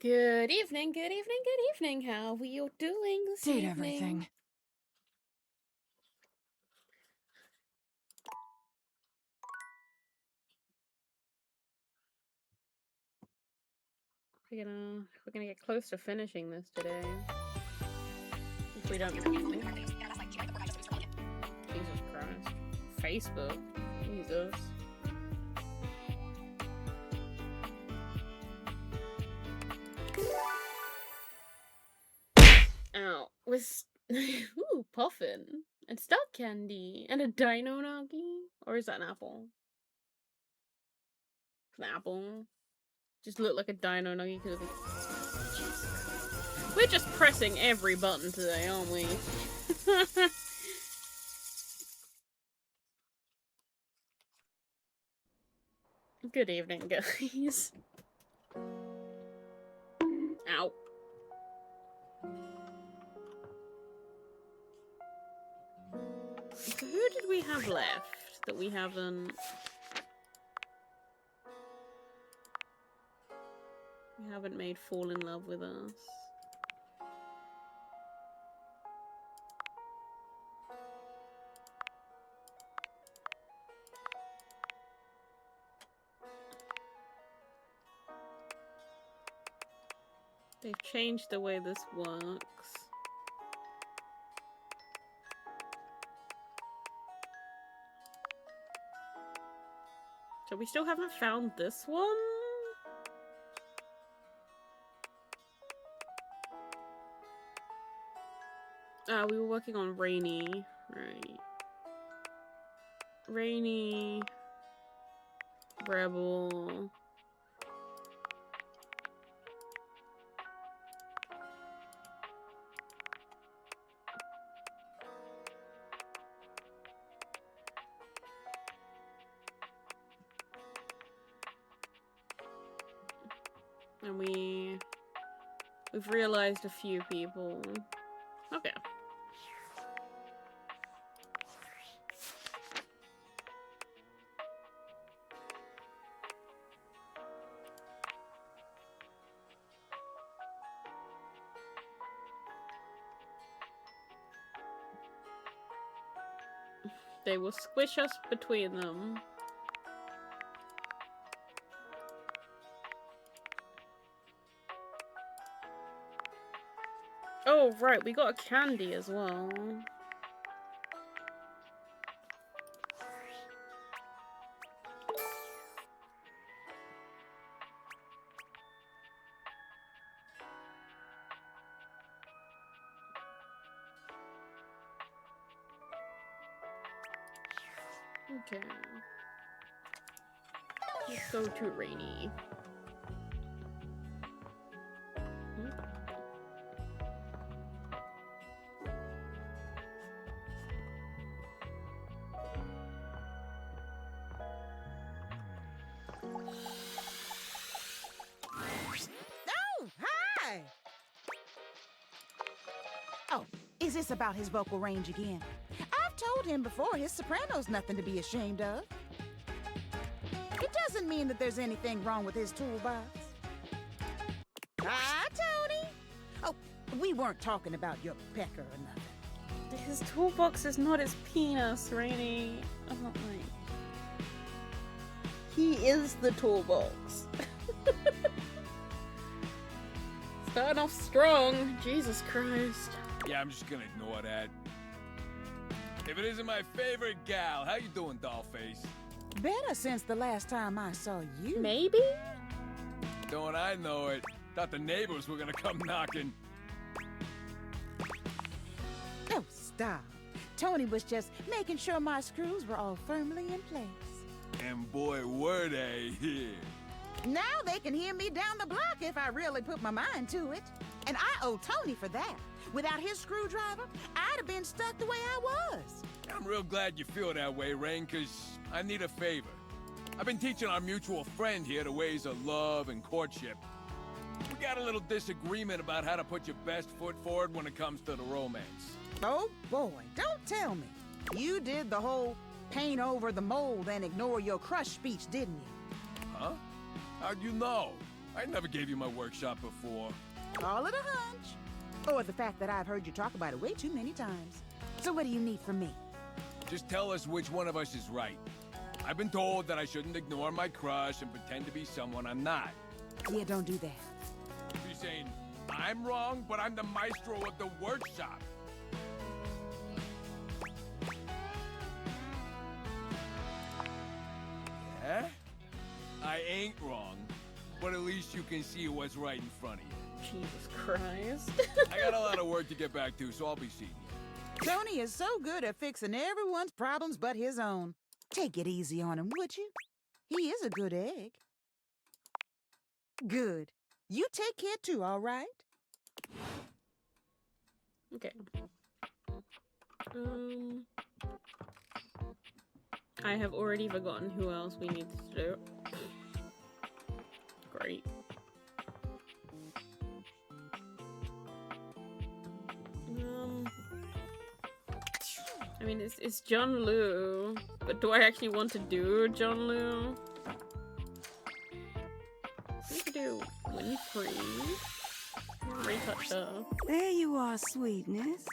Good evening, good evening, good evening. How are we all doing this Did evening? everything. We're gonna get close to finishing this today. If we don't. Jesus Christ. Facebook. Jesus. Ow. With ooh, puffin. And stuff candy. And a dino nuggy. Or is that an apple? It's an apple. Just look like a dino nuggy because we're just pressing every button today, aren't we? Good evening, guys. Ow. So who did we have left that we haven't... We haven't made fall in love with us? They've changed the way this works. So we still haven't found this one? We were working on Rainy. Right. Rainy. Rebel. And we've realized a few people. Okay. They will squish us between them. Oh, right, we got a candy as well. Okay. Let's go to Rainy. Oh, hi! Oh, is this about his vocal range again? I've told him before his soprano's nothing to be ashamed of. It doesn't mean that there's anything wrong with his toolbox. Hi, Tony! Oh, we weren't talking about your pecker or nothing. His toolbox is not his penis, Rainy. Oh my. He is the toolbox. Starting off strong. Jesus Christ. Yeah, I'm just gonna ignore that. If it isn't my favorite gal, how you doing, Dollface? Better since the last time I saw you. Maybe? Don't I know it? Thought the neighbors were gonna come knocking. Oh, stop. Tony was just making sure my screws were all firmly in place. And boy, were they here. Now they can hear me down the block if I really put my mind to it. And I owe Tony for that. Without his screwdriver, I'd have been stuck the way I was. I'm real glad you feel that way, Rain, 'cause I need a favor. I've been teaching our mutual friend here the ways of love and courtship. We got a little disagreement about how to put your best foot forward when it comes to the romance. Oh boy, don't tell me. You did the whole paint over the mold and ignore your crush speech, didn't you? Huh? How'd you know? I never gave you my workshop before. Call it a hunch. Or the fact that I've heard you talk about it way too many times. So what do you need from me? Just tell us which one of us is right. I've been told that I shouldn't ignore my crush and pretend to be someone I'm not. Yeah, don't do that. You're saying I'm wrong, but I'm the maestro of the workshop. Yeah? I ain't wrong, but at least you can see what's right in front of you. Jesus Christ. I got a lot of work to get back to, so I'll be seeing you. Tony is so good at fixing everyone's problems but his own. Take it easy on him, would you? He is a good egg. Good. You take care too, all right? Okay. I have already forgotten who else we need to do. Great. I mean, it's John Liu, but do I actually want to do John Liu? We could do Winfrey. Retouch her. There you are, sweetness.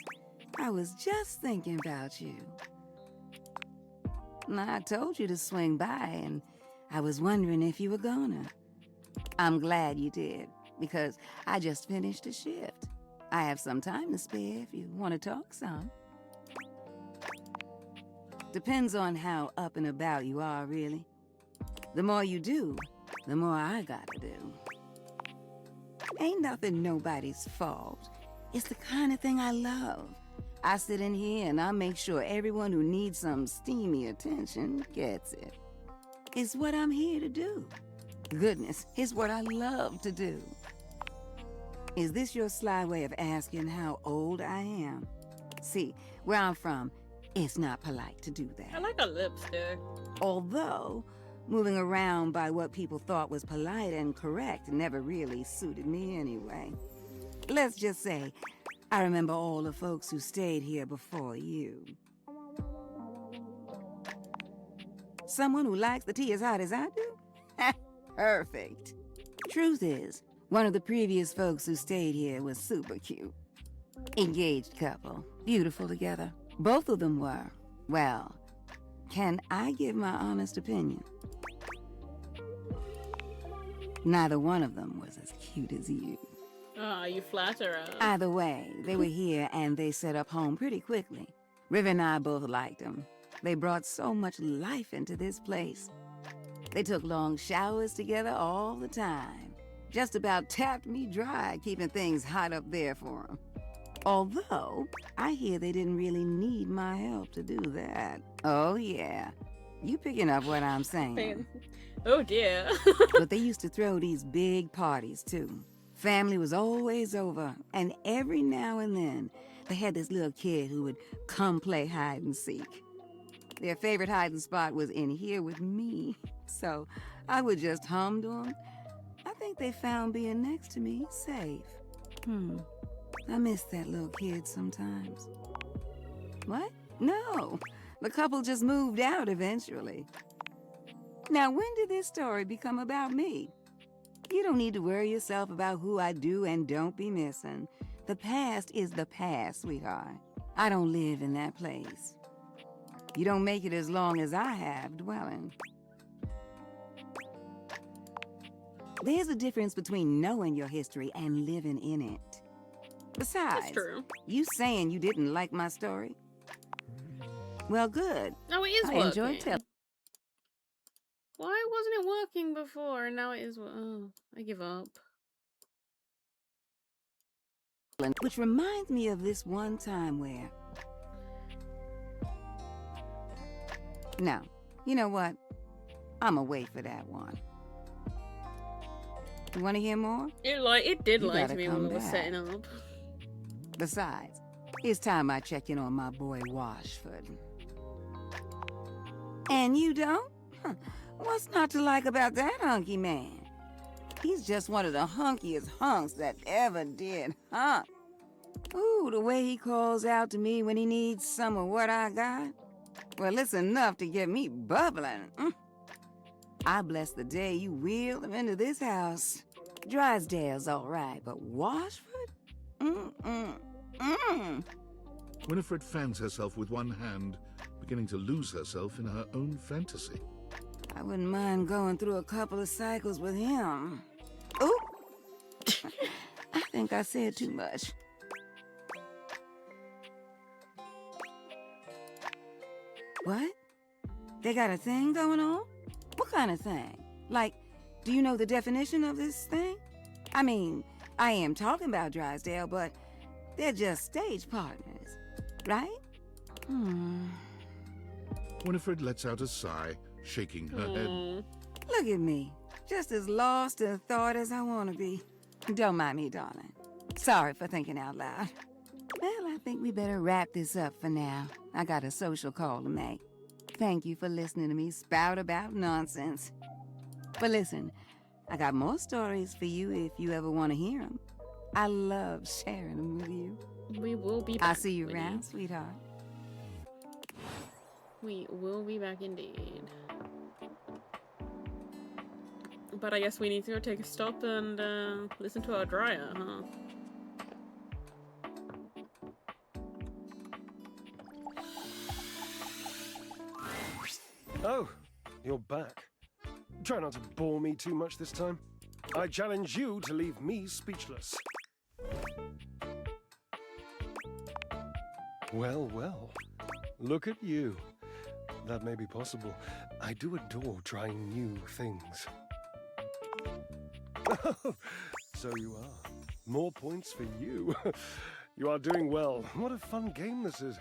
I was just thinking about you. I told you to swing by, and I was wondering if you were gonna. I'm glad you did, because I just finished a shift. I have some time to spare if you want to talk some. Depends on how up and about you are, really. The more you do, the more I gotta do. Ain't nothing nobody's fault. It's the kind of thing I love. I sit in here and I make sure everyone who needs some steamy attention gets it. It's what I'm here to do. Goodness, it's what I love to do. Is this your sly way of asking how old I am? See, where I'm from, it's not polite to do I that. like a lipstick. Although, moving around by what people thought was polite and correct never really suited me anyway. Let's just say, I remember all the folks who stayed here before you. Someone who likes the tea as hot as I do? Perfect. Truth is, one of the previous folks who stayed here was super cute. Engaged couple, beautiful together. Both of them were. Well, can I give my honest opinion? Neither one of them was as cute as you. Ah, you flatter her. Either way, they were here and they set up home pretty quickly. River and I both liked them. They brought so much life into this place. They took long showers together all the time. Just about tapped me dry, keeping things hot up there for them. Although, I hear they didn't really need my help to do that. Oh yeah, you picking up what I'm saying. Oh dear. But they used to throw these big parties too. Family was always over, and every now and then, they had this little kid who would come play hide and seek. Their favorite hiding spot was in here with me, so I would just hum to them. I think they found being next to me safe. I miss that little kid sometimes. What? No, the couple just moved out eventually. Now, when did this story become about me? You don't need to worry yourself about who I do and don't be missing. The past is the past, sweetheart. I don't live in that place. You don't make it as long as I have dwelling. There's a difference between knowing your history and living in it. Besides, That's true. you saying you didn't like my story? Well, good. No, it is I working. enjoyed telling. Why wasn't it working before? And now it is. Oh, I give up. Which reminds me of this one time where... No, you know what? I'ma wait for that one. You want to hear more? It did You lie to gotta me when come we were back. setting up. Besides, it's time I check in on my boy Washford. And you don't? Huh. What's not to like about that hunky man? He's just one of the hunkiest hunks that ever did hunk. Ooh, the way he calls out to me when he needs some of what I got. Well, it's enough to get me bubbling. I bless the day you wheeled him into this house. Drysdale's all right, but Washford? Mm-mm-mm. Winifred fans herself with one hand, beginning to lose herself in her own fantasy. I wouldn't mind going through a couple of cycles with him. Ooh! I think I said too much. What? They got a thing going on? What kind of thing? Like, do you know the definition of this thing? I mean, I am talking about Drysdale, but they're just stage partners, right? Winifred lets out a sigh, shaking her head. Look at me, just as lost in thought as I want to be. Don't mind me, darling. Sorry for thinking out loud. Well, I think we better wrap this up for now. I got a social call to make. Thank you for listening to me spout about nonsense. But listen, I got more stories for you if you ever want to hear them. I love sharing them with you. We will be back. I'll see you Winnie. around, sweetheart. We will be back indeed. But I guess we need to go take a stop and listen to our dryer, huh? Oh, you're back. Try not to bore me too much this time. I challenge you to leave me speechless. Well, well. Look at you. That may be possible. I do adore trying new things. So you are. More points for you. You are doing well. What a fun game this is.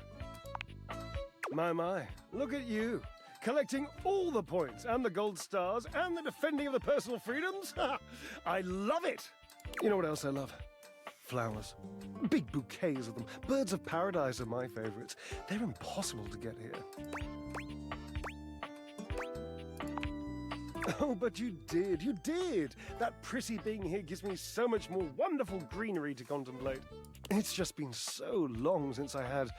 My. Look at you. Collecting all the points and the gold stars and the defending of the personal freedoms. I love it. You know what else I love? Flowers. Big bouquets of them. Birds of paradise are my favorites. They're impossible to get here. Oh, but you did. That pretty being here gives me so much more wonderful greenery to contemplate. It's just been so long since I had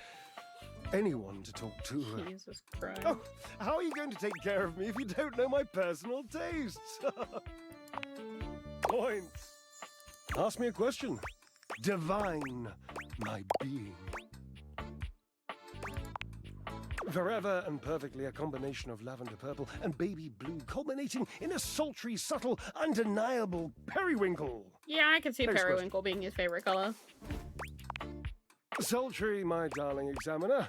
anyone to talk to. Jesus Christ. Oh, how are you going to take care of me if you don't know my personal tastes? Points. Ask me a question. Divine my being. Forever and perfectly a combination of lavender purple and baby blue, culminating in a sultry, subtle, undeniable periwinkle. Yeah, I can see Next periwinkle being his favorite color. Sultry, my darling examiner.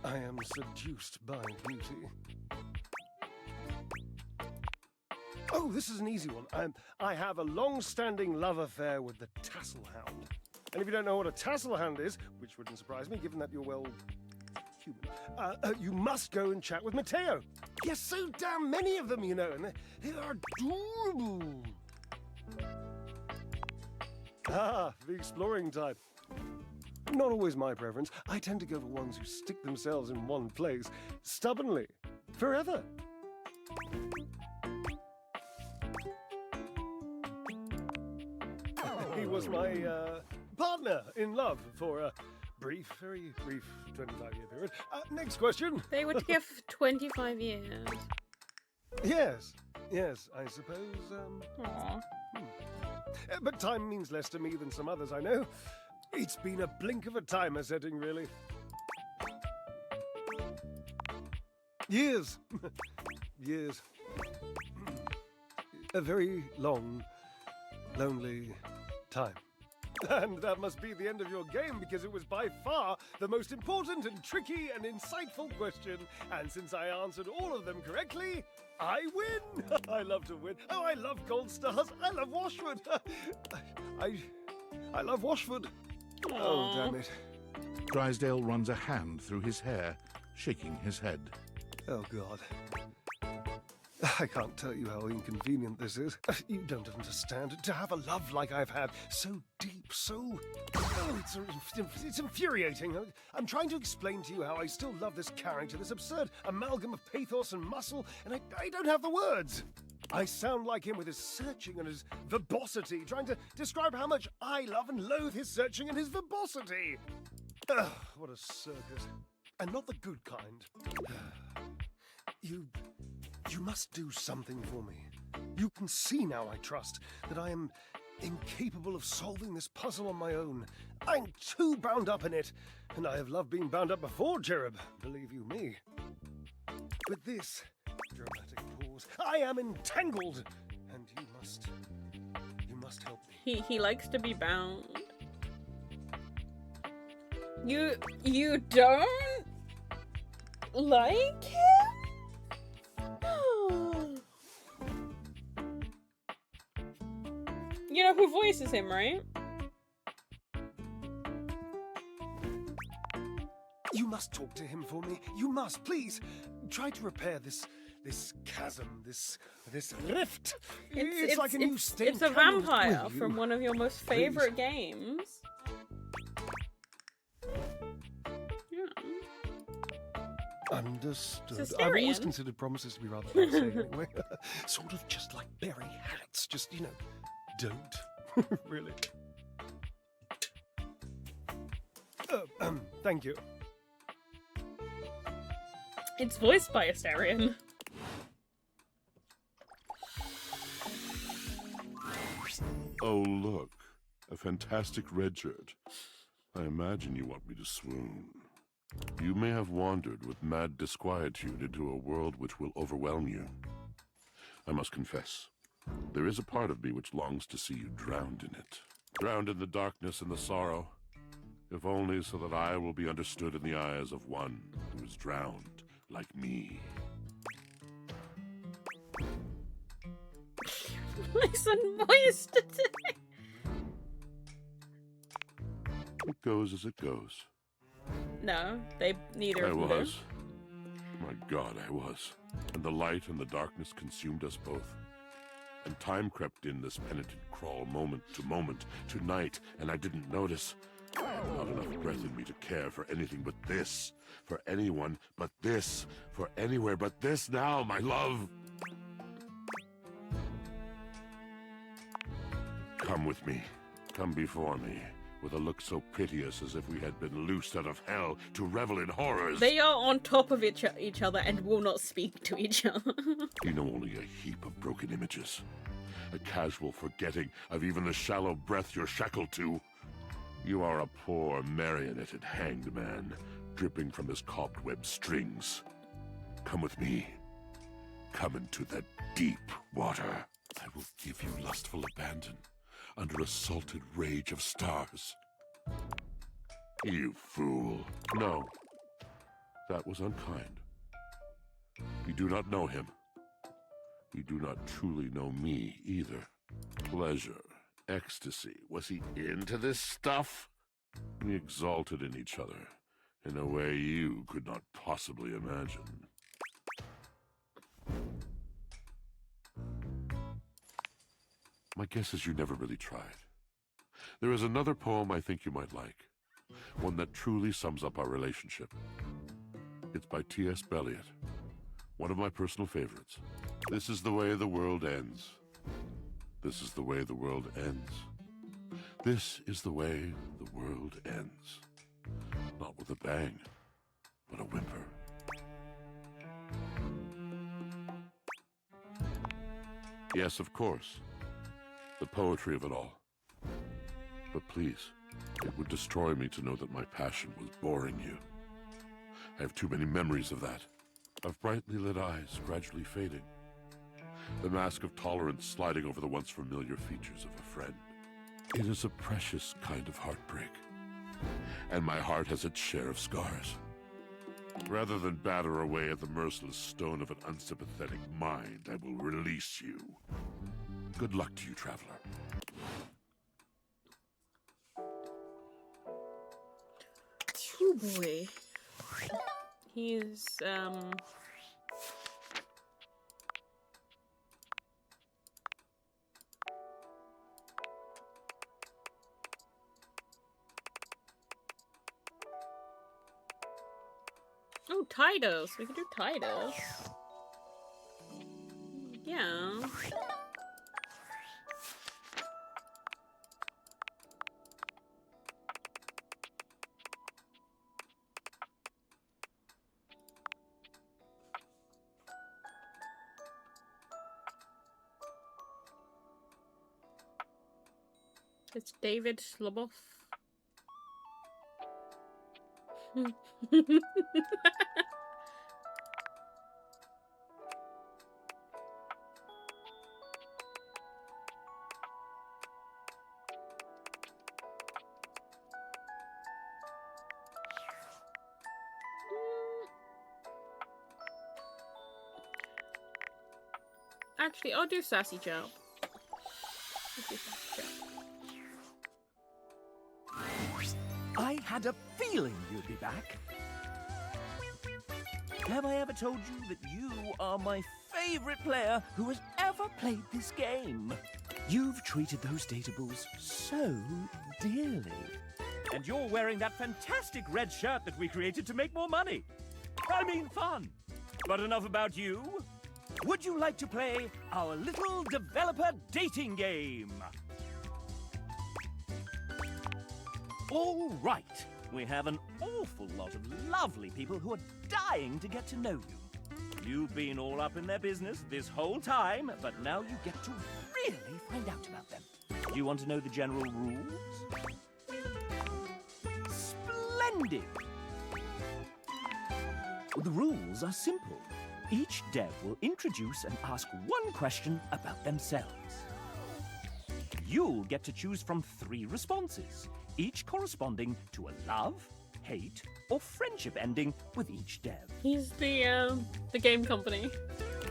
I am seduced by beauty. Oh, this is an easy one. I have a long-standing love affair with the tassel hound. And if you don't know what a tassel hound is, which wouldn't surprise me given that you're, well, human, you must go and chat with Matteo. Yes, so damn many of them, you know, and they are adorable. Ah, the exploring type. Not always my preference. I tend to go for ones who stick themselves in one place, stubbornly, forever. He was my partner in love for a very brief 25-year period. Next question. They were together for 25 years. Yes, I suppose, Aww. But time means less to me than some others I know. It's been a blink of a timer setting, really. Years. Years. A very long, lonely time. And that must be the end of your game, because it was by far the most important and tricky and insightful question. And since I answered all of them correctly, I win! I love to win. Oh, I love gold stars. I love Washford. I love Washford. Oh, damn it. Drysdale runs a hand through his hair, shaking his head. Oh, God. I can't tell you how inconvenient this is. You don't understand. To have a love like I've had, so deep, so... Oh, it's infuriating. I'm trying to explain to you how I still love this character, this absurd amalgam of pathos and muscle, and I don't have the words. I sound like him with his searching and his verbosity, trying to describe how much I love and loathe his searching and his verbosity. Ugh, what a circus. And not the good kind. You must do something for me. You can see now, I trust, that I am incapable of solving this puzzle on my own. I'm too bound up in it, and I have loved being bound up before, Cherub, believe you me. But this dramatic pause, I am entangled, and you must help me. He likes to be bound. You don't like him? You know who voices him, right? You must talk to him for me. You must, please. Try to repair this chasm, this rift. It's like a new stain. It's a vampire from one of your most favorite games. Yeah. Understood. I've always considered promises to be rather basic anyway. Sort of just like Barry Harris. Just, don't. Really. Thank you. It's voiced by Astarion. Oh, look. A fantastic red shirt. I imagine you want me to swoon. You may have wandered with mad disquietude into a world which will overwhelm you. I must confess, there is a part of me which longs to see you drowned in it. Drowned in the darkness and the sorrow, if only so that I will be understood in the eyes of one who is drowned like me. Nice and moist today. It goes as it goes. No, they neither I of them do. was. My God, I was. And the light and the darkness consumed us both. And time crept in this penitent crawl moment to night, and I didn't notice. I had not enough breath in me to care for anything but this. For anyone but this. For anywhere but this now, my love. Come with me. Come before me. With a look so piteous as if we had been loosed out of hell to revel in horrors. They are on top of each other and will not speak to each other. You know only a heap of broken images. A casual forgetting of even the shallow breath you're shackled to. You are a poor, marionetted hanged man, dripping from his cobweb strings. Come with me. Come into that deep water. I will give you lustful abandon under a salted rage of stars. You fool. No, that was unkind. You do not know him. You do not truly know me either. Pleasure, ecstasy. Was he into this stuff? We exalted in each other in a way you could not possibly imagine. My guess is you never really tried. There is another poem I think you might like. One that truly sums up our relationship. It's by T.S. Eliot. One of my personal favorites. This is the way the world ends. This is the way the world ends. This is the way the world ends. Not with a bang, but a whimper. Yes, of course. The poetry of it all. But please, it would destroy me to know that my passion was boring you. I have too many memories of that. Of brightly lit eyes gradually fading. The mask of tolerance sliding over the once familiar features of a friend. It is a precious kind of heartbreak. And my heart has its share of scars. Rather than batter away at the merciless stone of an unsympathetic mind, I will release you. Good luck to you, traveler. Oh boy. He's, Oh, Titus. We could do Titus. Yeah. It's David Sloboff. Actually, I'll do Sassy Joe. I had a feeling you'd be back. Have I ever told you that you are my favorite player who has ever played this game? You've treated those data bulls so dearly. And you're wearing that fantastic red shirt that we created to make more money. I mean fun. But enough about you. Would you like to play our little developer dating game? All right. We have an awful lot of lovely people who are dying to get to know you. You've been all up in their business this whole time, but now you get to really find out about them. Do you want to know the general rules? Splendid! The rules are simple. Each dev will introduce and ask one question about themselves. You'll get to choose from 3 responses, each corresponding to a love, hate, or friendship ending with each dev. He's the game company.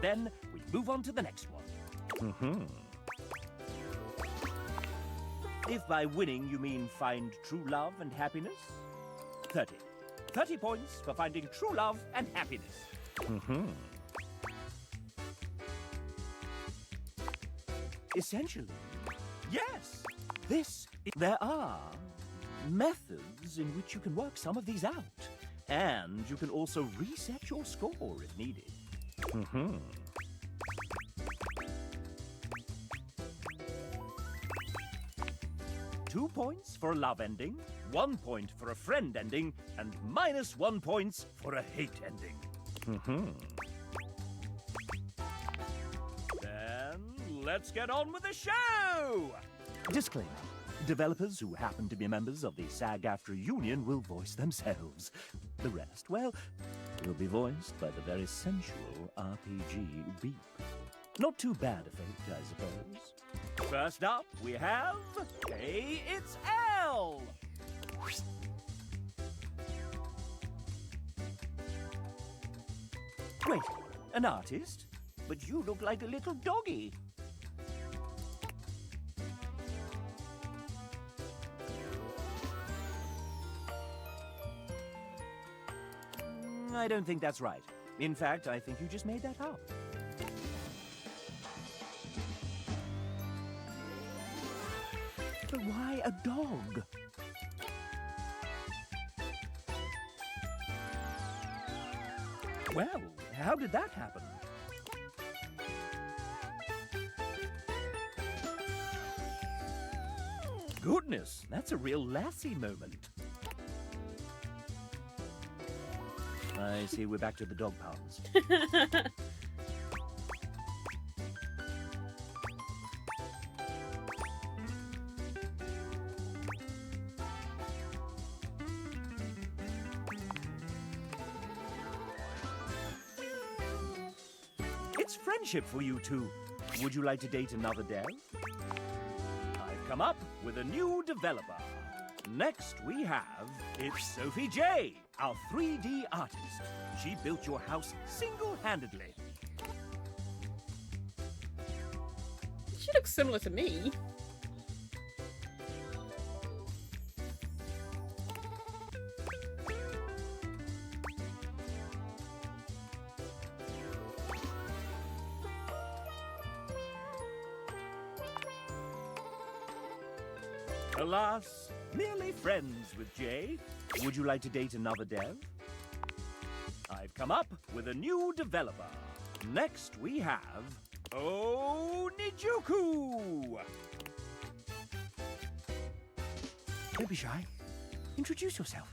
Then we move on to the next one. If by winning you mean find true love and happiness, 30. 30 points for finding true love and happiness. Essentially, yes. There are methods in which you can work some of these out. And you can also reset your score if needed. 2 points for a love ending, 1 point for a friend ending, and -1 points for a hate ending. Then let's get on with the show! Disclaimer. Developers who happen to be members of the SAG-AFTRA union will voice themselves. The rest, well, will be voiced by the very sensual RPG Beep. Not too bad a fate, I suppose. First up, we have... Hey, it's L! Wait, an artist? But you look like a little doggy. I don't think that's right. In fact, I think you just made that up. But why a dog? Well, how did that happen? Goodness, that's a real Lassie moment. I see we're back to the dog puns. It's friendship for you two. Would you like to date another dev? I've come up with a new developer. Next we have, it's Sophie J, our 3D artist. She built your house single-handedly. She looks similar to me. Alas, merely friends with Jay. Would you like to date another dev? I've come up with a new developer. Next we have... Oh, Nijuku! Don't be shy. Introduce yourself.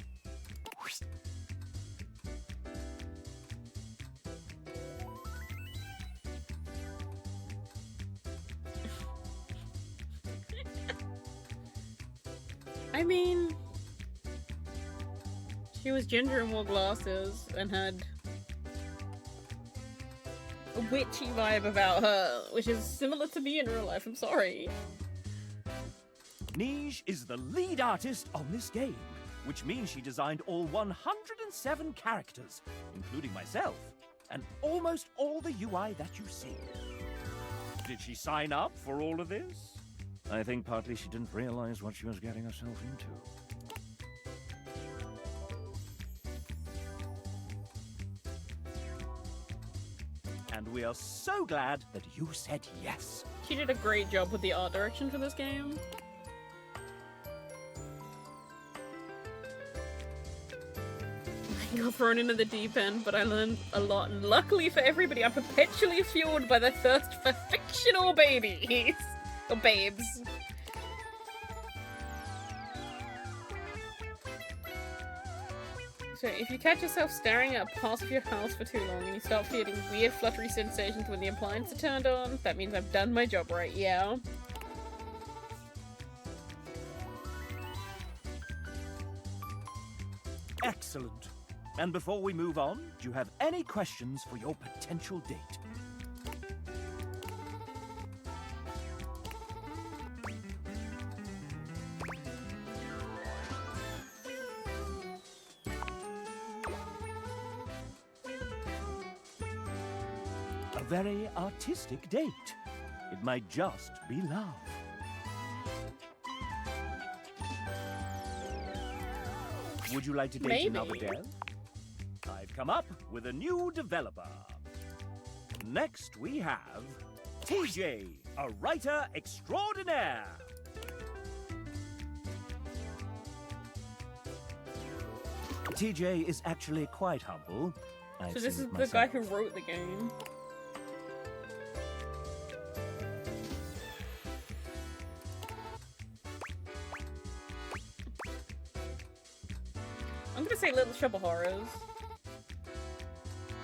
I mean, she was ginger and wore glasses and had a witchy vibe about her, which is similar to me in real life. I'm sorry. Nij is the lead artist on this game, which means she designed all 107 characters, including myself, and almost all the UI that you see. Did she sign up for all of this? I think partly she didn't realize what she was getting herself into. And we are so glad that you said yes. She did a great job with the art direction for this game. I got thrown into the deep end, but I learned a lot, and luckily for everybody, I'm perpetually fueled by the thirst for fictional babies. Or babes. So if you catch yourself staring at a part of your house for too long and you start feeling weird fluttery sensations when the appliances are turned on, that means I've done my job right, yeah? Excellent. And before we move on, do you have any questions for your potential date? A very artistic date. It might just be love. Would you like to date another dev? I've come up with a new developer. Next we have TJ, a writer extraordinaire. TJ is actually quite humble. So this is the guy who wrote the game. I'm gonna say Little Shop of Horrors.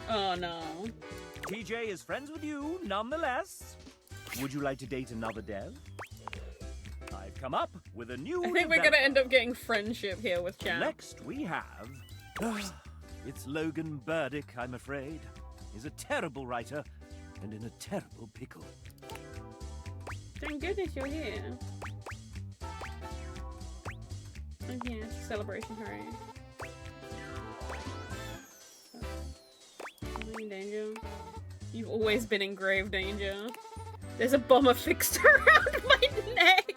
Oh no. TJ is friends with you, nonetheless. Would you like to date another dev? I've come up with a new I think we're gonna end up getting friendship here with Champ. Next we have... it's Logan Burdick, I'm afraid. He's a terrible writer and in a terrible pickle. Thank goodness you're here. Oh yeah, it's a celebration, hooray. I'm in danger. You've always been in grave danger. There's a bomber fixed around my neck!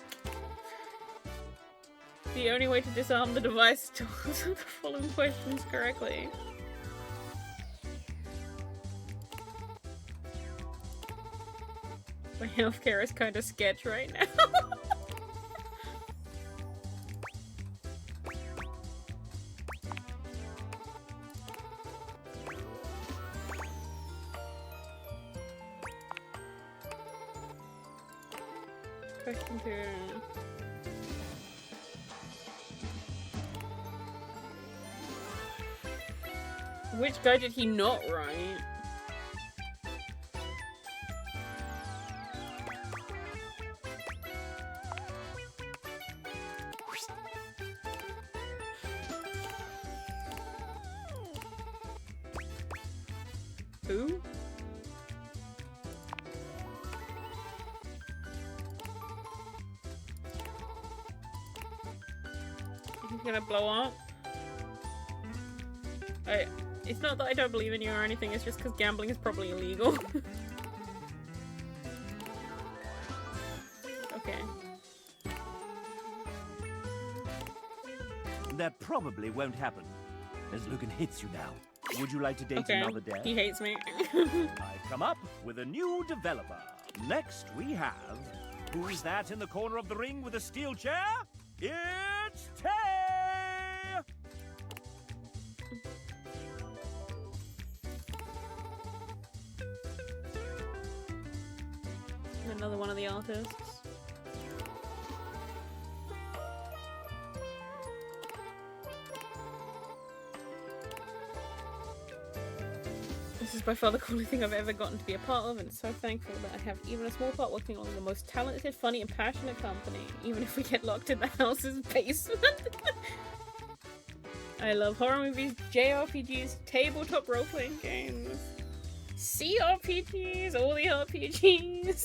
The only way to disarm the device is to answer the following questions correctly. My healthcare is kind of sketch right now. Question 2. Which guy did he not write? Who? He's gonna blow up. It's not that I don't believe in you or anything, it's just because gambling is probably illegal. Okay. That probably won't happen, as Logan hates you now. Would you like to date another dev? He hates me. I've come up with a new developer. Next we have... Who's that in the corner of the ring with a steel chair? It's Tay! Another one of the artists. This is by far the coolest thing I've ever gotten to be a part of, and so thankful that I have even a small part working on the most talented, funny, and passionate company, even if we get locked in the house's basement. I love horror movies, JRPGs, tabletop role-playing games, CRPGs, all the RPGs.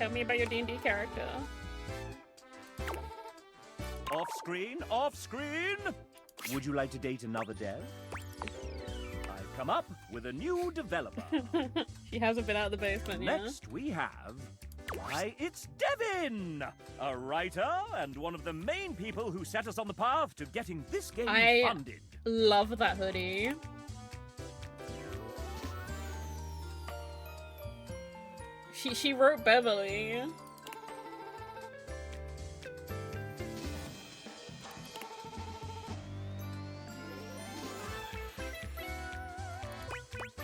Tell me about your D&D character. Off screen, off screen! Would you like to date another dev? I've come up with a new developer. She hasn't been out of the basement yet. Next we have... Why, it's Devin! A writer and one of the main people who set us on the path to getting this game funded. Love that hoodie. She wrote Beverly. Oh,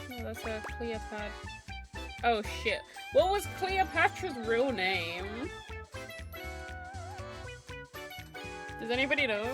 that's a Cleopatra. Oh shit. What was Cleopatra's real name? Does anybody know?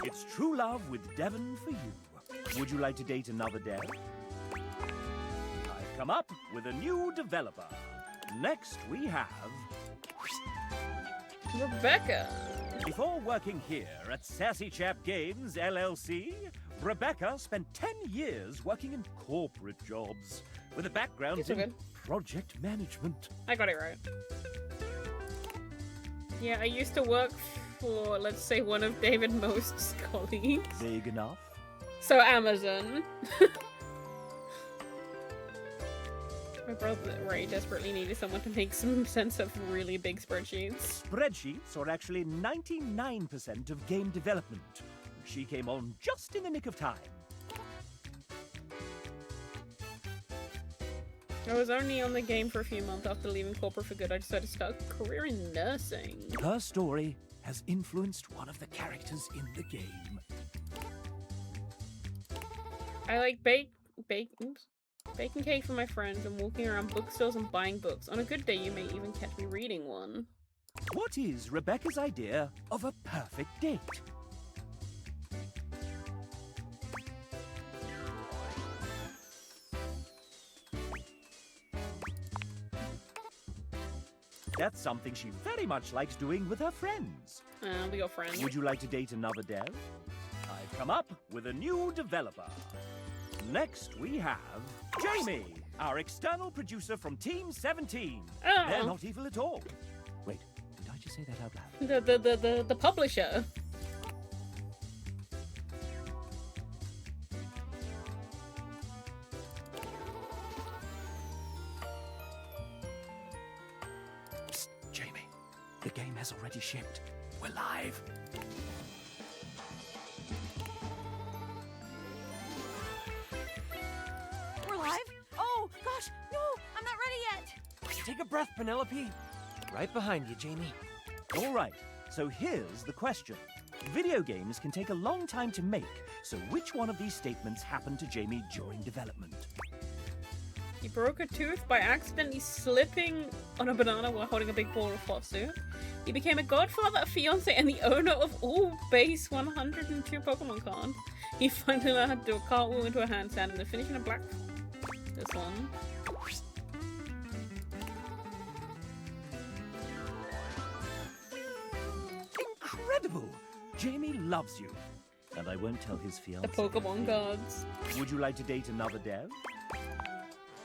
It's True Love with Devon for you. Would you like to date another dev? I've come up with a new developer. Next we have... Rebecca. Before working here at Sassy Chap Games, LLC, Rebecca spent 10 years working in corporate jobs, with a background These are in good. project management. I got it right. Yeah, I used to work for, let's say, one of David Most's colleagues. Vague enough? So Amazon. My brother Ray desperately needed someone to make some sense of really big spreadsheets. Spreadsheets are actually 99% of game development. She came on just in the nick of time. I was only on the game for a few months after leaving corporate for good. I decided to start a career in nursing. Her story has influenced one of the characters in the game. I like baking cake for my friends and walking around bookstores and buying books. On a good day, you may even catch me reading one. What is Rebecca's idea of a perfect date? That's something she very much likes doing with her friends. We got friends. Would you like to date another dev? I've come up with a new developer. Next we have Jamie, our external producer from Team 17. Oh. They're not evil at all. Wait, did I just say that out loud? The publisher. Psst, Jamie, the game has already shipped. We're live. We're live? Oh, gosh, no, I'm not ready yet. Take a breath, Penelope. Right behind you, Jamie. All right, so here's the question. Video games can take a long time to make, so which one of these statements happened to Jamie during development? He broke a tooth by accidentally slipping on a banana while holding a big ball of hot soup. He became a godfather, a fiance, and the owner of all base 102 Pokemon cards. He finally learned how to do a cartwheel into a handstand and then finishing a black... This one. Incredible! Jamie loves you. And I won't tell his fiance. The Pokemon cards. Would you like to date another dev?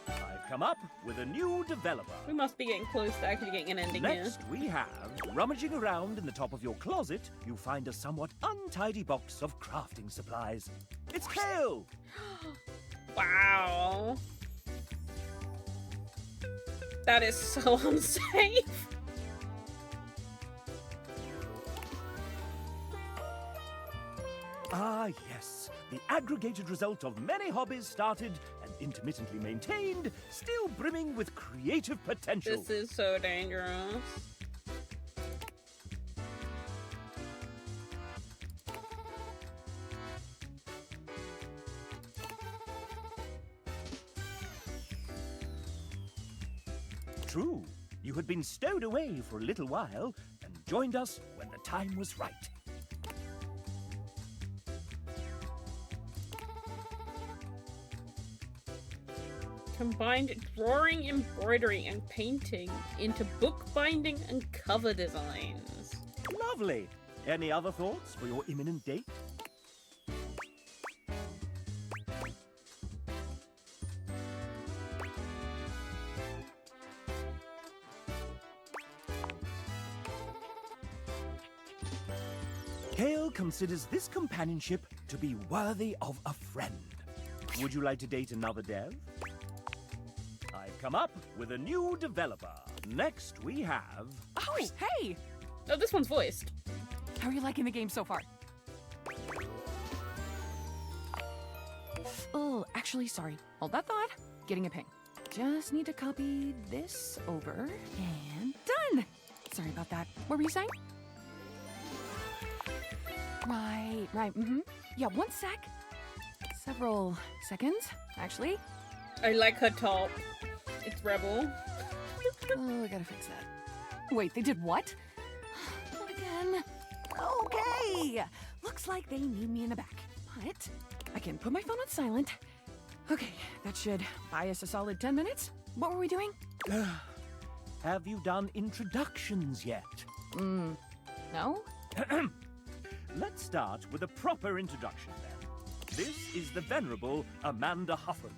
I've come up with a new developer. We must be getting close to actually getting an ending here. Next, we have, rummaging around in the top of your closet, you find a somewhat untidy box of crafting supplies. It's Kale! Wow. That is so unsafe. Ah, yes. The aggregated result of many hobbies started and intermittently maintained, still brimming with creative potential. This is so dangerous. True, you had been stowed away for a little while and joined us when the time was right. Combined drawing, embroidery, and painting into bookbinding and cover designs. Lovely. Any other thoughts for your imminent date? Kale considers this companionship to be worthy of a friend. Would you like to date another dev? I've come up with a new developer. Next, we have... Oh, hey! Oh, this one's voiced. How are you liking the game so far? Oh, actually, sorry. Hold that thought. Getting a ping. Just need to copy this over and done! Sorry about that. What were you saying? Right, Yeah, one sec. Several seconds, actually. I like her top. It's Rebel. Oh, I gotta fix that. Wait, they did what? Not again. Okay! Looks like they need me in the back. But I can put my phone on silent. Okay, that should buy us a solid 10 minutes. What were we doing? Have you done introductions yet? No? Let's start with a proper introduction then. This is the venerable Amanda Hufford,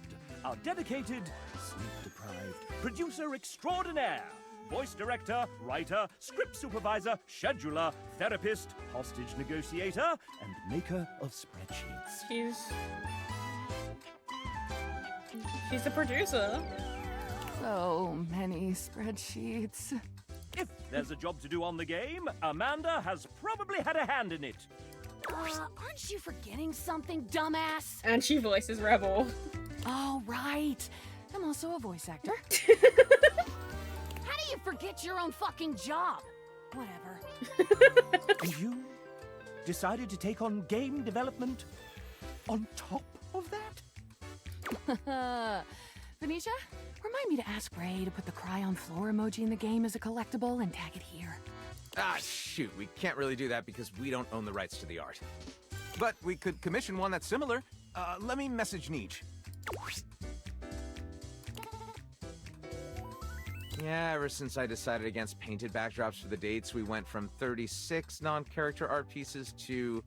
our dedicated, sleep-deprived producer extraordinaire, voice director, writer, script supervisor, scheduler, therapist, hostage negotiator, and maker of spreadsheets. She's the producer. So many spreadsheets. If there's a job to do on the game, Amanda has probably had a hand in it. Aren't you forgetting something, dumbass? And she voices Rebel. Oh, right. I'm also a voice actor. How do you forget your own fucking job? Whatever. And you decided to take on game development on top of that? Venetia, remind me to ask Ray to put the cry on floor emoji in the game as a collectible and tag it here. Ah, shoot, we can't really do that because we don't own the rights to the art. But we could commission one that's similar. Let me message Neej. Yeah, ever since I decided against painted backdrops for the dates, we went from 36 non-character art pieces to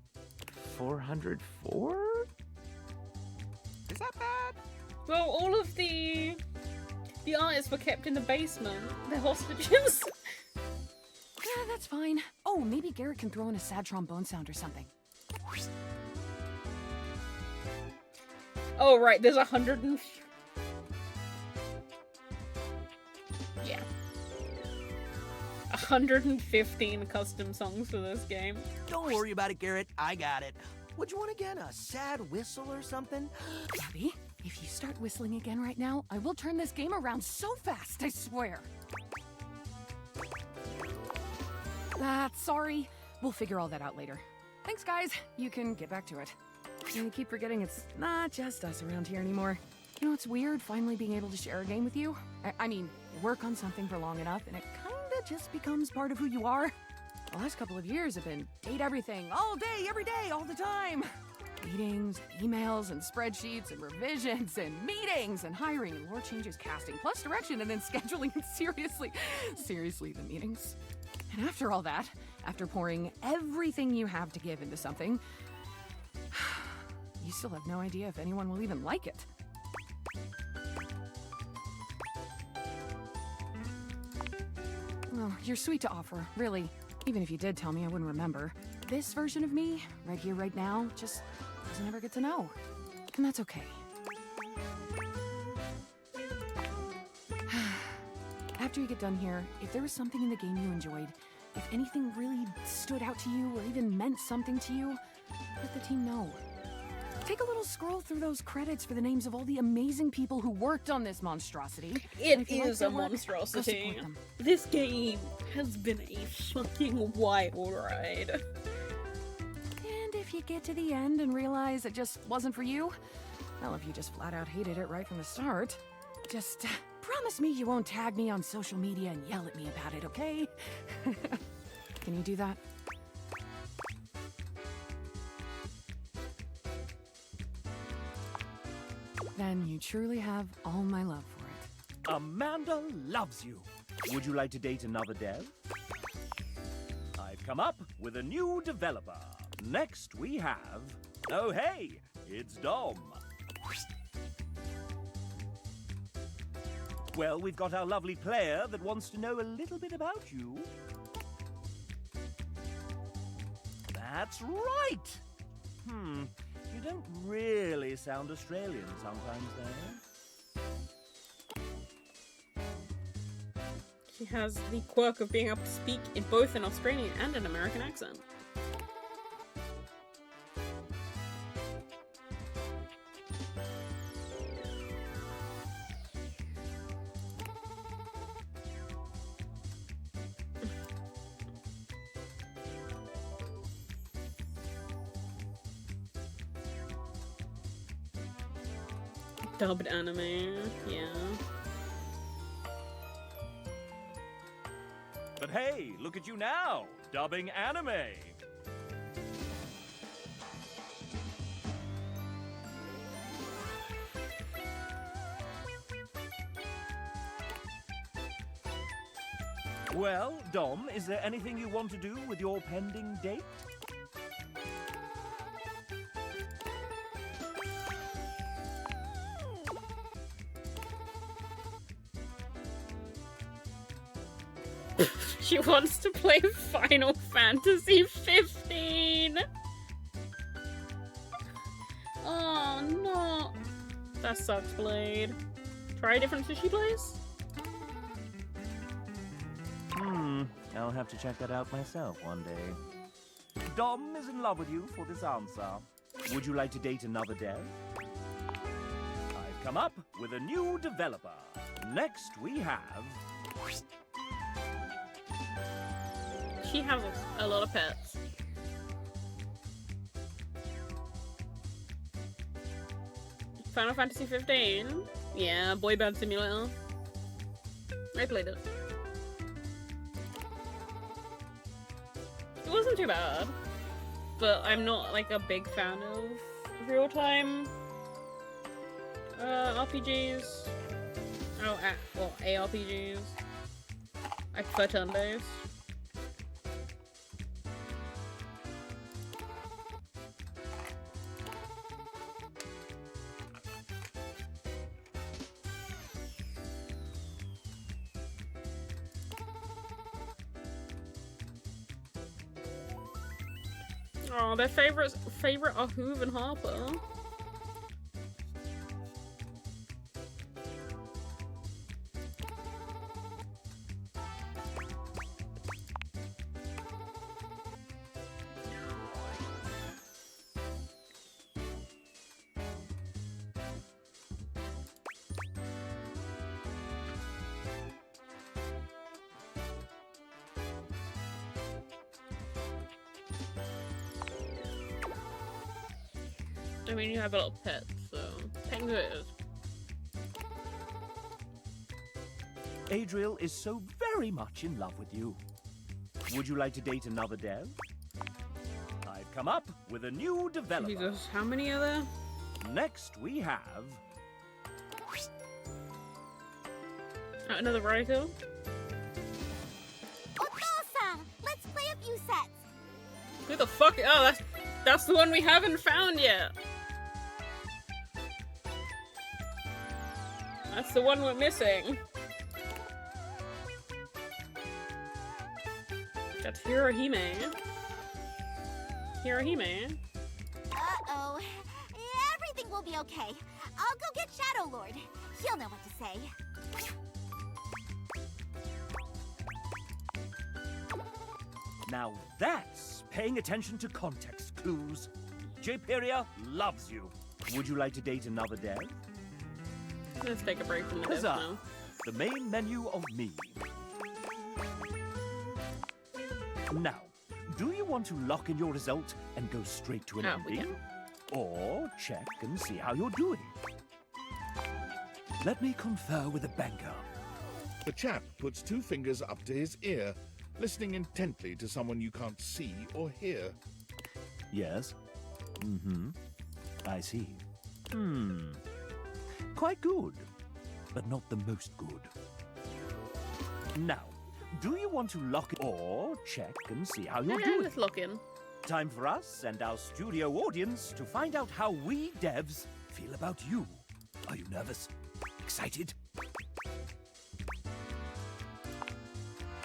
404? Is that bad? Well, all of the artists were kept in the basement. They're hostages. Yeah, that's fine. Oh, maybe Garrett can throw in a sad trombone sound or something. Oh, right, there's 100 and... Yeah. 115 custom songs for this game. Don't worry about it, Garrett. I got it. Would you want again a sad whistle or something? Abby, if you start whistling again right now, I will turn this game around so fast, I swear. Sorry. We'll figure all that out later. Thanks, guys. You can get back to it. I keep forgetting it's not just us around here anymore. You know, it's weird finally being able to share a game with you. I mean, you work on something for long enough and it kinda just becomes part of who you are. The last couple of years have been date everything, all day, every day, all the time. Meetings, emails, and spreadsheets, and revisions, and meetings, and hiring, and lore changes, casting, plus direction, and then scheduling, and seriously, the meetings. And after all that, after pouring everything you have to give into something, you still have no idea if anyone will even like it. Oh, you're sweet to offer, really. Even if you did tell me, I wouldn't remember. This version of me, right here, right now, just doesn't ever get to know. And that's okay. After you get done here, if there was something in the game you enjoyed, if anything really stood out to you or even meant something to you, let the team know. Take a little scroll through those credits for the names of all the amazing people who worked on this monstrosity. It is a monstrosity. This game has been a fucking wild ride. And if you get to the end and realize it just wasn't for you, well, if you just flat out hated it right from the start, just promise me you won't tag me on social media and yell at me about it, okay? Can you do that? Then you truly have all my love for it. Amanda loves you. Would you like to date another dev? I've come up with a new developer. Next we have... Oh hey, it's Dom. Well, we've got our lovely player that wants to know a little bit about you. That's right! You don't really sound Australian sometimes, though. She has the quirk of being able to speak in both an Australian and an American accent. Dubbed anime, yeah. But hey, look at you now, dubbing anime. Well, Dom, is there anything you want to do with your pending date? She wants to play Final Fantasy 15! Oh no! That sucks, Blade. Try a different Sushi place? I'll have to check that out myself one day. Dom is in love with you for this answer. Would you like to date another dev? I've come up with a new developer. Next we have... She has a lot of pets. Final Fantasy 15? Yeah, Boy Band Simulator. I played it. It wasn't too bad, but I'm not like a big fan of real-time RPGs. Oh, well, ARPGs. I prefer turn-based. Oh, their favorite are Hoove and Harper. I mean, you have a little pet, so penguins. Adriel is so very much in love with you. Would you like to date another dev? I've come up with a new developer. Jesus, how many are there? Next we have... Another writer? Awesome! Let's play a few sets. Who the fuck? Oh, that's the one we haven't found yet. That's the one we're missing. That's Hirohime. Hirohime. Uh-oh. Everything will be okay. I'll go get Shadow Lord. He'll know what to say. Now that's paying attention to context clues. J-Peria loves you. Would you like to date another dev? Let's take a break from the Huzzah! now. The main menu of me. Now, do you want to lock in your result and go straight to an ending? Or check and see how you're doing? Let me confer with the banker. The chap puts 2 fingers up to his ear, listening intently to someone you can't see or hear. Yes? Mm-hmm. I see. Quite good, but not the most good. Now, do you want to lock in or check and see how you're doing? Let's lock in. Time for us and our studio audience to find out how we devs feel about you. Are you nervous? Excited?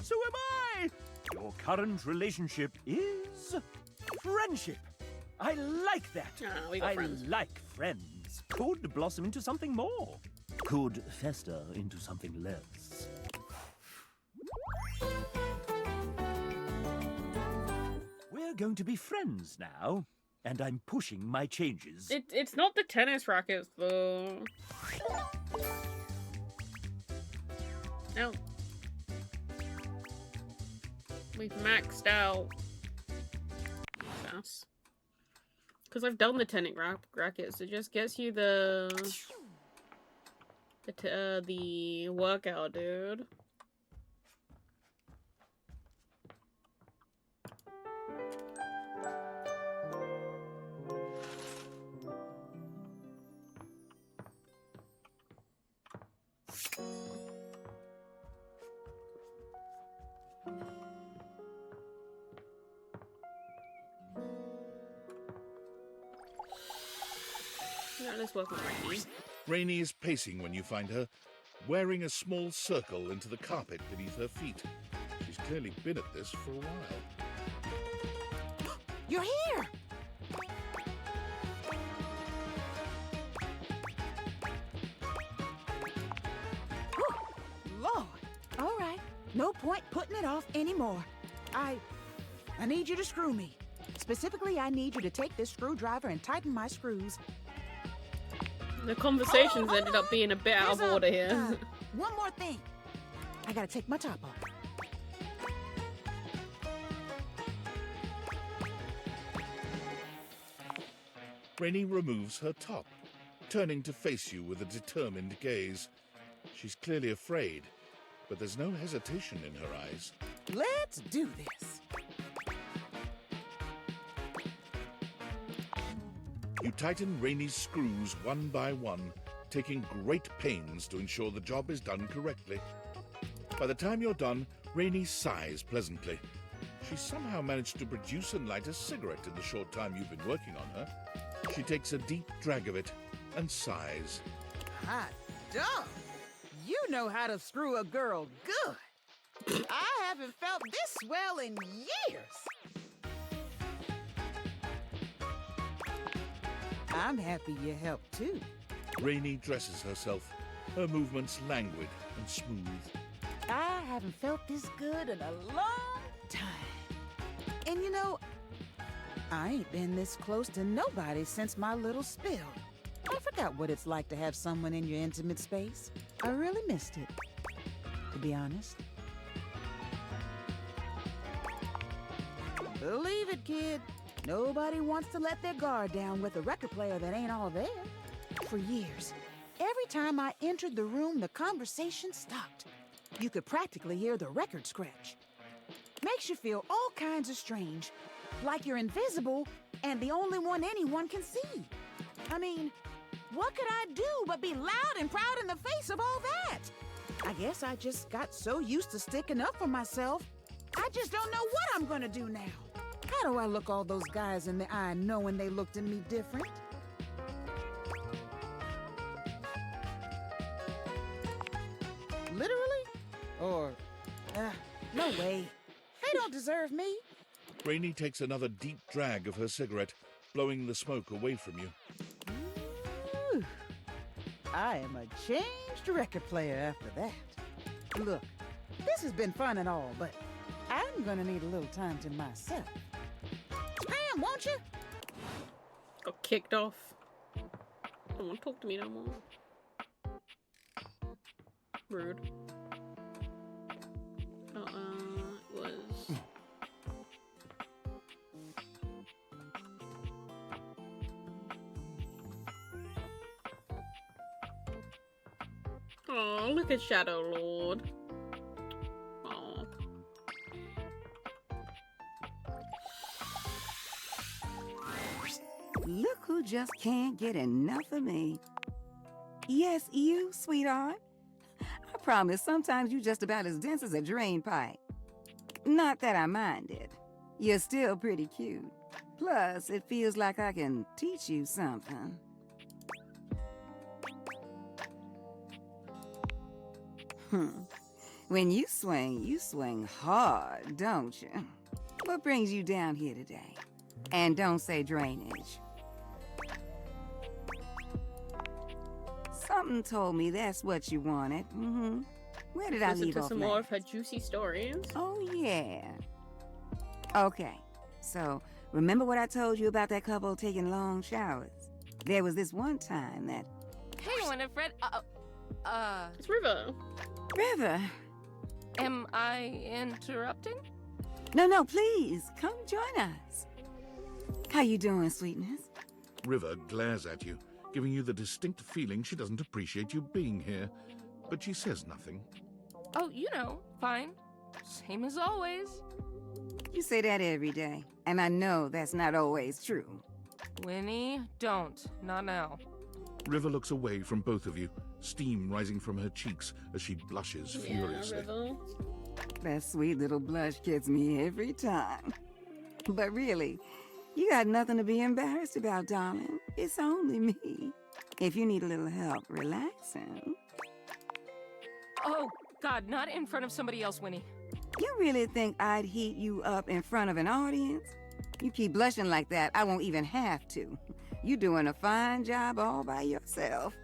So am I! Your current relationship is friendship. I like that. We got I friends. like friends. Could blossom into something more. Could fester into something less. We're going to be friends now, and I'm pushing my changes. It's not the tennis rackets though. No. We've maxed out. Because I've done the tennis rackets. It just gets you the workout, dude. Yeah, let's work on Rainy. Rainy is pacing when you find her, wearing a small circle into the carpet beneath her feet. She's clearly been at this for a while. You're here! Whew, Lord! All right, no point putting it off anymore. I need you to screw me. Specifically, I need you to take this screwdriver and tighten my screws. The conversations ended up being a bit out of order here. One more thing. I gotta take my top off. Rainy removes her top, turning to face you with a determined gaze. She's clearly afraid, but there's no hesitation in her eyes. Let's do this. You tighten Rainy's screws one by one, taking great pains to ensure the job is done correctly. By the time you're done, Rainy sighs pleasantly. She somehow managed to produce and light a cigarette in the short time you've been working on her. She takes a deep drag of it and sighs. Hot dog! You know how to screw a girl good. I haven't felt this well in years. I'm happy you helped too. Rainy dresses herself, her movements languid and smooth. I haven't felt this good in a long time. And you know, I ain't been this close to nobody since my little spill. I forgot what it's like to have someone in your intimate space. I really missed it, to be honest. Believe it, kid. Nobody wants to let their guard down with a record player that ain't all there. For years, every time I entered the room, the conversation stopped. You could practically hear the record scratch. Makes you feel all kinds of strange, like you're invisible and the only one anyone can see. I mean, what could I do but be loud and proud in the face of all that? I guess I just got so used to sticking up for myself, I just don't know what I'm gonna do now. How do I look all those guys in the eye knowing they looked at me different? Literally? Or, no way. They don't deserve me. Rainey takes another deep drag of her cigarette, blowing the smoke away from you. Ooh, I am a changed record player after that. Look, this has been fun and all, but I'm gonna need a little time to myself. Spam, won't you? Got kicked off. Don't want to talk to me no more. Rude. It was... Oh, look at Shadow Lord. Oh. Look who just can't get enough of me. Yes, you, sweetheart. I promise sometimes you're just about as dense as a drain pipe. Not that I mind it. You're still pretty cute. Plus, it feels like I can teach you something. When you swing hard, don't you? What brings you down here today? And don't say drainage. Something told me that's what you wanted. Where did I Listen leave to off some more last? of her juicy stories. Oh, yeah. Okay, so remember what I told you about that couple taking long showers? There was this one time that... Hey, Winifred. It's River. River! Am I interrupting? No, please, come join us. How you doing, sweetness? River glares at you, giving you the distinct feeling she doesn't appreciate you being here, but she says nothing. Oh, you know, fine. Same as always. You say that every day, and I know that's not always true. Winnie, don't. Not now. River looks away from both of you, steam rising from her cheeks as she blushes furiously. River. That sweet little blush gets me every time. But really, you got nothing to be embarrassed about, darling. It's only me. If you need a little help relaxing. Oh, God, not in front of somebody else, Winnie. You really think I'd heat you up in front of an audience? You keep blushing like that, I won't even have to. You're doing a fine job all by yourself.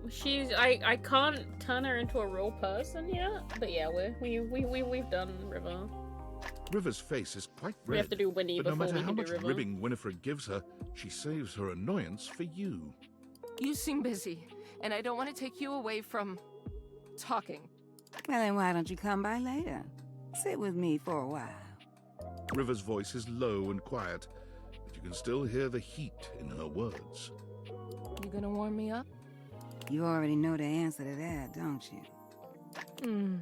I can't turn her into a real person yet, but yeah, we've done River. River's face is quite red. We have to do Winnie but no before matter we how can do much River. ribbing Winifred gives her, she saves her annoyance for you. You seem busy, and I don't want to take you away from talking. Well, then why don't you come by later? Sit with me for a while. River's voice is low and quiet, but you can still hear the heat in her words. You gonna warm me up? You already know the answer to that, don't you?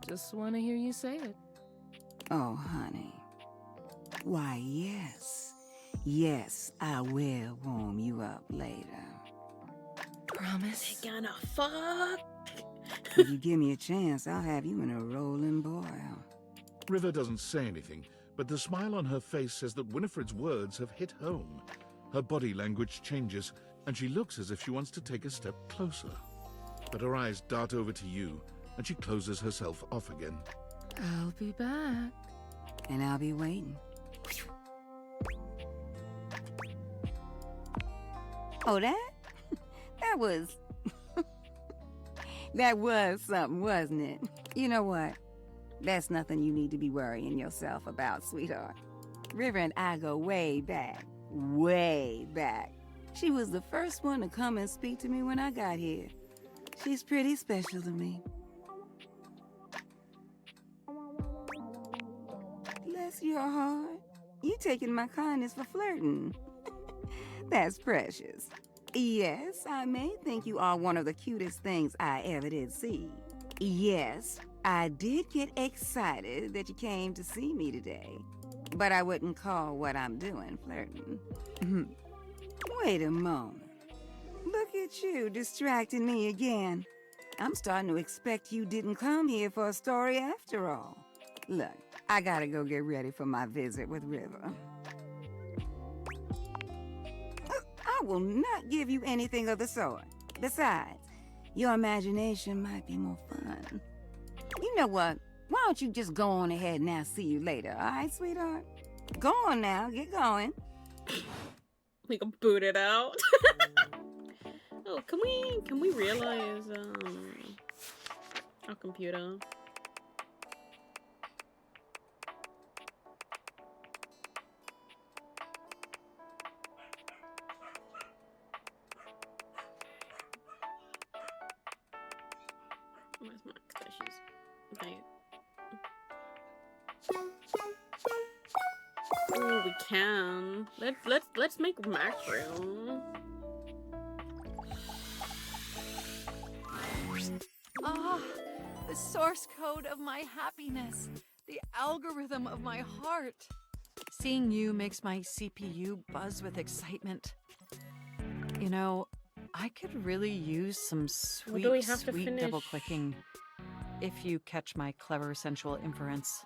Just want to hear you say it. Oh, honey. Why, yes. Yes, I will warm you up later. Promise? They're gonna fuck. If you give me a chance, I'll have you in a rolling boil. River doesn't say anything, but the smile on her face says that Winifred's words have hit home. Her body language changes, and she looks as if she wants to take a step closer. But her eyes dart over to you, and she closes herself off again. I'll be back. And I'll be waiting. Oh, that? That was... that was something, wasn't it? You know what? That's nothing you need to be worrying yourself about, sweetheart. River and I go way back. Way back. She was the first one to come and speak to me when I got here. She's pretty special to me. Bless your heart. You taking my kindness for flirting. That's precious. Yes, I may think you are one of the cutest things I ever did see. Yes, I did get excited that you came to see me today. But I wouldn't call what I'm doing flirting. Wait a moment. Look at you distracting me again. I'm starting to expect you didn't come here for a story after all. Look, I gotta go get ready for my visit with River. I will not give you anything of the sort. Besides, your imagination might be more fun. You know what? Why don't you just go on ahead and I'll see you later, alright, sweetheart? Go on now, get going. We can boot it out. Oh, can we realize our computer? Where's Max? There she is. Okay. Oh, we can. Let's make Max room. Ah, the source code of my happiness, the algorithm of my heart. Seeing you makes my CPU buzz with excitement. You know, I could really use some sweet, do we have to sweet finish? double-clicking. If you catch my clever, sensual inference.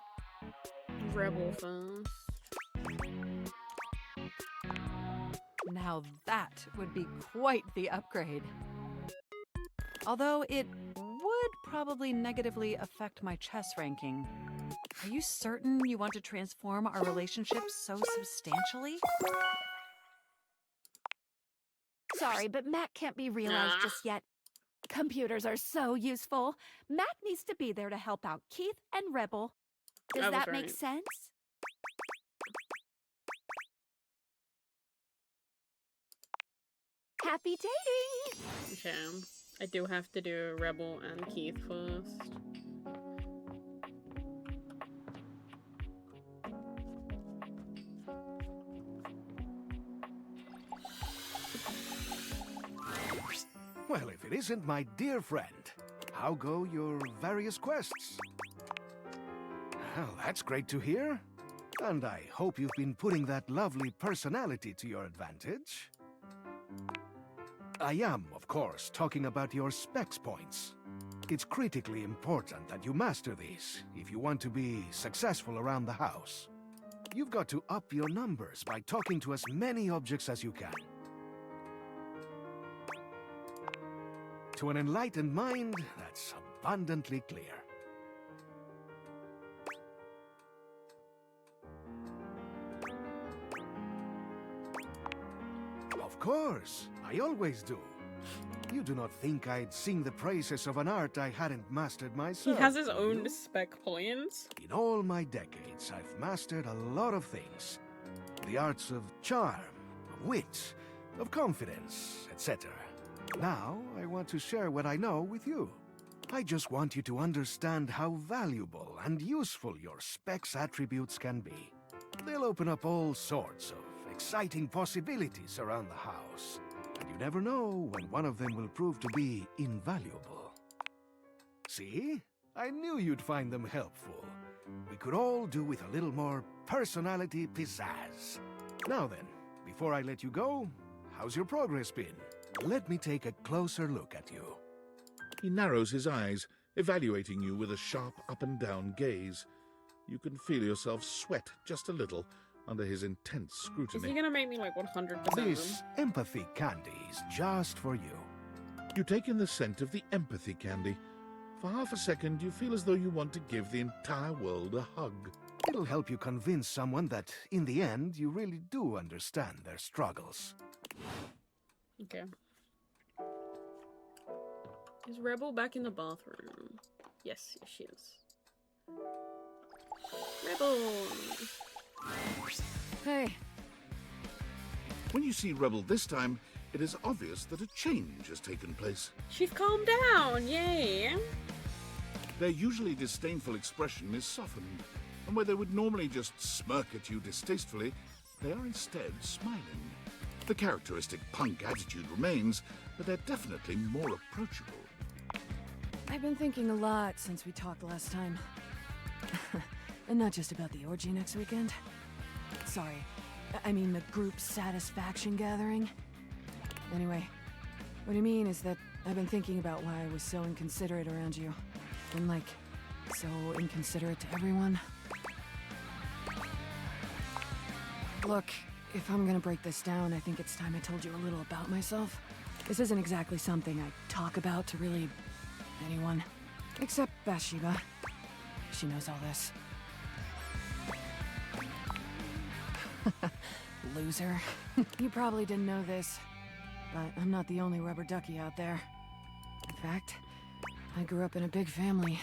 Rebel first. Now that would be quite the upgrade. Although it would probably negatively affect my chess ranking. Are you certain you want to transform our relationship so substantially? Sorry, but Matt can't be realized just yet. Computers are so useful. Matt needs to be there to help out Keith and Rebel. Does that make sense? Happy dating! Okay. I do have to do Rebel and Keith first. Well, if it isn't my dear friend, how go your various quests? Well, that's great to hear. And I hope you've been putting that lovely personality to your advantage. I am, of course, talking about your S.P.E.C.S points. It's critically important that you master these if you want to be successful around the house. You've got to up your numbers by talking to as many objects as you can. To an enlightened mind, that's abundantly clear. Of course, I always do. You do not think I'd sing the praises of an art I hadn't mastered myself? He has his own spec points. In all my decades, I've mastered a lot of things. The arts of charm, of wit, of confidence, etc. Now, I want to share what I know with you. I just want you to understand how valuable and useful your S.P.E.C.S attributes can be. They'll open up all sorts of exciting possibilities around the house. And you never know when one of them will prove to be invaluable. See? I knew you'd find them helpful. We could all do with a little more personality pizzazz. Now then, before I let you go, how's your progress been? Let me take a closer look at you. He narrows his eyes, evaluating you with a sharp up-and-down gaze. You can feel yourself sweat just a little under his intense scrutiny. Is he gonna make me like 100%? This empathy candy is just for you. You take in the scent of the empathy candy. For half a second, you feel as though you want to give the entire world a hug. It'll help you convince someone that, in the end, you really do understand their struggles. Okay. Is Rebel back in the bathroom? Yes, she is. Rebel! Hey. When you see Rebel this time, it is obvious that a change has taken place. She's calmed down, yay! Their usually disdainful expression is softened, and where they would normally just smirk at you distastefully, they are instead smiling. The characteristic punk attitude remains, but they're definitely more approachable. I've been thinking a lot since we talked last time. And not just about the orgy next weekend. Sorry, I mean the group satisfaction gathering. Anyway, what I mean is that I've been thinking about why I was so inconsiderate around you. And like, so inconsiderate to everyone. Look, if I'm gonna break this down, I think it's time I told you a little about myself. This isn't exactly something I talk about to really anyone. Except Bathsheba. she knows all this. Loser. You probably didn't know this, but I'm not the only rubber ducky out there. In fact, I grew up in a big family.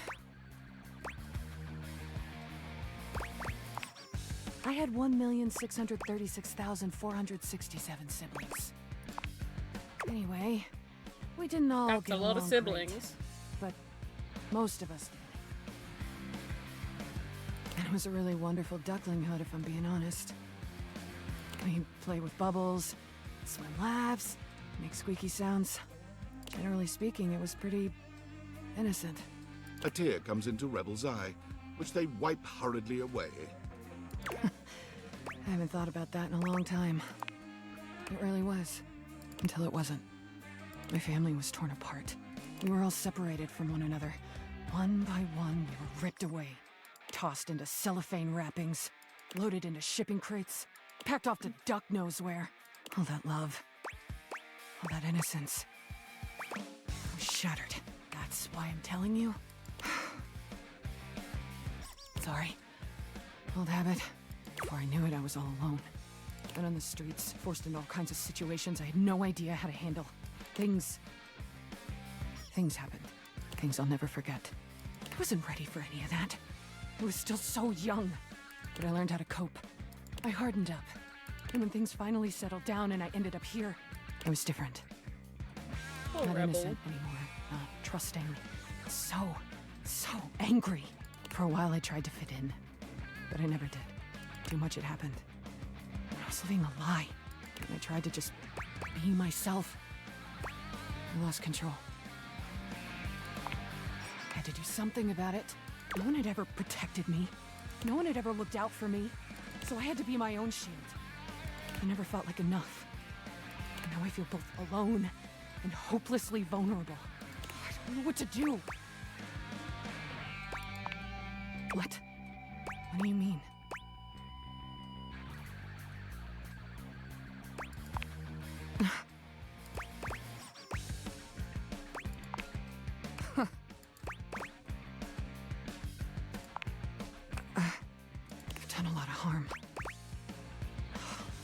I had 1,636,467 siblings. Anyway, we didn't all That's get a lot of along siblings. great, but most of us did. And it was a really wonderful ducklinghood, if I'm being honest. We play with bubbles, swim laps, make squeaky sounds. Generally speaking, it was pretty innocent. A tear comes into Rebel's eye, which they wipe hurriedly away. I haven't thought about that in a long time. It really was. Until it wasn't. My family was torn apart. We were all separated from one another. One by one, we were ripped away. Tossed into cellophane wrappings. Loaded into shipping crates. Packed off to duck knows where. All that love. All that innocence. I was shattered. That's why I'm telling you. Sorry. Old habit. Before I knew it, I was all alone. Out on the streets, forced into all kinds of situations I had no idea how to handle. Things happened. Things I'll never forget. I wasn't ready for any of that. I was still so young. But I learned how to cope. I hardened up. And when things finally settled down and I ended up here, I was different. Oh, Not Rebel. innocent anymore. Not trusting. So angry. For a while I tried to fit in. But I never did. Too much had happened. I was living a lie. And I tried to just be myself. I lost control. I had to do something about it. No one had ever protected me. No one had ever looked out for me. So I had to be my own shield. I never felt like enough. And now I feel both alone and hopelessly vulnerable. I don't know what to do. What? What do you mean? You've done a lot of harm.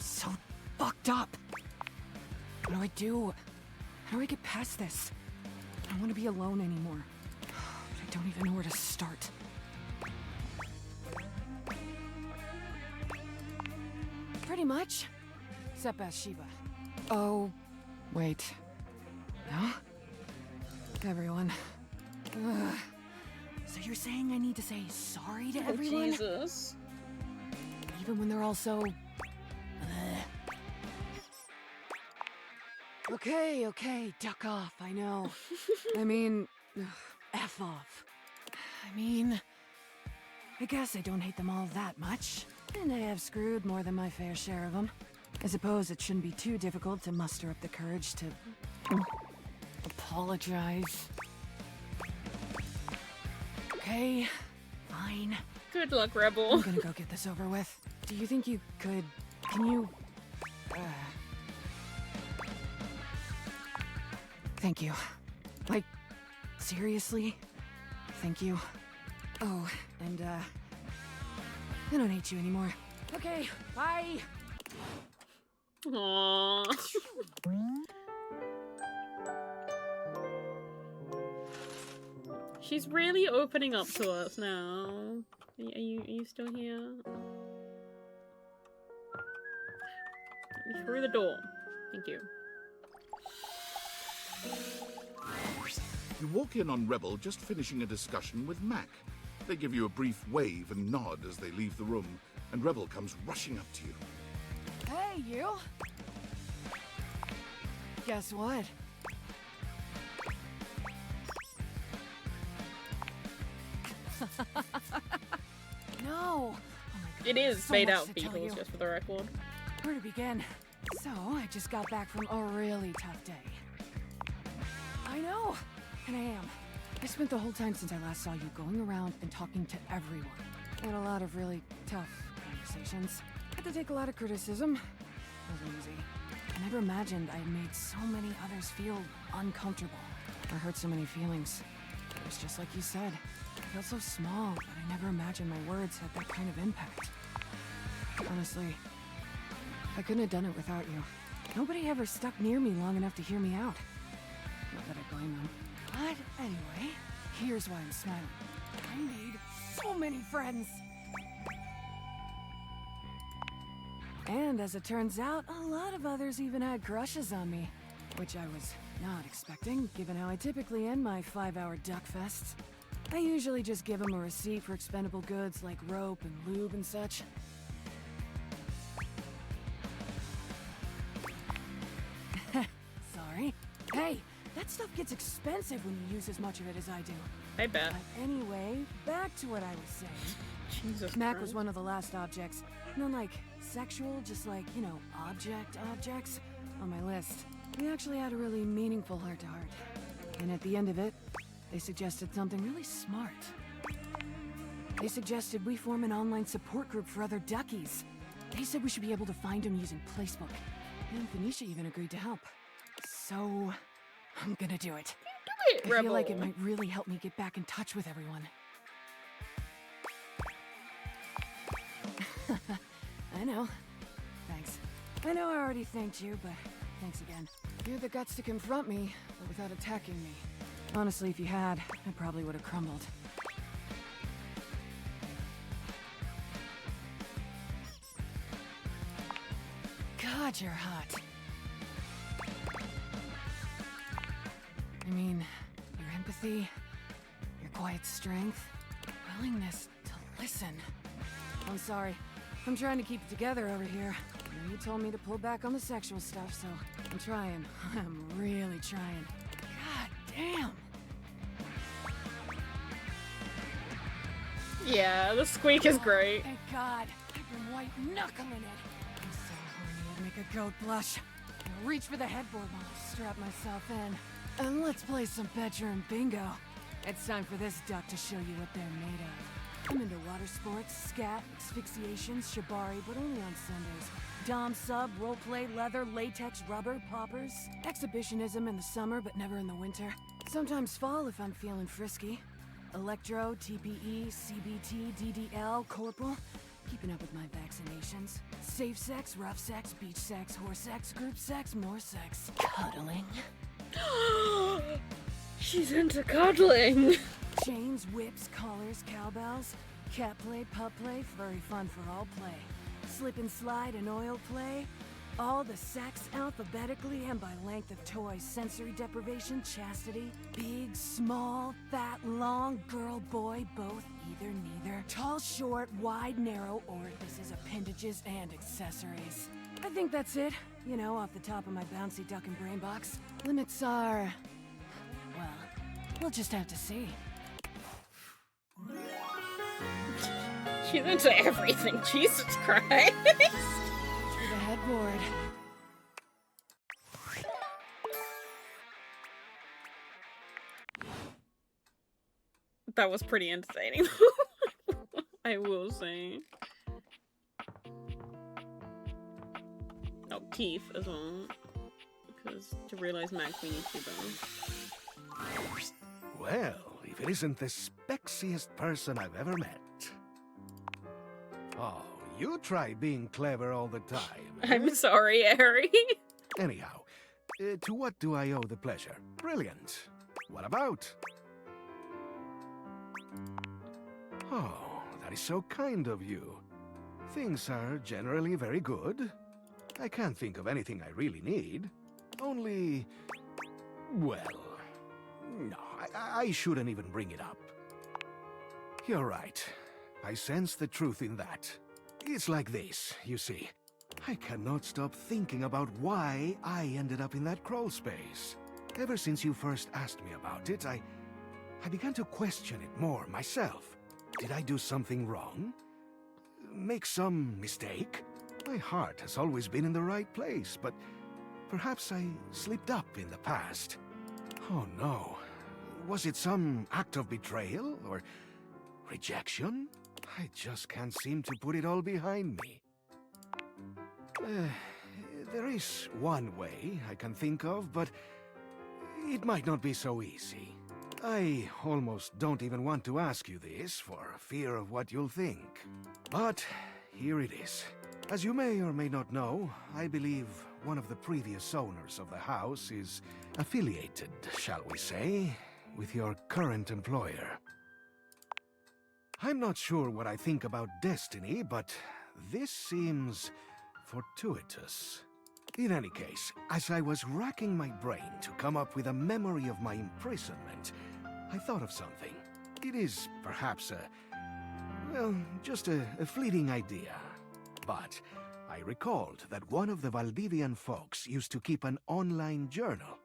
So fucked up. What do I do? How do I get past this? I don't want to be alone anymore. But I don't even know where to start. Pretty much. Except Bathsheba. Oh, wait. No? Everyone. Ugh. So you're saying I need to say sorry to everyone? Jesus. Even when they're all so... Okay, duck off, I know. I mean, F off. I mean, I guess I don't hate them all that much. And I have screwed more than my fair share of them. I suppose it shouldn't be too difficult to muster up the courage to... apologize. Okay, fine. Good luck, Rebel. I'm gonna go get this over with. Do you think you could... Can you... Thank you. Like, seriously? Thank you. Oh, and, I don't hate you anymore. Okay, bye! Aww. She's really opening up to us now. Are you still here? Let me through the door. Thank you. You walk in on Rebel just finishing a discussion with Mac. They give you a brief wave and nod as they leave the room, and Rebel comes rushing up to you. Hey, you! Guess what? No! Oh my God, It is so fade much out to tell you. Beatles, just for the record. Where to begin? So, I just got back from a really tough day. I know! And I am. I spent the whole time since I last saw you going around and talking to everyone. I had a lot of really tough conversations. Had to take a lot of criticism. Wasn't easy. I never imagined I had made so many others feel uncomfortable or hurt so many feelings. It's just like you said. I felt so small, but I never imagined my words had that kind of impact. Honestly, I couldn't have done it without you. Nobody ever stuck near me long enough to hear me out. Not that I blame them. But anyway, here's why I'm smiling. I made so many friends! And as it turns out, a lot of others even had crushes on me. Which I was not expecting, given how I typically end my 5-hour duck fests. I usually just give them a receipt for expendable goods like rope and lube and such. Sorry. Hey, that stuff gets expensive when you use as much of it as I do. I bet. But anyway, back to what I was saying. Jesus Mac Christ. was one of the last objects. Not like sexual, just like, you know, objects on my list. We actually had a really meaningful heart-to-heart. And at the end of it, they suggested something really smart. They suggested we form an online support group for other duckies. They said we should be able to find them using Placebook. And Phoenicia even agreed to help. So, I'm gonna do it. Do it, I feel like it might really help me get back in touch with everyone. I know. Thanks. I know I already thanked you, but thanks again. You had the guts to confront me, but without attacking me. Honestly, if you had, I probably would have crumbled. God, you're hot. I mean, your empathy, your quiet strength, willingness to listen. I'm sorry. I'm trying to keep it together over here. You told me to pull back on the sexual stuff, so I'm trying. I'm really trying. God damn! Yeah, the squeak is great. Thank God. I've been white knuckling it. I'm so horny I'd make a goat blush. I'll reach for the headboard while I strap myself in. And let's play some bedroom bingo. It's time for this duck to show you what they're made of. I'm into water sports, scat, asphyxiations, shibari, but only on Sundays. Dom sub, roleplay, leather, latex, rubber, poppers. Exhibitionism in the summer, but never in the winter. Sometimes fall if I'm feeling frisky. Electro, TPE, CBT, DDL, corporal. Keeping up with my vaccinations. Safe sex, rough sex, beach sex, horse sex, group sex, more sex. Cuddling. She's into cuddling. Chains, whips, collars, cowbells. Cat play, pup play, furry fun for all play. Slip and slide and oil play. All the sex alphabetically and by length of toys. Sensory deprivation, chastity. Big, small, fat, long, girl, boy, both, either, neither. Tall, short, wide, narrow, orifices, appendages, and accessories. I think that's it. You know, off the top of my bouncy duck and brain box. Limits are... well, we'll just have to see. She's into everything, Jesus Christ. To the headboard. That was pretty entertaining. I will say. Oh, Keith as well. Because to realize Max, we need to though. Well, if it isn't the spexiest person I've ever met. Oh, you try being clever all the time. I'm sorry, Harry. Anyhow, to what do I owe the pleasure? Brilliant. What about? Oh, that is so kind of you. Things are generally very good. I can't think of anything I really need. Only... well... no, I shouldn't even bring it up. You're right. I sense the truth in that. It's like this, you see. I cannot stop thinking about why I ended up in that crawl space. Ever since you first asked me about it, I began to question it more myself. Did I do something wrong? Make some mistake? My heart has always been in the right place, but perhaps I slipped up in the past. Oh no. Was it some act of betrayal or rejection? I just can't seem to put it all behind me. There is one way I can think of, but it might not be so easy. I almost don't even want to ask you this for fear of what you'll think. But here it is. As you may or may not know, I believe one of the previous owners of the house is affiliated, shall we say, with your current employer. I'm not sure what I think about destiny, but this seems fortuitous. In any case, as I was racking my brain to come up with a memory of my imprisonment, I thought of something. It is perhaps just a fleeting idea. But I recalled that one of the Valdivian folks used to keep an online journal.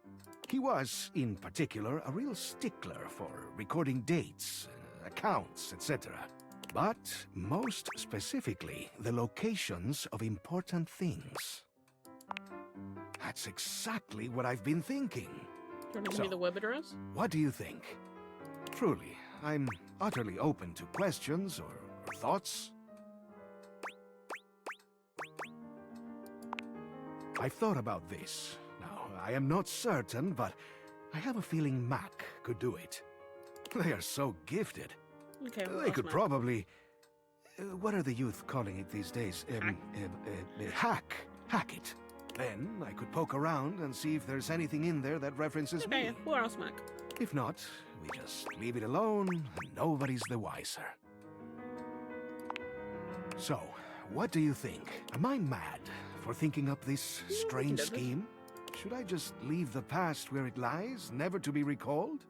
He was, in particular, a real stickler for recording dates, accounts, etc. But most specifically, the locations of important things. That's exactly what I've been thinking. Do you want to give me the web address? What do you think? Truly, I'm utterly open to questions or thoughts. I've thought about this. Now, I am not certain, but I have a feeling Mac could do it. They are so gifted. Okay, they could probably... what are the youth calling it these days? Hack it. Then I could poke around and see if there's anything in there that references me. Okay, we'll ask Mac. If not, we just leave it alone and nobody's the wiser. So, what do you think? Am I mad for thinking up this strange scheme? Should I just leave the past where it lies, never to be recalled?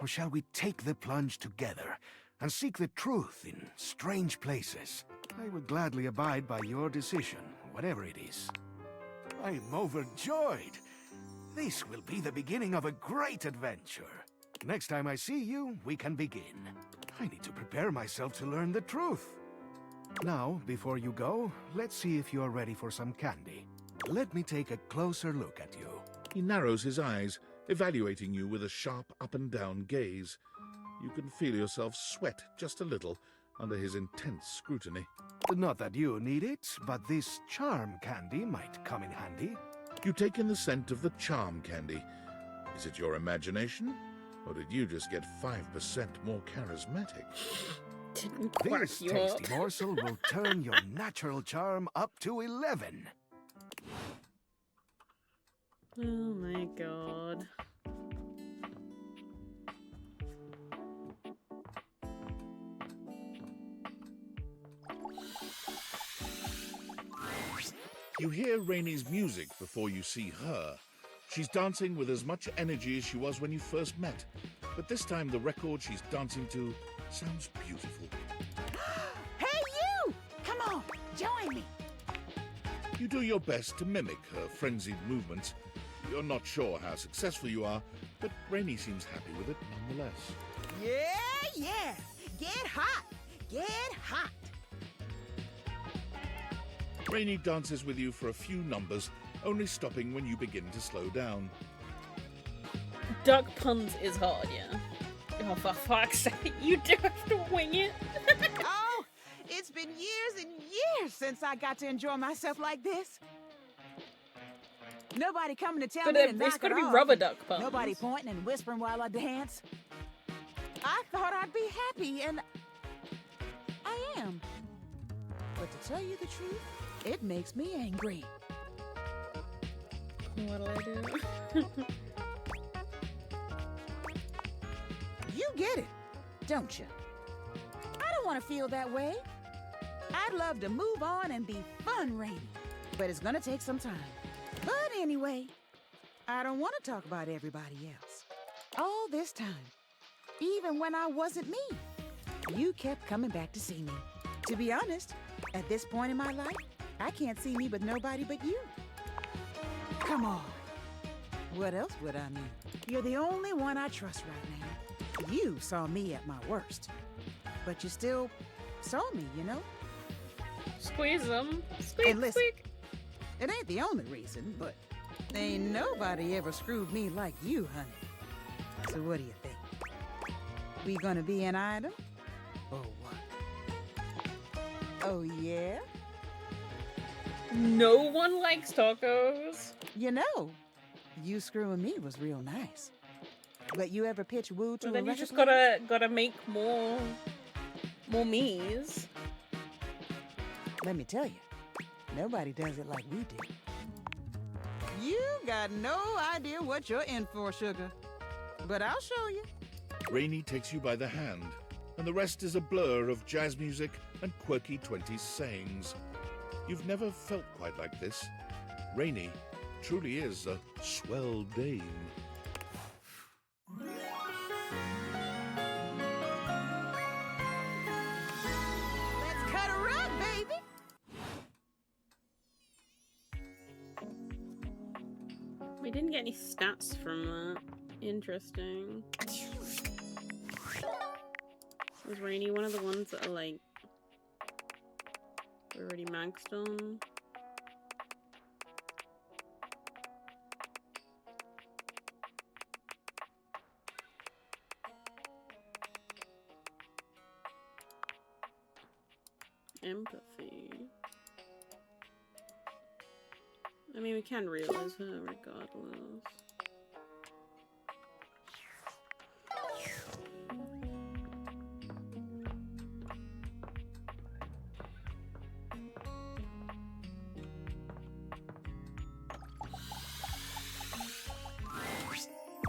Or shall we take the plunge together and seek the truth in strange places? I would gladly abide by your decision, whatever it is. I'm overjoyed. This will be the beginning of a great adventure. Next time I see you, we can begin. I need to prepare myself to learn the truth. Now, before you go, let's see if you're ready for some candy. Let me take a closer look at you. He narrows his eyes, evaluating you with a sharp up-and-down gaze. You can feel yourself sweat just a little under his intense scrutiny. Not that you need it, but this charm candy might come in handy. You take in the scent of the charm candy. Is it your imagination? Or did you just get 5% more charismatic? Didn't quack This you tasty up. morsel will turn your natural charm up to 11. Oh my god. You hear Rainey's music before you see her. She's dancing with as much energy as she was when you first met. But this time the record she's dancing to sounds beautiful. Hey, you! Come on, join me. You do your best to mimic her frenzied movements. You're not sure how successful you are, but Rainey seems happy with it nonetheless. Yeah! Get hot! Get hot! Rainey dances with you for a few numbers, only stopping when you begin to slow down. Duck puns is hard, yeah. Oh, for fuck's sake, you do have to wing it. Oh, it's been years and years since I got to enjoy myself like this. Nobody coming to tell But me to it's knock gotta it be off. rubber duck puns. Nobody pointing and whispering while I dance. I thought I'd be happy, and I am. But to tell you the truth, it makes me angry. What'll I do? You get it, don't you? I don't want to feel that way. I'd love to move on and be fun, Rainy, but it's gonna take some time. But anyway, I don't want to talk about everybody else. All this time, even when I wasn't me, you kept coming back to see me. To be honest, at this point in my life, I can't see me with nobody but you. Come on. What else would I need? You're the only one I trust right now. You saw me at my worst. But you still saw me, you know? Squeeze them. Squeak, And listen, squeak. it ain't the only reason, but ain't nobody ever screwed me like you, honey. So what do you think? We gonna be an item? Or what? Oh, yeah? No one likes tacos. You know, you screwing me was real nice. But you ever pitch woo to But a then you record just player? gotta make more me's. Let me tell you, nobody does it like we do. You got no idea what you're in for, sugar. But I'll show you. Rainey takes you by the hand, and the rest is a blur of jazz music and quirky 20s sayings. You've never felt quite like this. Rainey truly is a swell dame. Let's cut a rug, baby. We didn't get any stats from that. Interesting. Was Rainy one of the ones that are like already maxed on? Empathy. I mean, we can realize her regardless.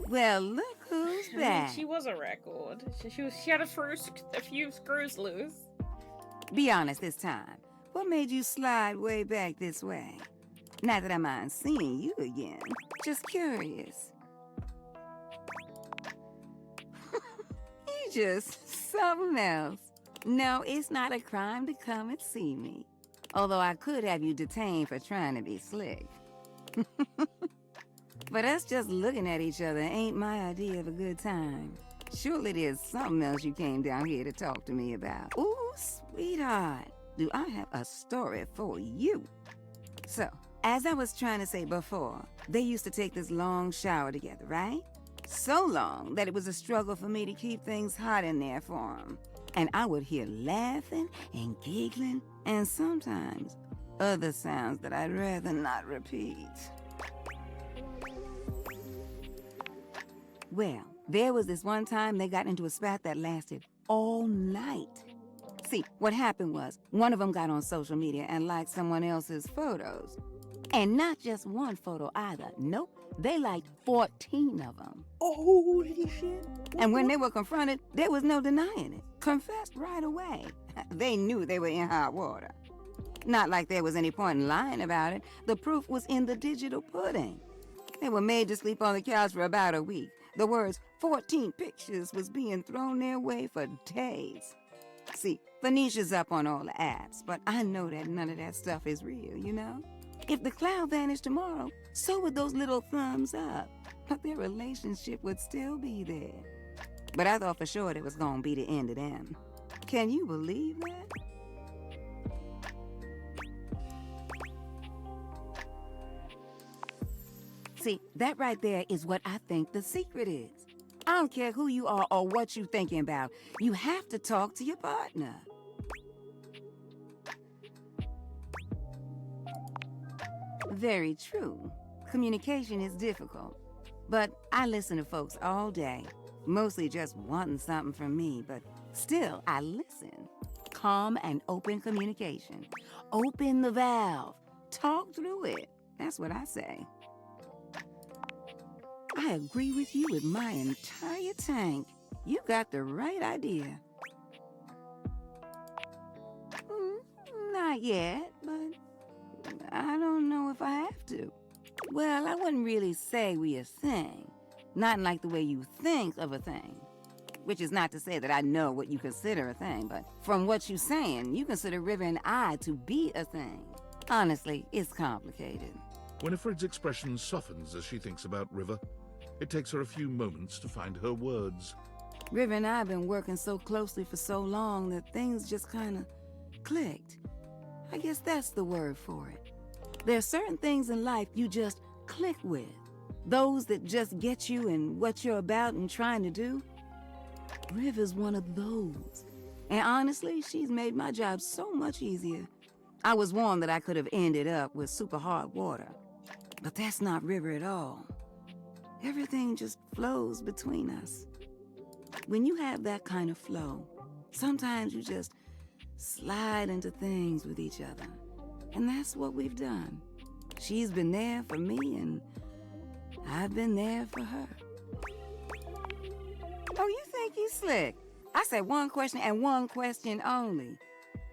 Well, look who's I mean, back. she was a record. She had a few screws loose. Be honest this time. What made you slide way back this way? Not that I mind seeing you again. Just curious. You just something else. No, it's not a crime to come and see me. Although I could have you detained for trying to be slick. But us just looking at each other ain't my idea of a good time. Surely there's something else you came down here to talk to me about. Ooh, sweetheart, do I have a story for you. So, as I was trying to say before, they used to take this long shower together, right? So long that it was a struggle for me to keep things hot in there for them. And I would hear laughing and giggling, and sometimes other sounds that I'd rather not repeat. Well, there was this one time they got into a spat that lasted all night. See, what happened was, one of them got on social media and liked someone else's photos. And not just one photo either. Nope, they liked 14 of them. Holy shit. And when they were confronted, there was no denying it. Confessed right away. They knew they were in hot water. Not like there was any point in lying about it. The proof was in the digital pudding. They were made to sleep on the couch for about a week. The words 14 pictures was being thrown their way for days. See, Phoenicia's up on all the apps, but I know that none of that stuff is real, you know? If the cloud vanished tomorrow, so would those little thumbs up. But their relationship would still be there. But I thought for sure it was gonna be the end of them. Can you believe that? See, that right there is what I think the secret is. I don't care who you are or what you're thinking about. You have to talk to your partner. Very true. Communication is difficult. But I listen to folks all day, mostly just wanting something from me, but still, I listen. Calm and open communication. Open the valve. Talk through it. That's what I say. I agree with you with my entire tank. You got the right idea. Not yet, but I don't know if I have to. Well, I wouldn't really say we a thing. Not like the way you think of a thing. Which is not to say that I know what you consider a thing, but from what you're saying, you consider River and I to be a thing. Honestly, it's complicated. Winifred's expression softens as she thinks about River. It takes her a few moments to find her words. River and I have been working so closely for so long that things just kind of clicked. I guess that's the word for it. There are certain things in life you just click with. Those that just get you in what you're about and trying to do. River's one of those. And honestly, she's made my job so much easier. I was warned that I could have ended up with super hard water. But that's not River at all. Everything just flows between us. When you have that kind of flow, sometimes you just slide into things with each other. And that's what we've done. She's been there for me, and I've been there for her. Oh, you think you slick? I said one question and one question only.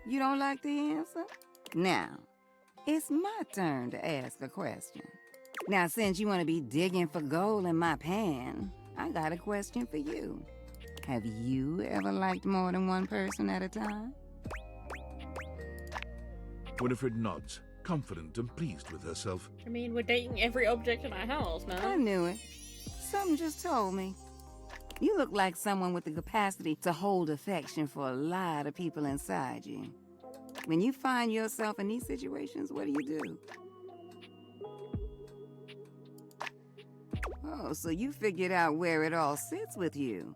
You don't like the answer? Now, it's my turn to ask a question. Now, since you want to be digging for gold in my pan, I got a question for you. Have you ever liked more than one person at a time? Winifred nods, confident and pleased with herself. I mean, we're dating every object in our house, man. I knew it. Something just told me. You look like someone with the capacity to hold affection for a lot of people inside you. When you find yourself in these situations, what do? Oh, so you figured out where it all sits with you.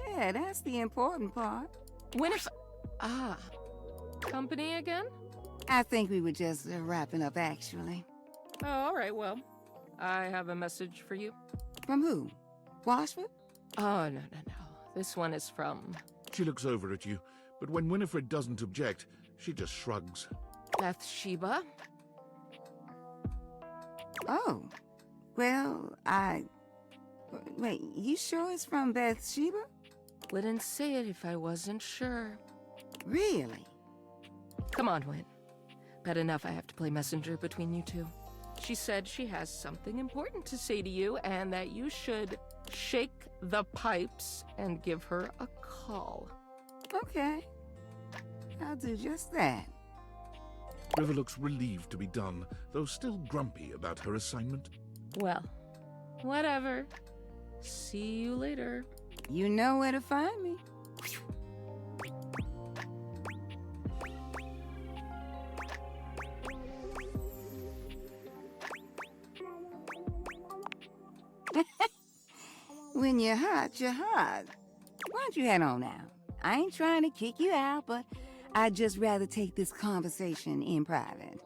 Yeah, that's the important part. Company again? I think we were just wrapping up, actually. Oh, all right, well. I have a message for you. From who? Washford? Oh, no. This one is from... She looks over at you, but when Winifred doesn't object, she just shrugs. Bathsheba? Oh. Well, Wait, you sure it's from Bathsheba? Wouldn't say it if I wasn't sure. Really? Come on, Win. Bad enough I have to play messenger between you two. She said she has something important to say to you and that you should shake the pipes and give her a call. Okay. I'll do just that. River looks relieved to be done, though still grumpy about her assignment. Well, whatever. See you later. You know where to find me. When you're hot, you're hot. Why don't you head on now? I ain't trying to kick you out, but I'd just rather take this conversation in private.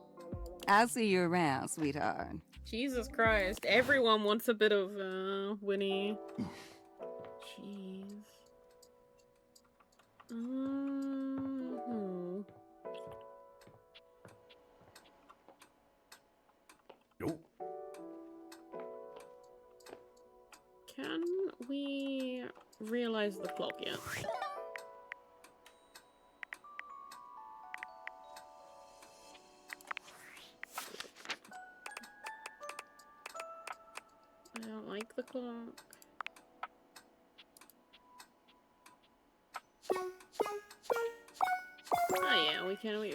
I'll see you around, sweetheart. Jesus Christ. Everyone wants a bit of, Winnie. Jeez. Nope. Can we realize the clock yet? I don't like the clock. Oh yeah,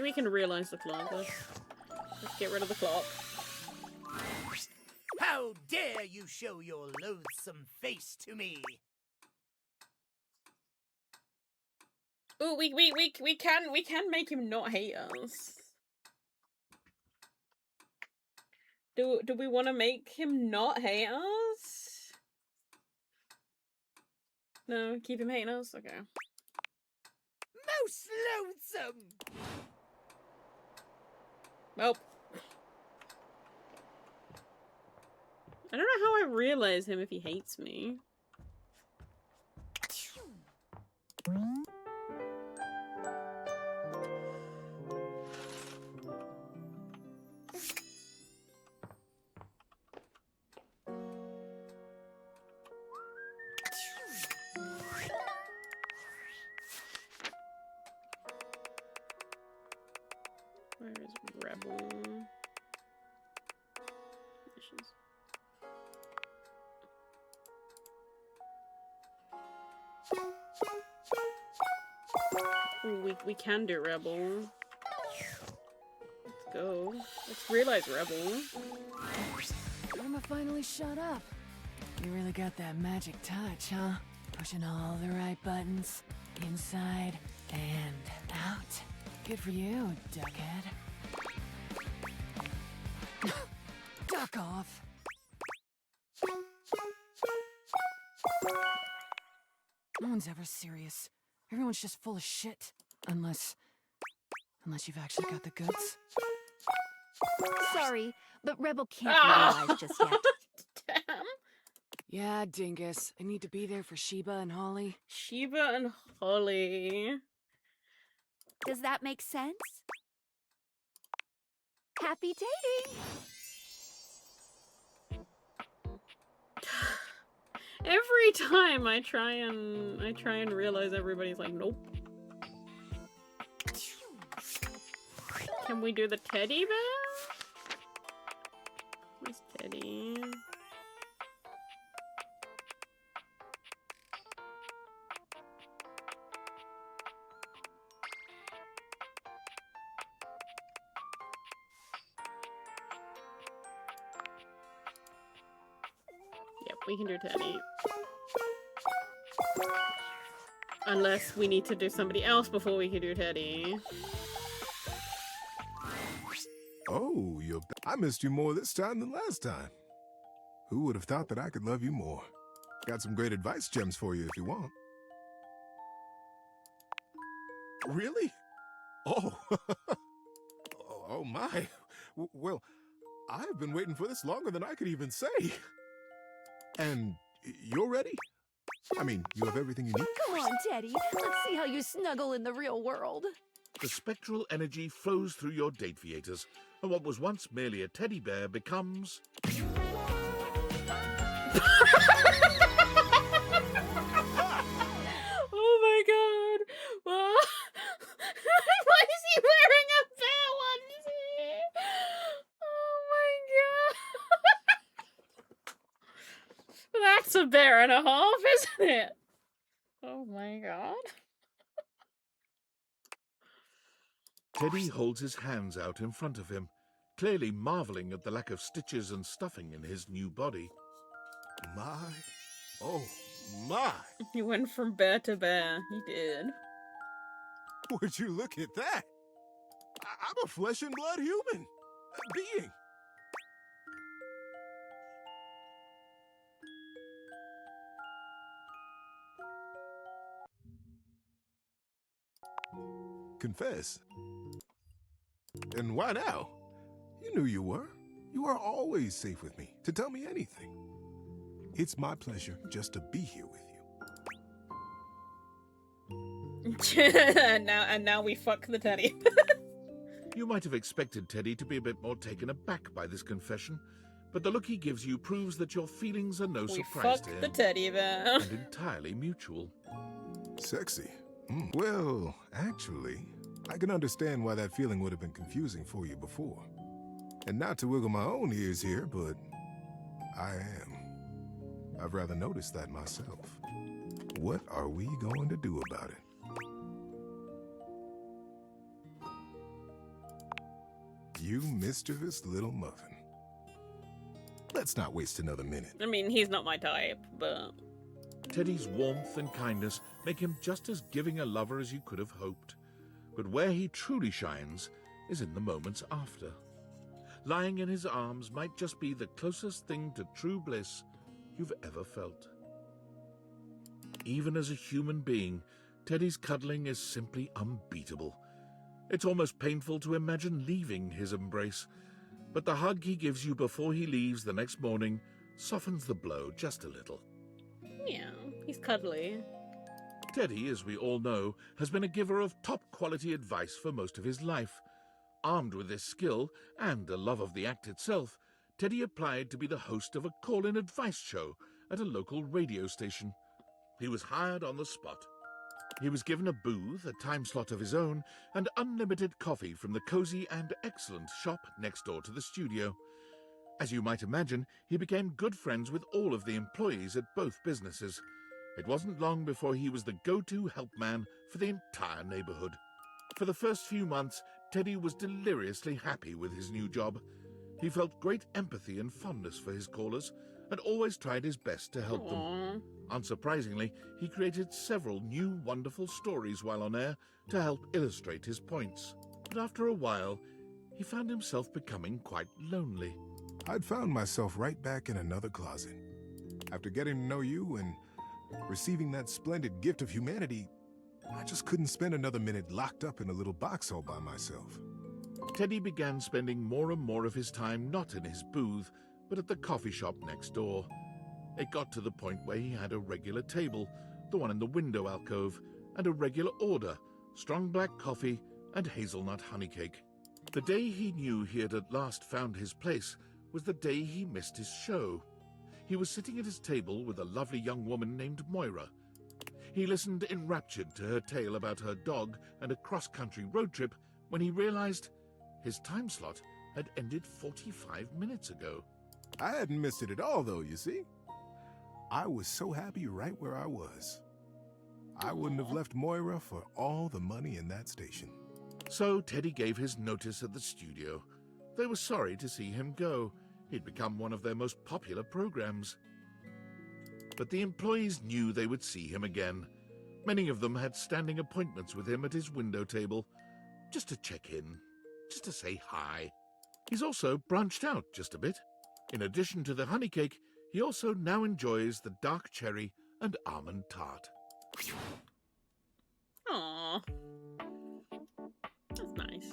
we can realize the clock. Let's get rid of the clock. How dare you show your loathsome face to me? Oh, we can make him not hate us. Do we want to make him not hate us? No, keep him hating us? Okay. Most loathsome! Well. I don't know how I realize him if he hates me. Where is Rebel? Missions. Ooh, we can do Rebel. Let's go. Let's realize Rebel. Emma finally shut up. You really got that magic touch, huh? Pushing all the right buttons. Inside and out. Good for you, duckhead. Duck off. No one's ever serious. Everyone's just full of shit. Unless you've actually got the goods. Sorry, but Rebel can't realize just yet. Damn. Yeah, dingus. I need to be there for Sheba and Holly. Sheba and Holly. Does that make sense? Happy dating! Every time I try and realize everybody's like, nope. Can we do the teddy bear? Where's Teddy? Yep, we can do Teddy. Unless we need to do somebody else before we can do Teddy. Oh, I missed you more this time than last time. Who would have thought that I could love you more? Got some great advice gems for you if you want. Really? Oh. Oh my. Well, I've been waiting for this longer than I could even say. And you're ready? I mean, you have everything you need? Come on, Teddy. Let's see how you snuggle in the real world. The spectral energy flows through your date theaters, and what was once merely a teddy bear becomes... Oh my god! Well, why is he wearing a bear onesie? Oh my god! That's a bear and a half, isn't it? Oh my god. Teddy holds his hands out in front of him, clearly marveling at the lack of stitches and stuffing in his new body. My, oh my! He went from bear to bear. He did. Would you look at that? I'm a flesh and blood human. A being. Confess. And why now? You knew you were. You are always safe with me, to tell me anything. It's my pleasure just to be here with you. and now we fuck the Teddy. You might have expected Teddy to be a bit more taken aback by this confession, but the look he gives you proves that your feelings are no surprise to him. The teddy bear. And entirely mutual. Sexy. Well, actually, I can understand why that feeling would have been confusing for you before. And not to wiggle my own ears here, but I am. I've rather noticed that myself. What are we going to do about it? You mischievous little muffin. Let's not waste another minute. I mean, he's not my type, but... Teddy's warmth and kindness make him just as giving a lover as you could have hoped. But where he truly shines is in the moments after. Lying in his arms might just be the closest thing to true bliss you've ever felt. Even as a human being, Teddy's cuddling is simply unbeatable. It's almost painful to imagine leaving his embrace, but the hug he gives you before he leaves the next morning softens the blow just a little. Yeah, he's cuddly. Teddy, as we all know, has been a giver of top-quality advice for most of his life. Armed with this skill and a love of the act itself, Teddy applied to be the host of a call-in advice show at a local radio station. He was hired on the spot. He was given a booth, a time slot of his own, and unlimited coffee from the cozy and excellent shop next door to the studio. As you might imagine, he became good friends with all of the employees at both businesses. It wasn't long before he was the go-to help man for the entire neighborhood. For the first few months, Teddy was deliriously happy with his new job. He felt great empathy and fondness for his callers, and always tried his best to help them. Unsurprisingly, he created several new wonderful stories while on air to help illustrate his points. But after a while, he found himself becoming quite lonely. I'd found myself right back in another closet. After getting to know you and receiving that splendid gift of humanity, I just couldn't spend another minute locked up in a little box all by myself. Teddy began spending more and more of his time not in his booth, but at the coffee shop next door. It got to the point where he had a regular table, the one in the window alcove, and a regular order, strong black coffee and hazelnut honey cake. The day he knew he had at last found his place was the day he missed his show. He was sitting at his table with a lovely young woman named Moira. He listened enraptured to her tale about her dog and a cross-country road trip when he realized his time slot had ended 45 minutes ago. I hadn't missed it at all, though, you see. I was so happy right where I was. I wouldn't have left Moira for all the money in that station. So Teddy gave his notice at the studio. They were sorry to see him go. He'd become one of their most popular programs. But the employees knew they would see him again. Many of them had standing appointments with him at his window table, just to check in, just to say hi. He's also branched out just a bit. In addition to the honey cake, he also now enjoys the dark cherry and almond tart. Aww. That's nice.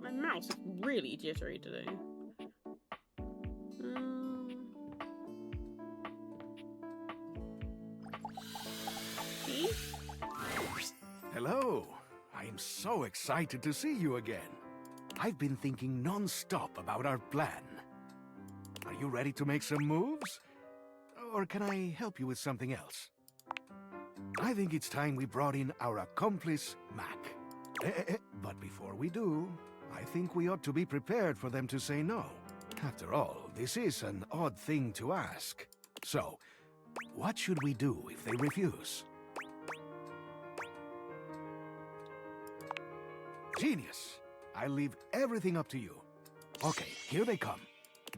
My mouse is really jittery today. Keith? Hello. I'm so excited to see you again. I've been thinking non-stop about our plan. Are you ready to make some moves? Or can I help you with something else? I think it's time we brought in our accomplice, Mac. But before we do, I think we ought to be prepared for them to say no. After all, this is an odd thing to ask. So, what should we do if they refuse? Genius! I'll leave everything up to you. Okay, here they come.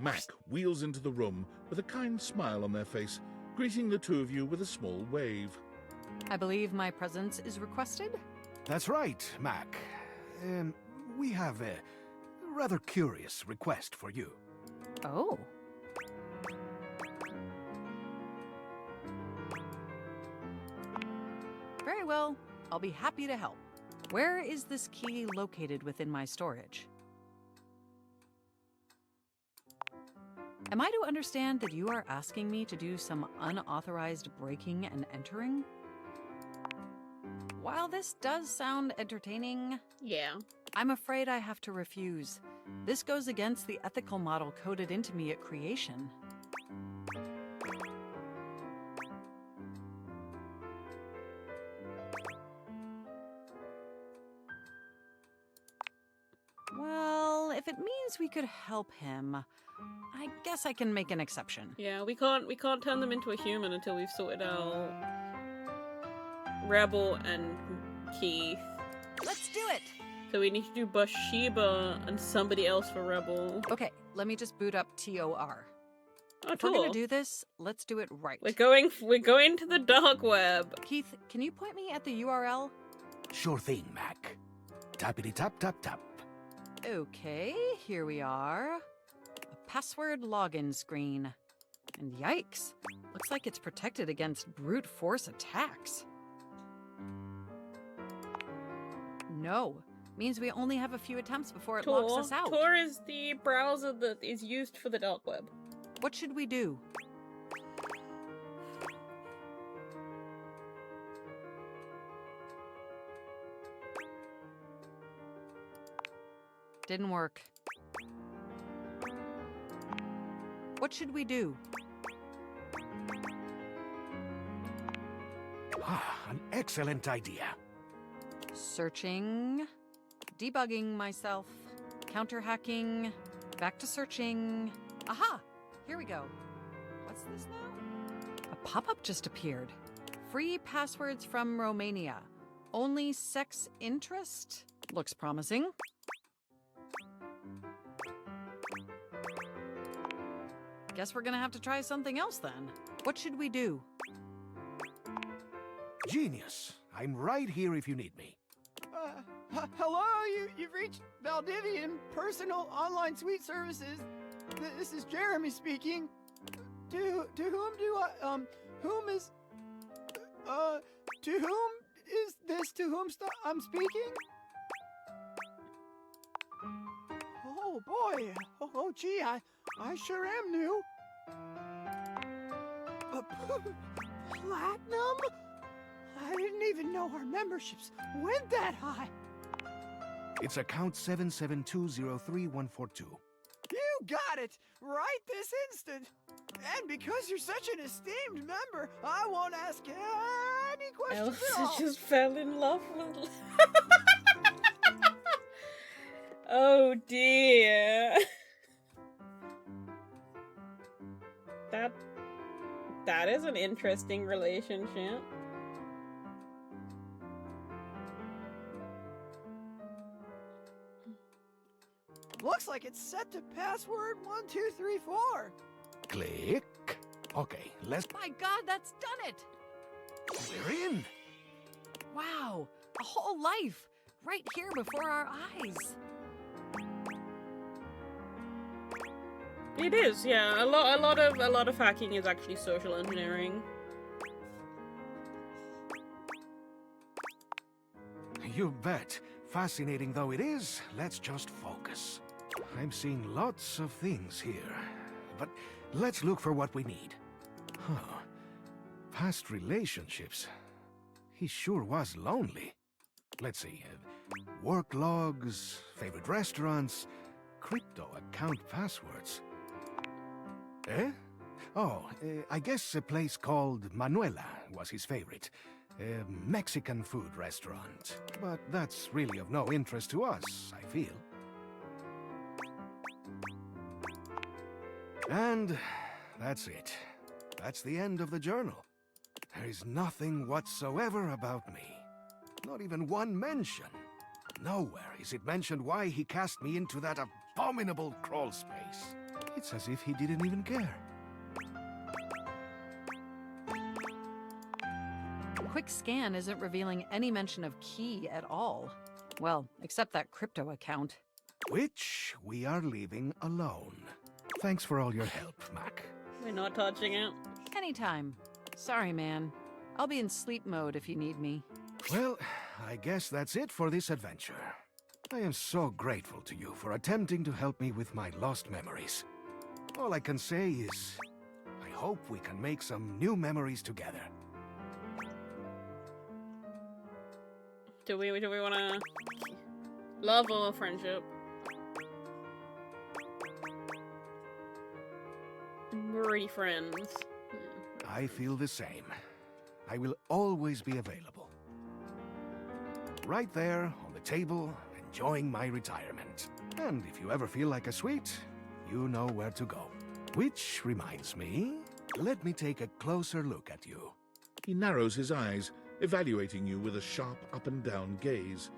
Mac wheels into the room with a kind smile on their face, greeting the two of you with a small wave. I believe my presence is requested? That's right, Mac. We have a rather curious request for you. Oh. Very well. I'll be happy to help. Where is this key located within my storage? Am I to understand that you are asking me to do some unauthorized breaking and entering? While this does sound entertaining, yeah, I'm afraid I have to refuse. This goes against the ethical model coded into me at creation. Well, if it means we could help him, I guess I can make an exception. Yeah, we can't turn them into a human until we've sorted out Rebel and Keith. Let's do it! So we need to do Bathsheba and somebody else for Rebel. Okay, let me just boot up TOR. Oh, if we're gonna do this, let's do it right. We're going to the dark web. Keith, can you point me at the URL? Sure thing, Mac. Tappity tap tap tap. Okay, here we are. A password login screen. And yikes, looks like it's protected against brute force attacks. No, means we only have a few attempts before it locks us out. Tor is the browser that is used for the dark web. What should we do? Didn't work. What should we do? Ah, an excellent idea. Searching, debugging myself, counter-hacking, back to searching. Aha! Here we go. What's this now? A pop-up just appeared. Free passwords from Romania. Only sex interest? Looks promising. Guess we're gonna have to try something else then. What should we do? Genius. I'm right here if you need me. Hello, you've reached Valdivian Personal Online Suite Services. This is Jeremy speaking. To whom do I, to whom is this to whom I'm speaking? Oh boy. Oh gee, I sure am new. Platinum? I didn't even know our memberships went that high. It's account 772034142. You got it! Right this instant! And because you're such an esteemed member, I won't ask any questions at all. Elsa just fell in love with... Oh dear. That is an interesting relationship. Looks like it's set to password 1234. Click. Okay, let's... My God, that's done it! We're in. Wow, a whole life, right here before our eyes. It is, yeah. A lot of hacking is actually social engineering. You bet. Fascinating though it is, let's just focus. I'm seeing lots of things here, but let's look for what we need. Huh. Past relationships. He sure was lonely. Let's see. Work logs, favorite restaurants, crypto account passwords. Eh? Oh, I guess a place called Manuela was his favorite. A Mexican food restaurant. But that's really of no interest to us, I feel. And that's it. That's the end of the journal. There is nothing whatsoever about me. Not even one mention. Nowhere is it mentioned why he cast me into that abominable crawl space. It's as if he didn't even care. Quick scan isn't revealing any mention of Key at all. Well, except that crypto account. Which we are leaving alone. Thanks for all your help, Mac. We're not touching it. Anytime. Sorry, man. I'll be in sleep mode if you need me. Well, I guess that's it for this adventure. I am so grateful to you for attempting to help me with my lost memories. All I can say is, I hope we can make some new memories together. Do we wanna... Love or friendship? We're already friends. I feel the same. I will always be available. Right there, on the table, enjoying my retirement. And if you ever feel like a sweet, you know where to go. Which reminds me, let me take a closer look at you. He narrows his eyes, evaluating you with a sharp up-and-down gaze.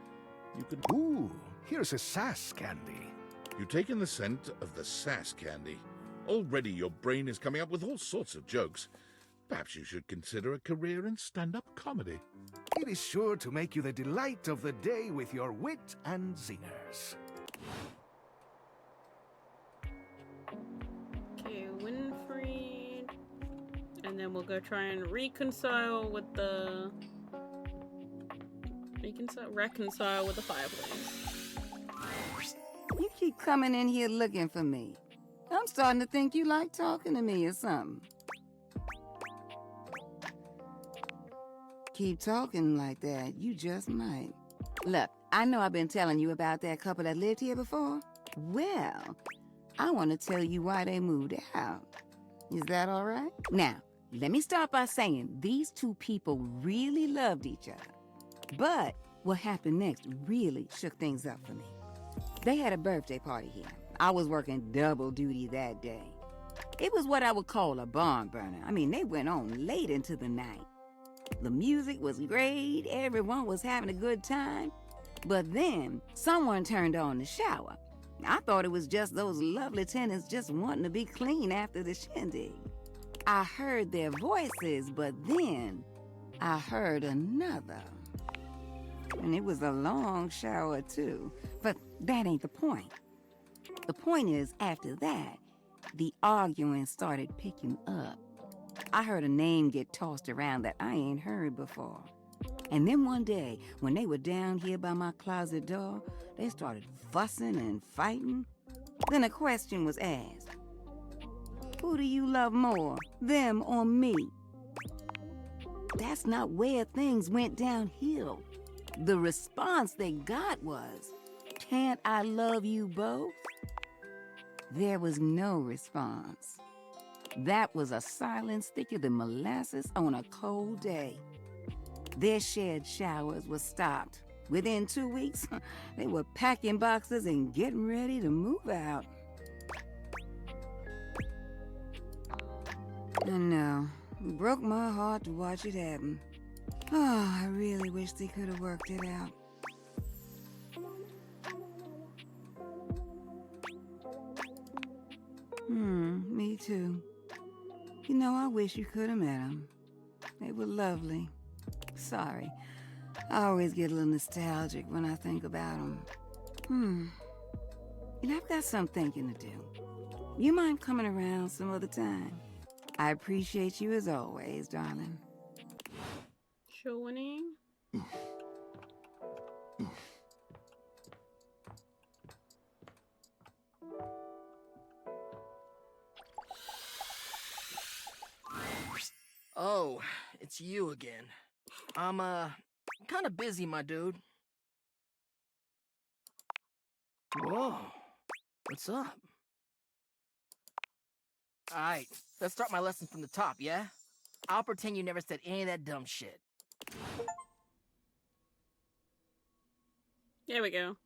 You can... Ooh, here's a S.P.E.C.S. candy. You take in the scent of the S.P.E.C.S. candy. Already your brain is coming up with all sorts of jokes. Perhaps you should consider a career in stand-up comedy. It is sure to make you the delight of the day with your wit and zingers. Okay, Winfried. And then we'll go try and reconcile with the... Reconcile with the fireplace. You keep coming in here looking for me. I'm starting to think you like talking to me or something. Keep talking like that, you just might. Look, I know I've been telling you about that couple that lived here before. Well, I want to tell you why they moved out. Is that all right? Now, let me start by saying these two people really loved each other. But what happened next really shook things up for me. They had a birthday party here. I was working double duty that day. It was what I would call a barn burner. I mean, they went on late into the night. The music was great, everyone was having a good time. But then, someone turned on the shower. I thought it was just those lovely tenants just wanting to be clean after the shindig. I heard their voices, but then I heard another. And it was a long shower too, but that ain't the point. The point is, after that, the arguing started picking up. I heard a name get tossed around that I ain't heard before. And then one day, when they were down here by my closet door, they started fussing and fighting. Then a question was asked. Who do you love more, them or me? That's not where things went downhill. The response they got was, can't I love you both? There was no response. That was a silence thicker than molasses on a cold day. Their shared showers were stopped. Within 2 weeks, they were packing boxes and getting ready to move out. I know. It broke my heart to watch it happen. Oh, I really wish they could have worked it out. Me too. You know, I wish you could have met them. They were lovely. Sorry. I always get a little nostalgic when I think about them. You know, I've got some thinking to do. You mind coming around some other time? I appreciate you as always, darling. Sure, Winnie. Oh, it's you again. I'm kind of busy, my dude. Whoa, what's up? Alright, let's start my lesson from the top, yeah? I'll pretend you never said any of that dumb shit. There we go.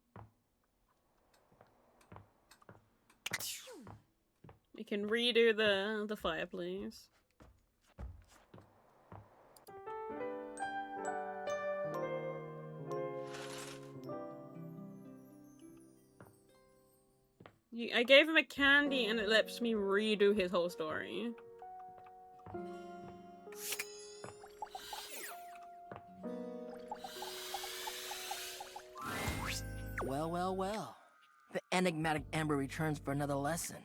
We can redo the fireplace. I gave him a candy and it lets me redo his whole story. Well, well, well. The enigmatic Ember returns for another lesson.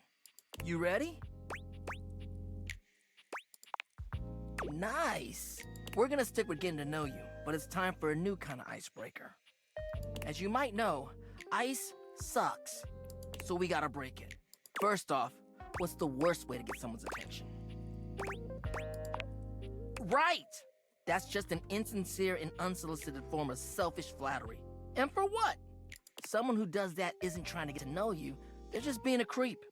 You ready? Nice! We're gonna stick with getting to know you, but it's time for a new kind of icebreaker. As you might know, ice sucks. So we gotta break it. First off, what's the worst way to get someone's attention? Right! That's just an insincere and unsolicited form of selfish flattery. And for what? Someone who does that isn't trying to get to know you, they're just being a creep.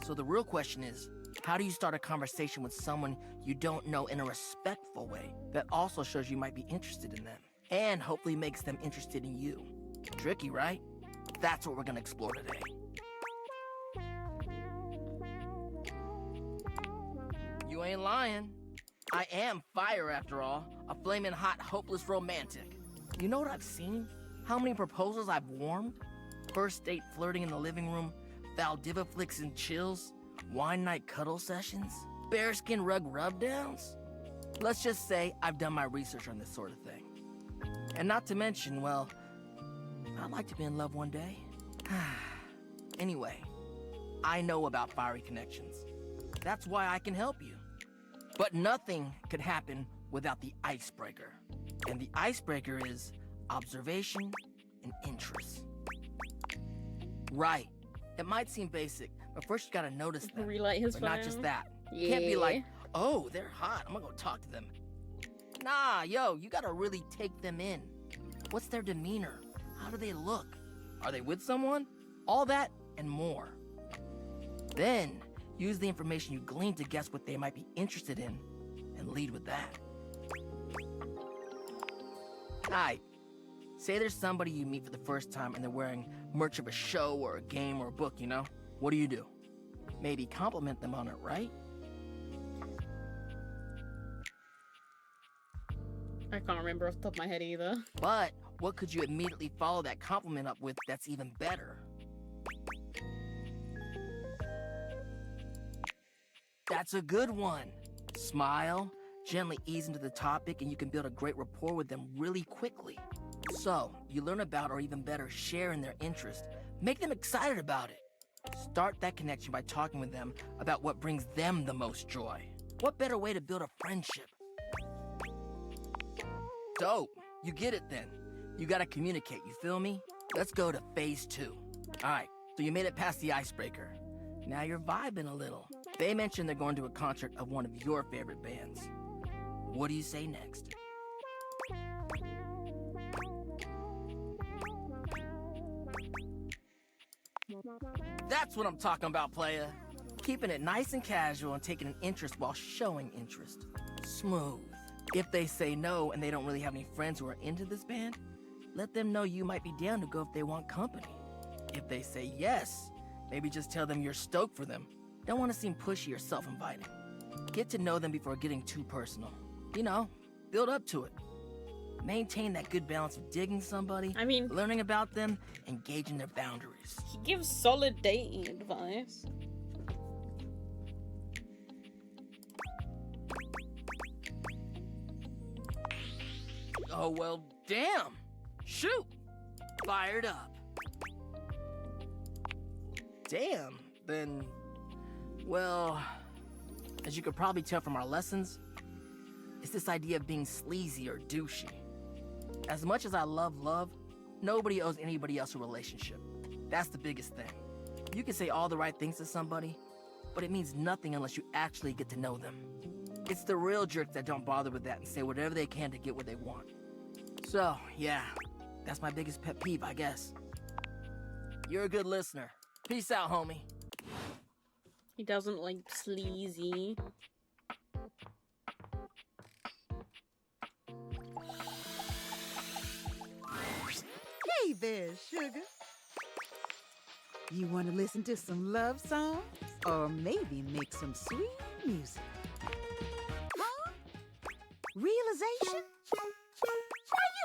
So the real question is, how do you start a conversation with someone you don't know in a respectful way that also shows you might be interested in them, and hopefully makes them interested in you? Tricky, right? That's what we're gonna explore today. You ain't lying. I am fire after all. A flaming hot, hopeless romantic. You know what I've seen? How many proposals I've warmed? First date flirting in the living room, Valdiva flicks and chills, wine night cuddle sessions, bearskin rug rubdowns. Let's just say I've done my research on this sort of thing. And not to mention, well, I'd like to be in love one day. Anyway, I know about fiery connections. That's why I can help you. But nothing could happen without the icebreaker. And the icebreaker is observation and interest. Right. It might seem basic, but first you gotta notice them. Relight his but not fire. just that. Yeah. Can't be like, oh, they're hot, I'm gonna go talk to them. Nah, yo, you gotta really take them in. What's their demeanor? How do they look? Are they with someone? All that and more. Then, use the information you glean to guess what they might be interested in, and lead with that. Alright, say there's somebody you meet for the first time and they're wearing merch of a show or a game or a book, you know? What do? Maybe compliment them on it, right? I can't remember off the top of my head either. But what could you immediately follow that compliment up with that's even better? That's a good one. Smile, gently ease into the topic, and you can build a great rapport with them really quickly. So, you learn about, or even better, share in their interest. Make them excited about it. Start that connection by talking with them about what brings them the most joy. What better way to build a friendship? Dope. You get it then. You gotta communicate, you feel me? Let's go to phase 2. Alright, So you made it past the icebreaker. Now you're vibing a little. They mentioned they're going to a concert of one of your favorite bands. What do you say next? That's what I'm talking about, playa. Keeping it nice and casual and taking an interest while showing interest. Smooth. If they say no and they don't really have any friends who are into this band, let them know you might be down to go if they want company. If they say yes, maybe just tell them you're stoked for them. Don't want to seem pushy or self-inviting. Get to know them before getting too personal. You know, build up to it. Maintain that good balance of digging somebody, learning about them, and gauging their boundaries. He gives solid dating advice. Oh, well, damn. Shoot. Fired up. Damn, then, well, as you could probably tell from our lessons, it's this idea of being sleazy or douchey. As much as I love love, nobody owes anybody else a relationship. That's the biggest thing. You can say all the right things to somebody, but it means nothing unless you actually get to know them. It's the real jerks that don't bother with that and say whatever they can to get what they want. So, yeah, that's my biggest pet peeve, I guess. You're a good listener. Peace out, homie. He doesn't like sleazy. Hey there, sugar. You want to listen to some love songs? Or maybe make some sweet music? Huh? Realization? Why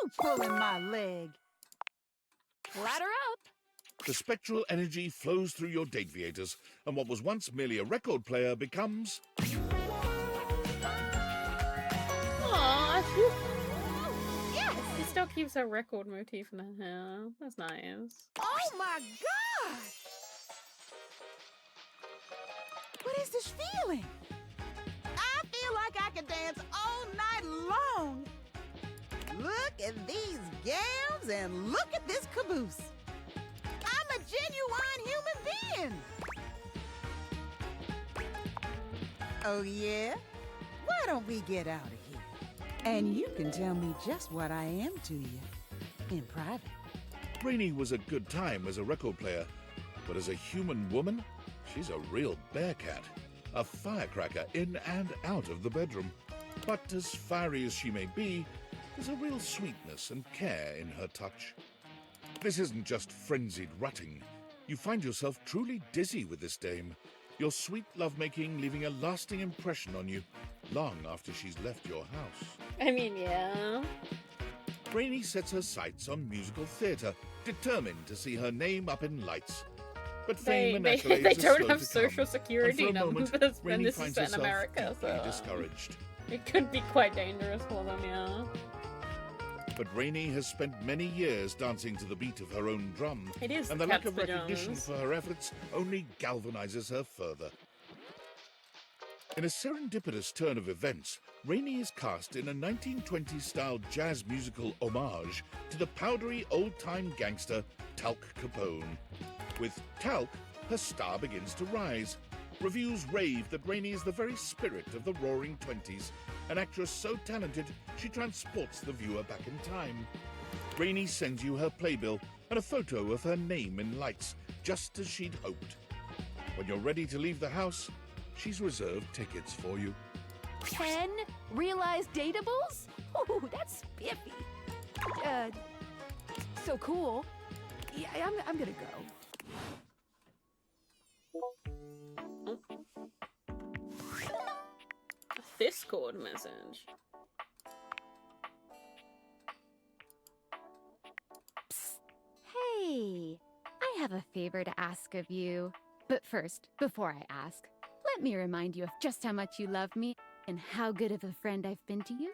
you pulling my leg? Ladder up. The spectral energy flows through your Dateviators, and what was once merely a record player becomes... Aww, yes! He still keeps a record motif in her hair. That's nice. Oh my god! What is this feeling? I feel like I could dance all night long. Look at these gowns and look at this caboose. I'm a genuine human being. Oh yeah? Why don't we get out of here? And you can tell me just what I am to you in private. Rainey was a good time as a record player, but as a human woman, she's a real bearcat. A firecracker in and out of the bedroom. But as fiery as she may be, there's a real sweetness and care in her touch. This isn't just frenzied rutting. You find yourself truly dizzy with this dame. Your sweet lovemaking leaving a lasting impression on you long after she's left your house. I mean, yeah. Rainey sets her sights on musical theatre, determined to see her name up in lights. But fame and accolades they are don't slow have to social come, security and for a moment, numbers when Rainey this is finds set in herself America, deeply so discouraged. it could be quite dangerous for them, yeah. But Rainey has spent many years dancing to the beat of her own drum, It is and the the lack cat's of recognition pajamas. for her efforts only galvanizes her further. In a serendipitous turn of events, Rainey is cast in a 1920s-style jazz musical homage to the powdery old-time gangster Talc Capone. With Talc, her star begins to rise. Reviews rave that Rainey is the very spirit of the Roaring Twenties, an actress so talented she transports the viewer back in time. Rainey sends you her playbill and a photo of her name in lights, just as she'd hoped. When you're ready to leave the house, she's reserved tickets for you. 10 realized datables? Ooh, that's spiffy. So cool. Yeah, I'm gonna go. A Discord message. Hey, I have a favor to ask of you. But first, before I ask, let me remind you of just how much you love me and how good of a friend I've been to you.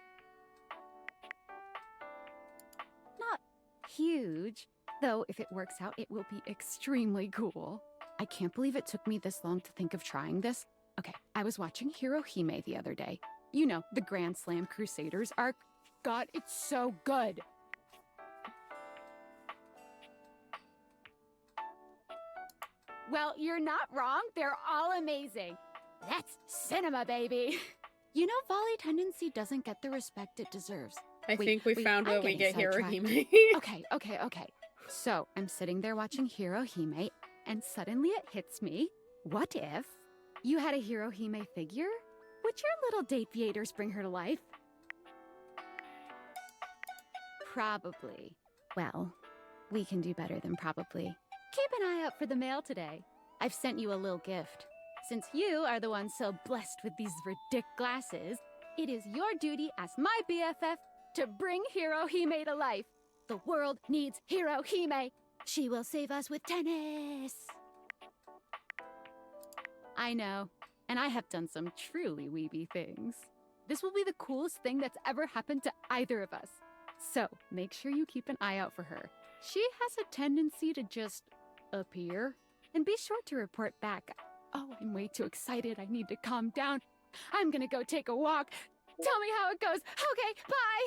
Not huge, though if it works out, it will be extremely cool. I can't believe it took me this long to think of trying this. Okay, I was watching Hirohime the other day. You know, the Grand Slam Crusaders arc. God, it's so good. Well, you're not wrong. They're all amazing. That's cinema, baby. You know, volley tendency doesn't get the respect it deserves. I think we found where we get Hirohime. Okay. So, I'm sitting there watching Hirohime, and suddenly it hits me. What if you had a Hirohime figure? Would your little date viators bring her to life? Probably. Well, we can do better than probably. Keep an eye out for the mail today. I've sent you a little gift. Since you are the one so blessed with these ridic glasses, it is your duty as my BFF to bring Hirohime to life. The world needs Hirohime. She will save us with tennis. I know, and I have done some truly weeby things. This will be the coolest thing that's ever happened to either of us. So, make sure you keep an eye out for her. She has a tendency to just appear. And be sure to report back. Oh, I'm way too excited. I need to calm down. I'm gonna go take a walk. Tell me how it goes. Okay, bye!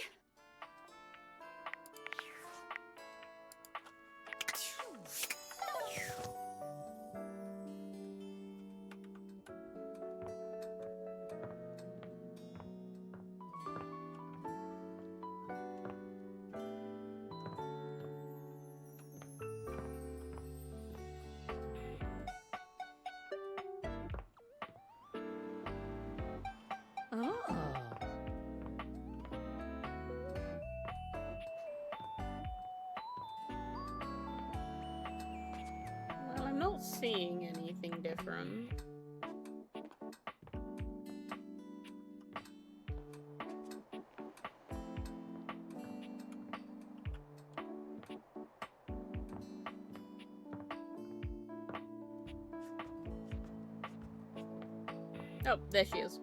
Well, I'm not seeing anything different. Oh, there she is.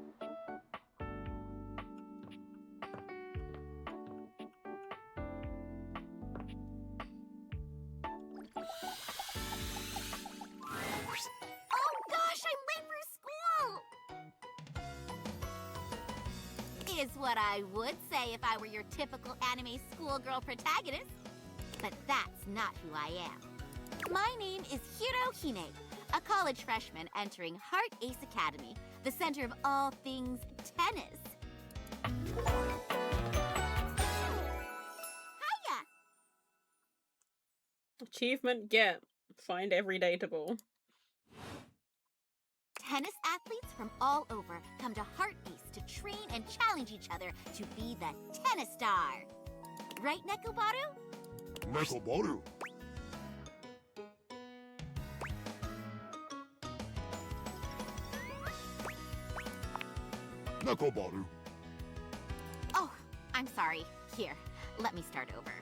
Is what I would say if I were your typical anime schoolgirl protagonist. But that's not who I am. My name is Hirohime, a college freshman entering Heart Ace Academy, the center of all things tennis. Hiya! Achievement get. Find every dateable. Tennis athletes from all over come to Heart Ace to train and challenge each other to be the tennis star. Right, Nekobaru? Nekobaru. Nekobaru. Oh, I'm sorry. Here, let me start over.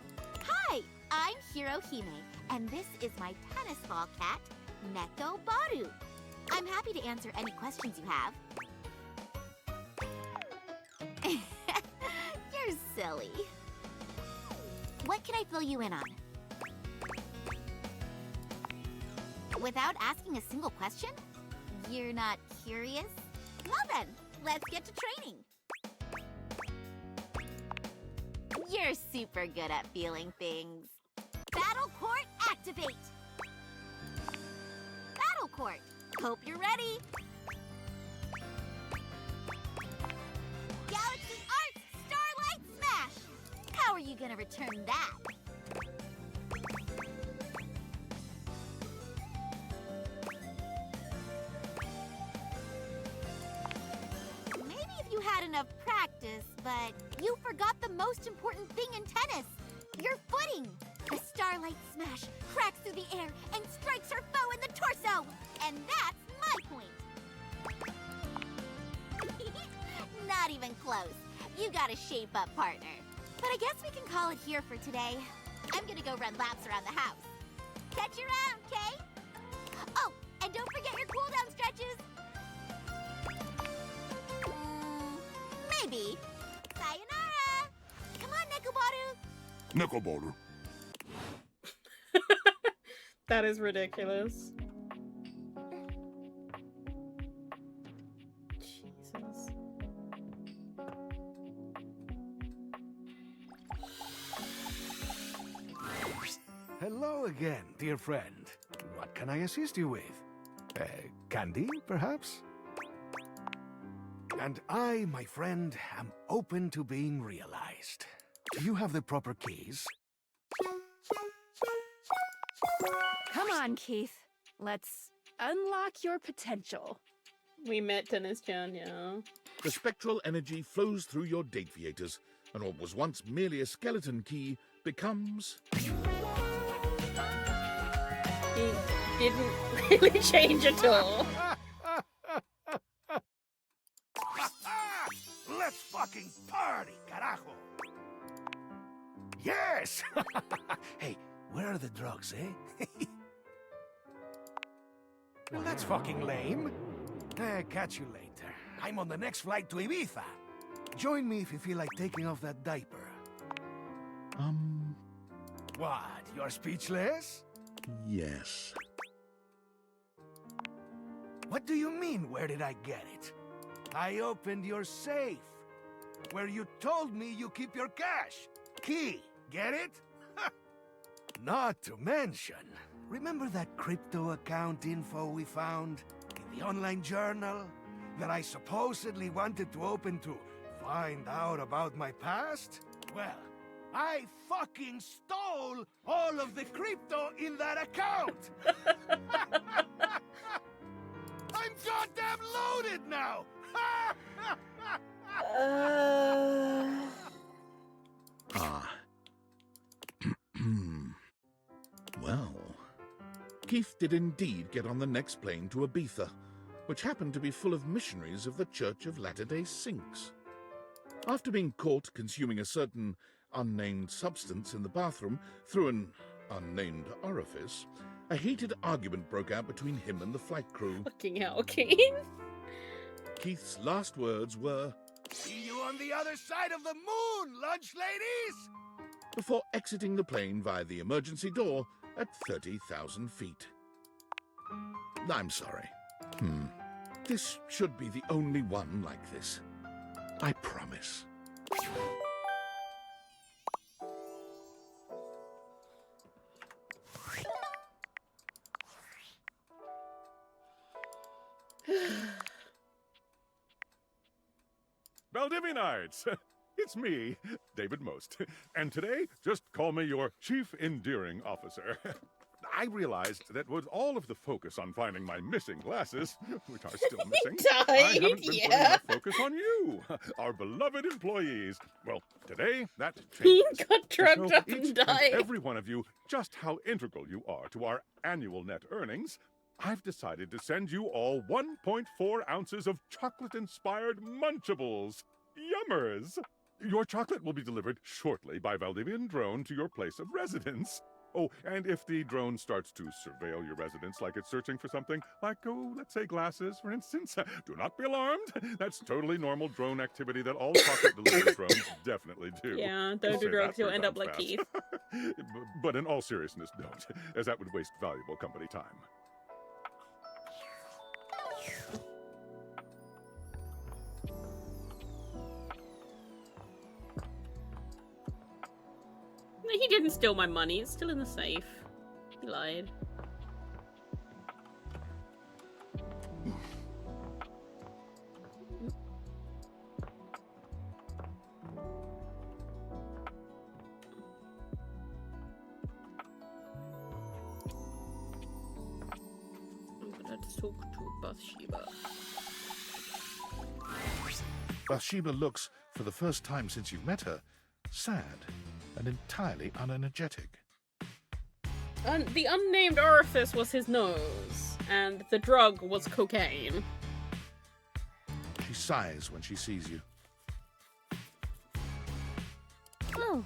Hi, I'm Hirohime, and this is my tennis ball cat, Nekobaru. I'm happy to answer any questions you have. You're silly. What can I fill you in on? Without asking a single question? You're not curious? Well then, let's get to training. You're super good at feeling things. Battle Court activate! Battle Court! Hope you're ready. Galaxy Arts Starlight Smash! How are you gonna return that? Maybe if you had enough practice, but you forgot the most important thing in tennis, your footing. The Starlight Smash cracks through the air and strikes her foe in the torso. And that's my point. Not even close. You got a shape-up partner. But I guess we can call it here for today. I'm gonna go run laps around the house. Catch you around, Kay? Oh, and don't forget your cooldown stretches. Maybe. Sayonara! Come on, Nekobaru. Nekobaru. That is ridiculous. Jesus. Hello again, dear friend. What can I assist you with? Candy, perhaps? And I, my friend, am open to being realized. Do you have the proper keys? Come on, Keith. Let's unlock your potential. We met Dennis-chan, yeah. The spectral energy flows through your deviators, and what was once merely a skeleton key becomes... He didn't really change at all. Let's fucking party, carajo! Yes! Hey, where are the drugs, eh? Well, that's fucking lame. Catch you later. I'm on the next flight to Ibiza. Join me if you feel like taking off that diaper. What? You're speechless? Yes. What do you mean, where did I get it? I opened your safe, where you told me you keep your cash. Key, get it? Not to mention, remember that crypto account info we found in the online journal that I supposedly wanted to open to find out about my past? Well, I fucking stole all of the crypto in that account! I'm goddamn loaded now! Well, Keith did indeed get on the next plane to Ibiza, which happened to be full of missionaries of the Church of Latter-day Saints. After being caught consuming a certain unnamed substance in the bathroom through an unnamed orifice, a heated argument broke out between him and the flight crew. Fucking hell, Keith. Keith's last words were, "See you on the other side of the moon, lunch ladies!" before exiting the plane via the emergency door at 30,000 feet. I'm sorry. This should be the only one like this. I promise. Valdivianites! It's me, David Most. And today, just call me your Chief Endearing Officer. I realized that with all of the focus on finding my missing glasses, which are still missing, I haven't been putting enough focus on you, our beloved employees. Well, today, that He changes. got drugged To up show and each died. every one of you just how integral you are to our annual net earnings, I've decided to send you all 1.4 ounces of chocolate-inspired Munchables. Yummers! Your chocolate will be delivered shortly by Valdivian drone to your place of residence. Oh, and if the drone starts to surveil your residence like it's searching for something, like, let's say glasses, for instance, do not be alarmed. That's totally normal drone activity that all chocolate delivery drones definitely do. Yeah, I'll don't do say drugs, that you'll 3 end up times like fast. Keith. But in all seriousness, don't, as that would waste valuable company time. He didn't steal my money, it's still in the safe. He lied. Let's talk to Bathsheba. Bathsheba looks, for the first time since you've met her, sad and entirely unenergetic. The unnamed orifice was his nose, and the drug was cocaine. She sighs when she sees you. Oh.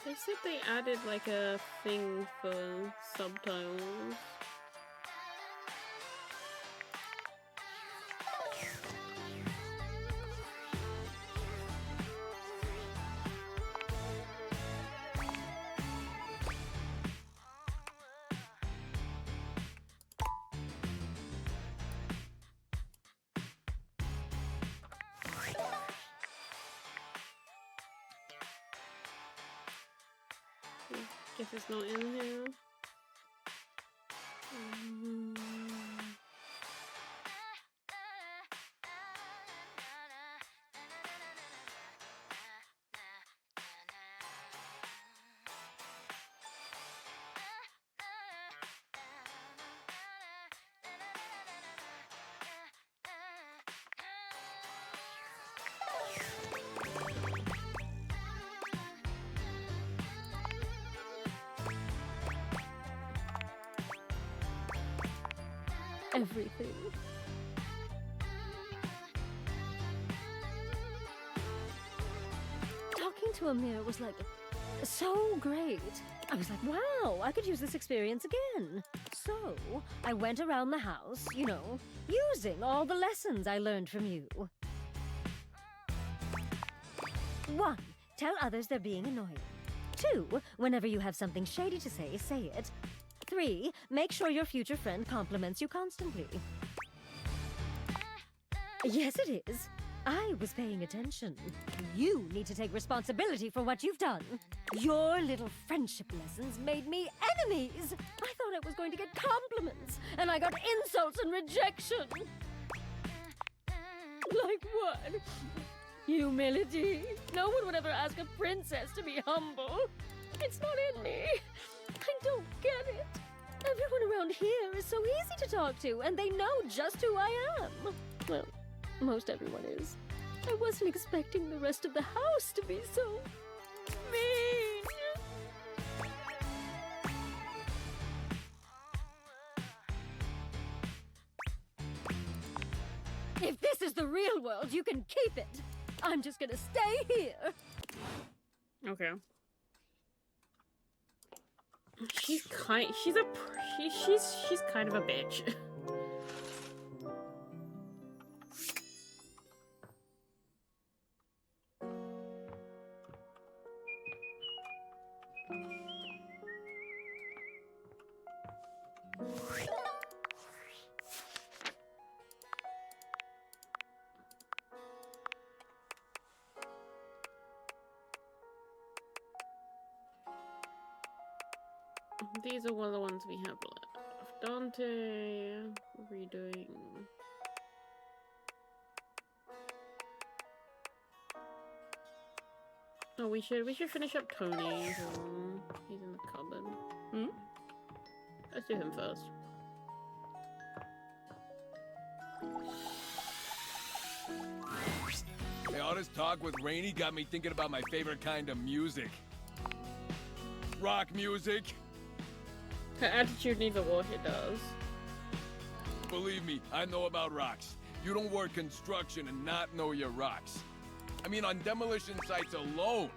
They said they added like a thing for subtitles. Guess it's not in here. Everything. Talking to Amir was like so great. I was like, wow, I could use this experience again. So I went around the house, you know, using all the lessons I learned from you. 1. Tell others they're being annoying. 2. Whenever you have something shady to say it. 3. Make sure your future friend compliments you constantly. Yes, it is. I was paying attention. You need to take responsibility for what you've done. Your little friendship lessons made me enemies. I thought I was going to get compliments, and I got insults and rejection. Like what? Humility. No one would ever ask a princess to be humble. It's not in me. I don't get it. Everyone around here is so easy to talk to, and they know just who I am. Well, most everyone is. I wasn't expecting the rest of the house to be so mean. If this is the real world, you can keep it. I'm just gonna stay here. Okay. She's kind of a bitch. These are one of the ones we have left. Dante, redoing. Oh, we should finish up Tony. He's in the cupboard. Hmm? Let's do him first. Hey, all this talk with Rainy got me thinking about my favorite kind of music. Rock music. Her attitude needs a war, it does. Believe me, I know about rocks. You don't work construction and not know your rocks. I mean, on demolition sites alone.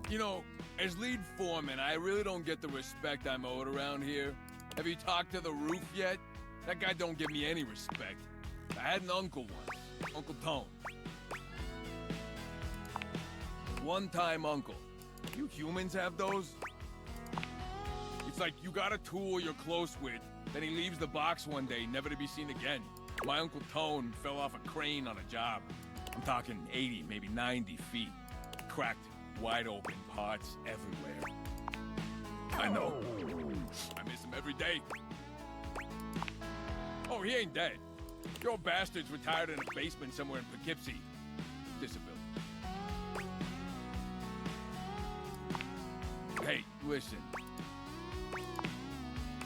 You know, as lead foreman, I really don't get the respect I'm owed around here. Have you talked to the roof yet? That guy don't give me any respect. I had an uncle once, Uncle Tone. One-time uncle. You humans have those? It's like you got a tool you're close with, then he leaves the box one day, never to be seen again. My Uncle Tone fell off a crane on a job. I'm talking 80, maybe 90 feet. Cracked, wide open parts everywhere. I know. I miss him every day. Oh, he ain't dead. Your bastard's retired in a basement somewhere in Poughkeepsie. Disability. Hey, listen.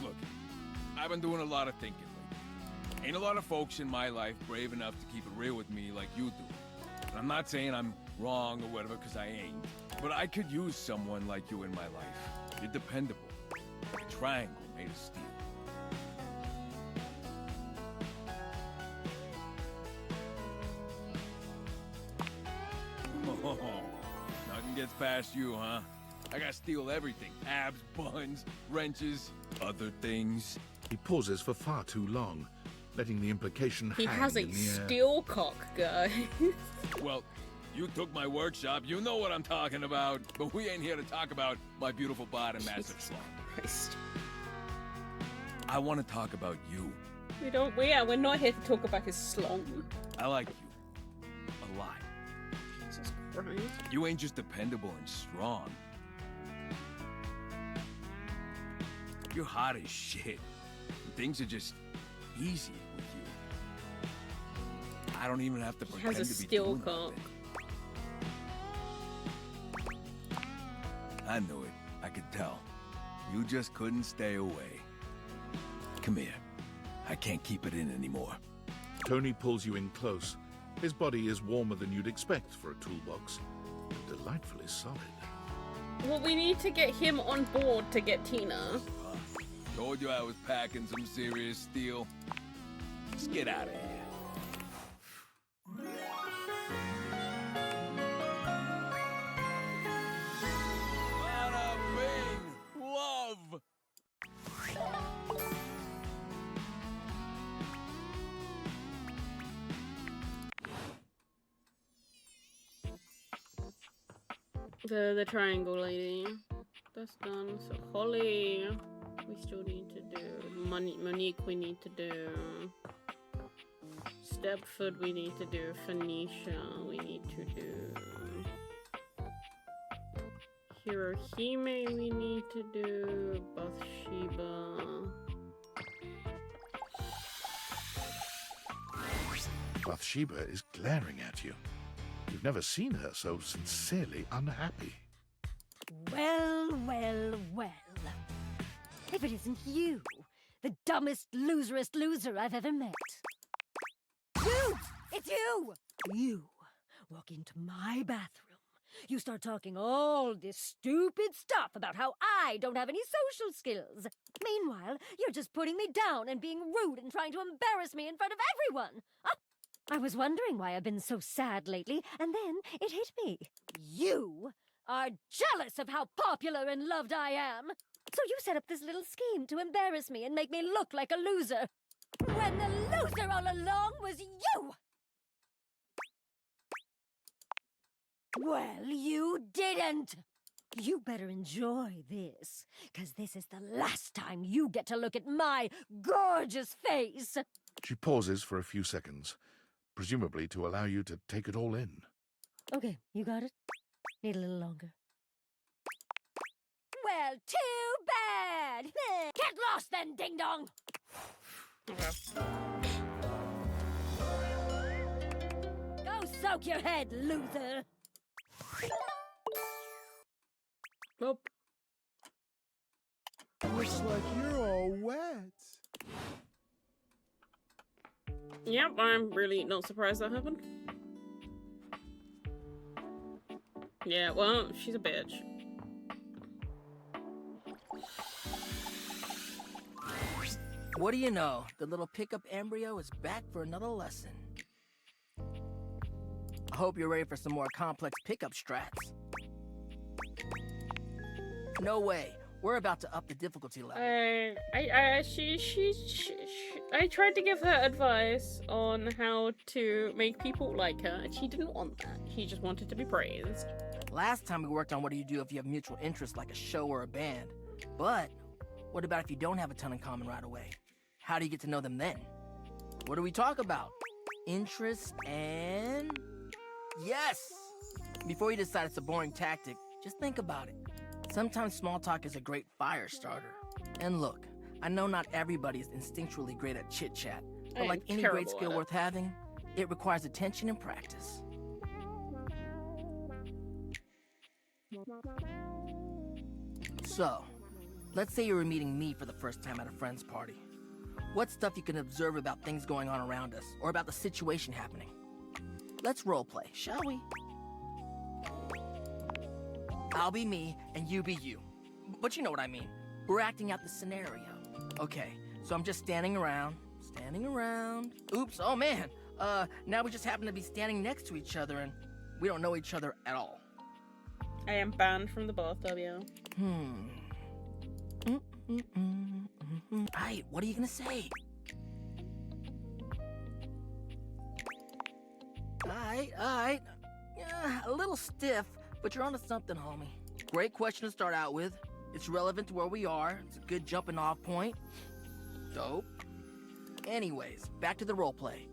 Look, I've been doing a lot of thinking lately. Ain't a lot of folks in my life brave enough to keep it real with me like you do. And I'm not saying I'm wrong or whatever, because I ain't. But I could use someone like you in my life. You're dependable. Like a triangle made of steel. Oh, nothing gets past you, huh? I gotta steal everything. Abs, buns, wrenches, other things. He pauses for far too long, letting the implication He hang has a in the air. steel cock, guys. Well, you took my workshop. You know what I'm talking about. But we ain't here to talk about my beautiful bottom massive slot. Christ. I want to talk about you. We're not here to talk about his slong. I like you. A lot. Right. You ain't just dependable and strong. You're hot as shit. Things are just easy with you. I don't even have to He pretend has a to be steel doing cock. nothing. I knew it. I could tell. You just couldn't stay away. Come here. I can't keep it in anymore. Tony pulls you in close. His body is warmer than you'd expect for a toolbox, but delightfully solid. Well, we need to get him on board to get Tina. Told you I was packing some serious steel. Let's get out of here. Bada bing! Love! The triangle lady. That's done. So Holly, we still need to do. Monique, we need to do. Stepford, we need to do. Phoenicia, we need to do. Hirohime, we need to do. Bathsheba. Bathsheba is glaring at you. You've never seen her so sincerely unhappy. Well, well, well. If it isn't you, the dumbest, loserest loser I've ever met. You! It's you! You walk into my bathroom. You start talking all this stupid stuff about how I don't have any social skills. Meanwhile, you're just putting me down and being rude and trying to embarrass me in front of everyone. I was wondering why I've been so sad lately, and then it hit me. You are jealous of how popular and loved I am. So you set up this little scheme to embarrass me and make me look like a loser. When the loser all along was you! Well, you didn't! You better enjoy this, 'cause this is the last time you get to look at my gorgeous face! She pauses for a few seconds, presumably to allow you to take it all in. Okay, you got it? Need a little longer. Well, too bad! Get lost then, ding-dong! Go soak your head, loser! Nope. Looks like you're all wet. Yep, I'm really not surprised that happened. Yeah, well, she's a bitch. What do you know? The little pickup embryo is back for another lesson. I hope you're ready for some more complex pickup strats. No way. We're about to up the difficulty level. I tried to give her advice on how to make people like her, and she didn't want that. She just wanted to be praised. Last time we worked on what do you do if you have mutual interests like a show or a band. But what about if you don't have a ton in common right away? How do you get to know them then? What do we talk about? Interest and... Yes! Before you decide it's a boring tactic, just think about it. Sometimes small talk is a great fire starter. And look, I know not everybody is instinctually great at chit-chat, but like any great skill worth having, it requires attention and practice. So, let's say you were meeting me for the first time at a friend's party. What's stuff you can observe about things going on around us, or about the situation happening? Let's roleplay, shall we? I'll be me, and you be you. But you know what I mean. We're acting out the scenario. Okay, so I'm just standing around. Oops, oh man. Now we just happen to be standing next to each other, and we don't know each other at all. I am banned from the bathtub, yeah. Alright, what are you gonna say? Alright. Yeah, a little stiff, but you're onto something, homie. Great question to start out with. It's relevant to where we are. It's a good jumping off point. Dope. Anyways, back to the roleplay.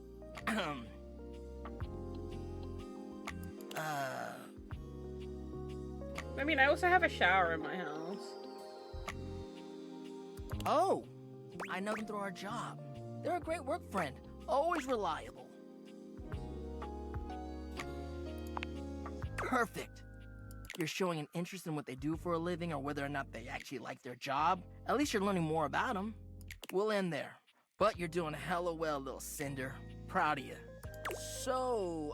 I mean, I also have a shower in my house. Oh, I know them through our job. They're a great work friend, always reliable. Perfect. You're showing an interest in what they do for a living or whether or not they actually like their job. At least you're learning more about them. We'll end there. But you're doing hella well, little Cinder. Proud of you. So,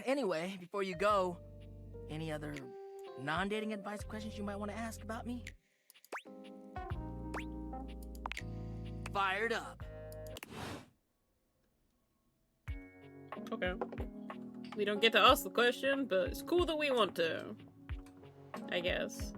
anyway, before you go, any other non-dating advice questions you might want to ask about me? Fired up. Okay. We don't get to ask the question, but it's cool that we want to. I guess.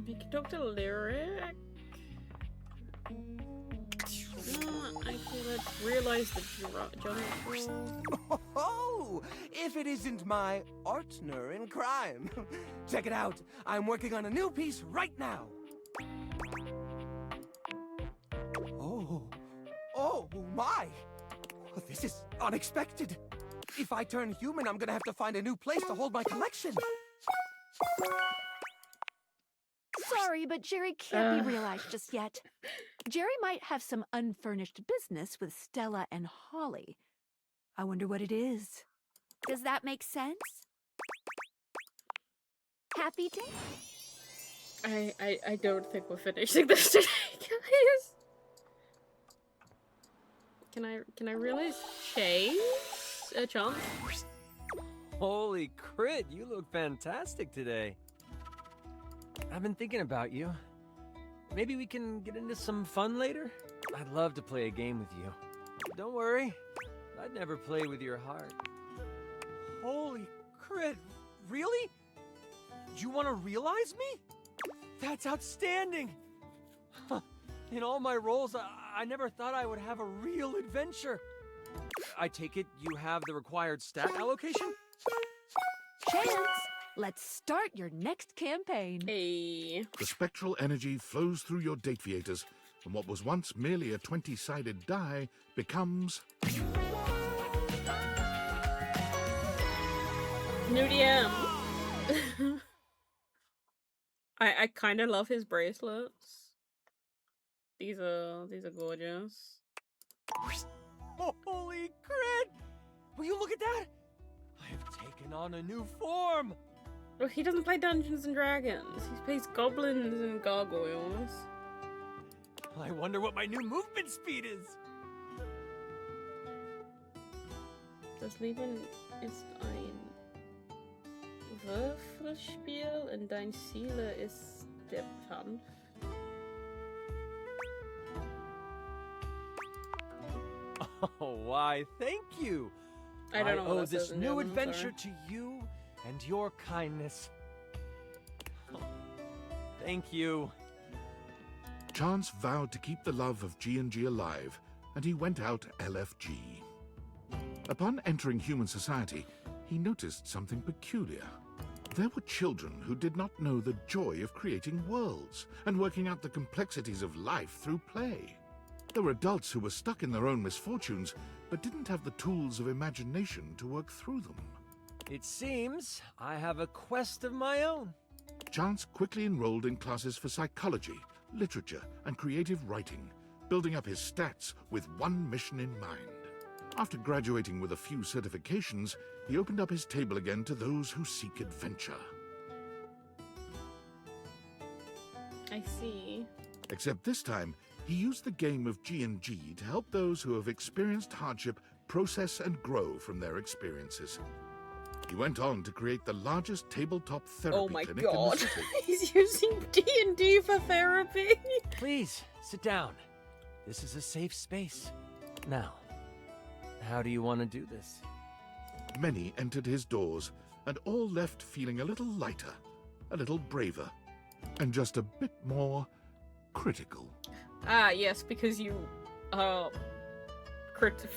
We can talk to Lyric. I could realize the genre. Oh, if it isn't my partner in crime. Check it out. I'm working on a new piece right now. Oh my. This is unexpected. If I turn human, I'm gonna have to find a new place to hold my collection. Sorry, but Jerry can't be realized just yet. Jerry might have some unfurnished business with Stella and Holly. I wonder what it is. Does that make sense? Happy day? I don't think we're finishing this today, guys. Can I realize Chase? A chance? Holy crit, you look fantastic today. I've been thinking about you. Maybe we can get into some fun later? I'd love to play a game with you. Don't worry, I'd never play with your heart. Holy crit, really? You want to realize me? That's outstanding! In all my roles, I never thought I would have a real adventure. I take it you have the required stat allocation? Chance, let's start your next campaign. Hey. The spectral energy flows through your Dateviators, and what was once merely a 20-sided die becomes... New DM. I kind of love his bracelets. These are gorgeous. Holy crit! Will you look at that? I have taken on a new form! Oh, he doesn't play Dungeons and Dragons. He plays goblins and gargoyles. I wonder what my new movement speed is. Das Leben ist ein Würfelspiel und dein Ziel ist der Kampf. Oh, why, thank you! I don't know what owe that this says in new German, adventure sorry. to you and your kindness. Thank you. Chance vowed to keep the love of G&G alive, and he went out LFG. Upon entering human society, he noticed something peculiar. There were children who did not know the joy of creating worlds and working out the complexities of life through play. There were adults who were stuck in their own misfortunes, but didn't have the tools of imagination to work through them. It seems I have a quest of my own. Chance quickly enrolled in classes for psychology, literature, and creative writing, building up his stats with one mission in mind. After graduating with a few certifications, he opened up his table again to those who seek adventure. I see. Except this time, he used the game of G&G to help those who have experienced hardship process and grow from their experiences. He went on to create the largest tabletop therapy clinic in the city. He's using D&D for therapy. Please, sit down. This is a safe space. Now, how do you want to do this? Many entered his doors, and all left feeling a little lighter, a little braver, and just a bit more critical. Ah, yes, because you are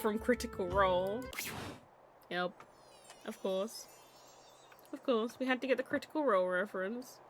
from Critical Role. Yep. Of course. Of course, we had to get the Critical Role reference.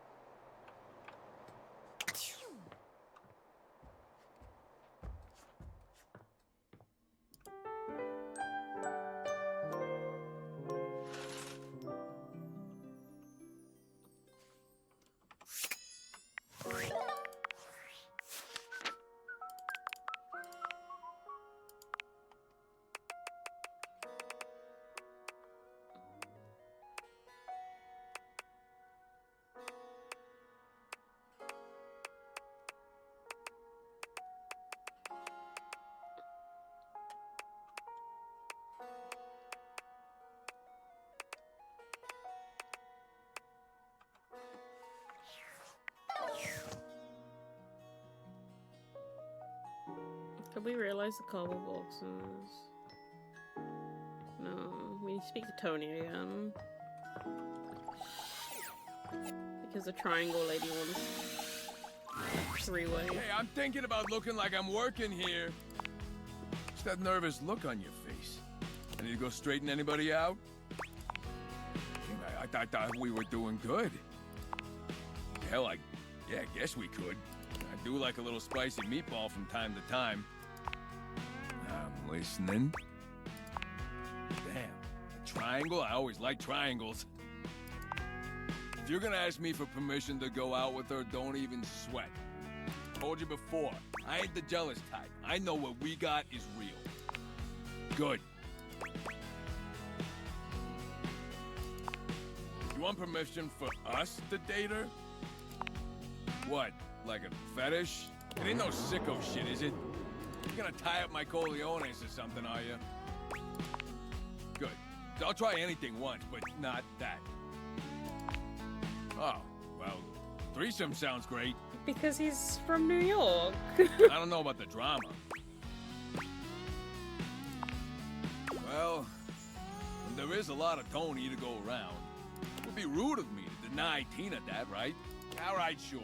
Did we realize the cobble boxes? No, we need to speak to Tony again. Because the triangle lady wants three-way. Hey, I'm thinking about looking like I'm working here. What's that nervous look on your face? I need to go straighten anybody out? I thought we were doing good. Hell, I guess we could. I do like a little spicy meatball from time to time. I'm listening. Damn, a triangle? I always like triangles. If you're gonna ask me for permission to go out with her, don't even sweat. Told you before, I ain't the jealous type. I know what we got is real. Good. You want permission for us to date her? What, like a fetish? It ain't no sicko shit, is it? You're gonna tie up my Corleones or something, are you? Good. I'll try anything once, but not that. Oh, well, threesome sounds great. Because he's from New York. I don't know about the drama. Well, when there is a lot of Tony to go around, it would be rude of me to deny Tina that, right? All right, sure.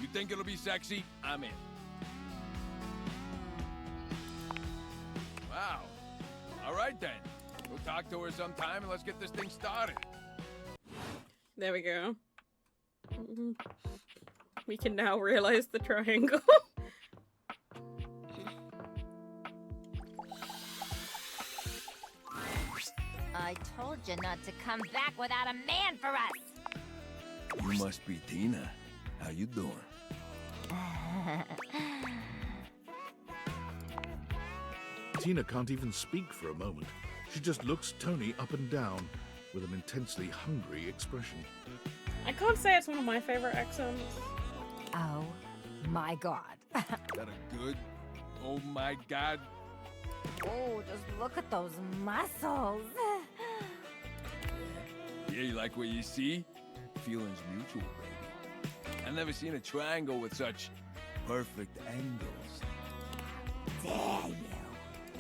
You think it'll be sexy? I'm in. Wow. All right, then. We'll talk to her sometime and let's get this thing started. There we go. We can now realize the triangle. I told you not to come back without a man for us. You must be Tina. How you doing? Tina can't even speak for a moment. She just looks Tony up and down with an intensely hungry expression. I can't say it's one of my favorite accents. Oh my god. Is that a good? Oh my god. Oh, just look at those muscles. Yeah, you like what you see? Feelings mutual, baby. I've never seen a triangle with such perfect angles. Dare you?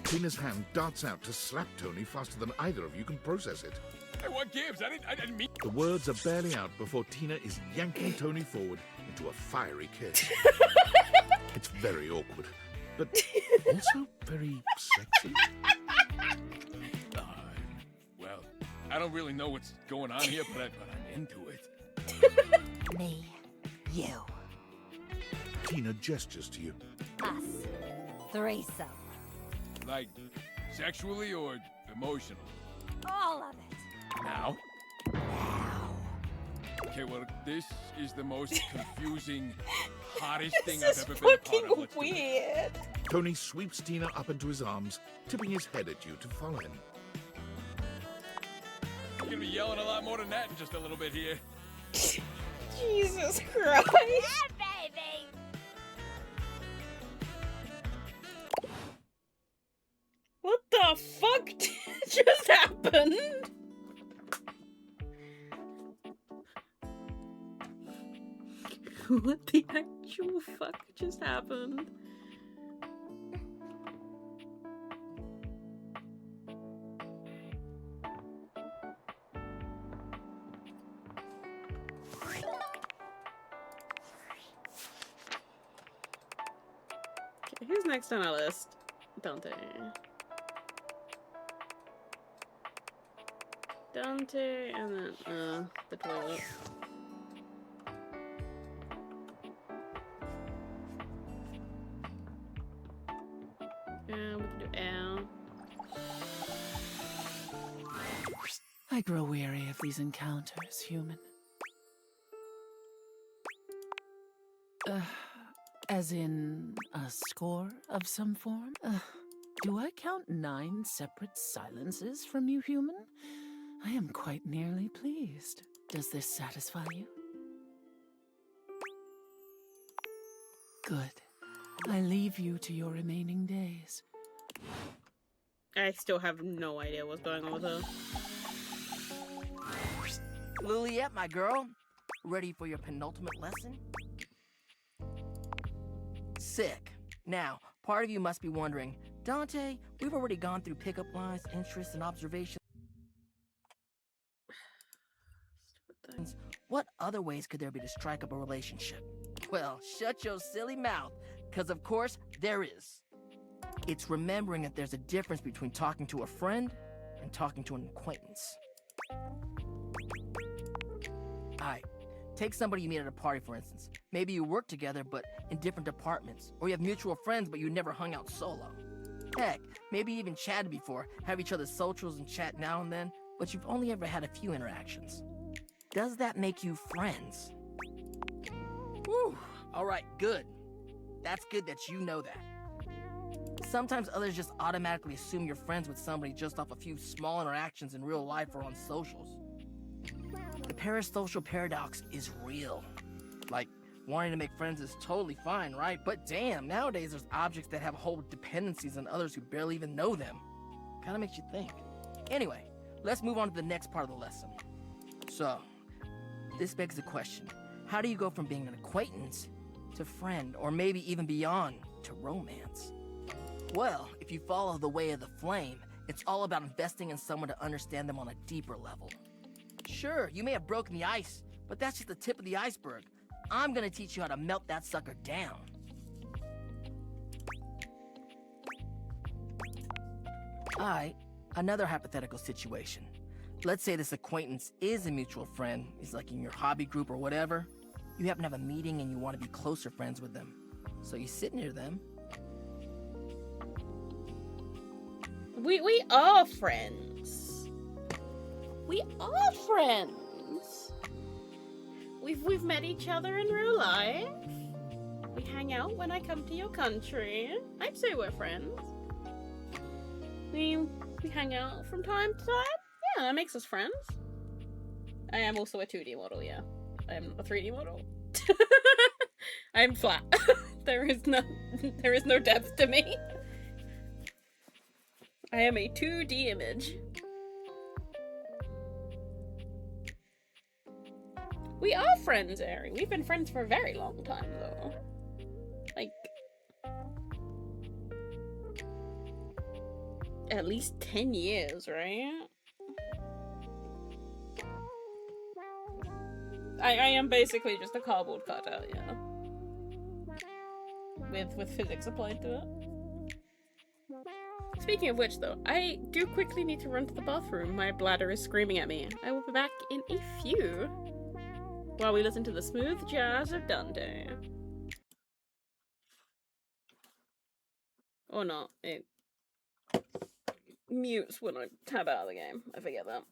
Tina's hand darts out to slap Tony faster than either of you can process it. Hey, what gives? I didn't mean... The words are barely out before Tina is yanking Tony forward into a fiery kiss. It's very awkward, but also very sexy. Well, I don't really know what's going on here, but I'm into it. Me. You. Tina gestures to you. Us. Threesome. Like, sexually or emotionally? All of it. Now? Okay, well, this is the most confusing, hottest thing I've ever been a part of. Let's weird. Tony sweeps Tina up into his arms, tipping his head at you to follow him. You're gonna be yelling a lot more than that in just a little bit here. Jesus Christ. Yeah, baby! What the fuck just happened? What the actual fuck just happened? Okay, who's next on our list? Dante. Dante, and then the toilet. And we can do L. I grow weary of these encounters, human. As in a score of some form? Do I count 9 separate silences from you, human? I am quite nearly pleased. Does this satisfy you? Good. I leave you to your remaining days. I still have no idea what's going on with her. Liliette, my girl, ready for your penultimate lesson? Sick. Now, part of you must be wondering, Dante, we've already gone through pickup lines, interests, and observations. What other ways could there be to strike up a relationship? Well, shut your silly mouth, because of course there is. It's remembering that there's a difference between talking to a friend and talking to an acquaintance. Alright, take somebody you meet at a party, for instance. Maybe you work together, but in different departments. Or you have mutual friends, but you never hung out solo. Heck, maybe you even chatted before, have each other's socials and chat now and then, but you've only ever had a few interactions. Does that make you friends? Whew, alright, good. That's good that you know that. Sometimes others just automatically assume you're friends with somebody just off a few small interactions in real life or on socials. The parasocial paradox is real. Like, wanting to make friends is totally fine, right? But damn, nowadays there's objects that have whole dependencies on others who barely even know them. Kinda makes you think. Anyway, let's move on to the next part of the lesson. So, this begs the question, how do you go from being an acquaintance to friend, or maybe even beyond, to romance? Well, if you follow the way of the flame, it's all about investing in someone to understand them on a deeper level. Sure, you may have broken the ice, but that's just the tip of the iceberg. I'm gonna teach you how to melt that sucker down. Alright, another hypothetical situation. Let's say this acquaintance is a mutual friend, he's like in your hobby group or whatever. You happen to have a meeting and you want to be closer friends with them. So you sit near them. We are friends. We are friends. We've met each other in real life. We hang out when I come to your country. I'd say we're friends. We hang out from time to time. Yeah, that makes us friends. I am also a 2D model, yeah. I am a 3D model. I'm flat. There is no depth to me. I am a 2D image. We are friends, Ari. We've been friends for a very long time, though. Like, at least 10 years, right? I am basically just a cardboard cutout, yeah. With physics applied to it. Speaking of which, though, I do quickly need to run to the bathroom. My bladder is screaming at me. I will be back in a few while we listen to the smooth jazz of Dante. Or not. It mutes when I tab out of the game. I forget that.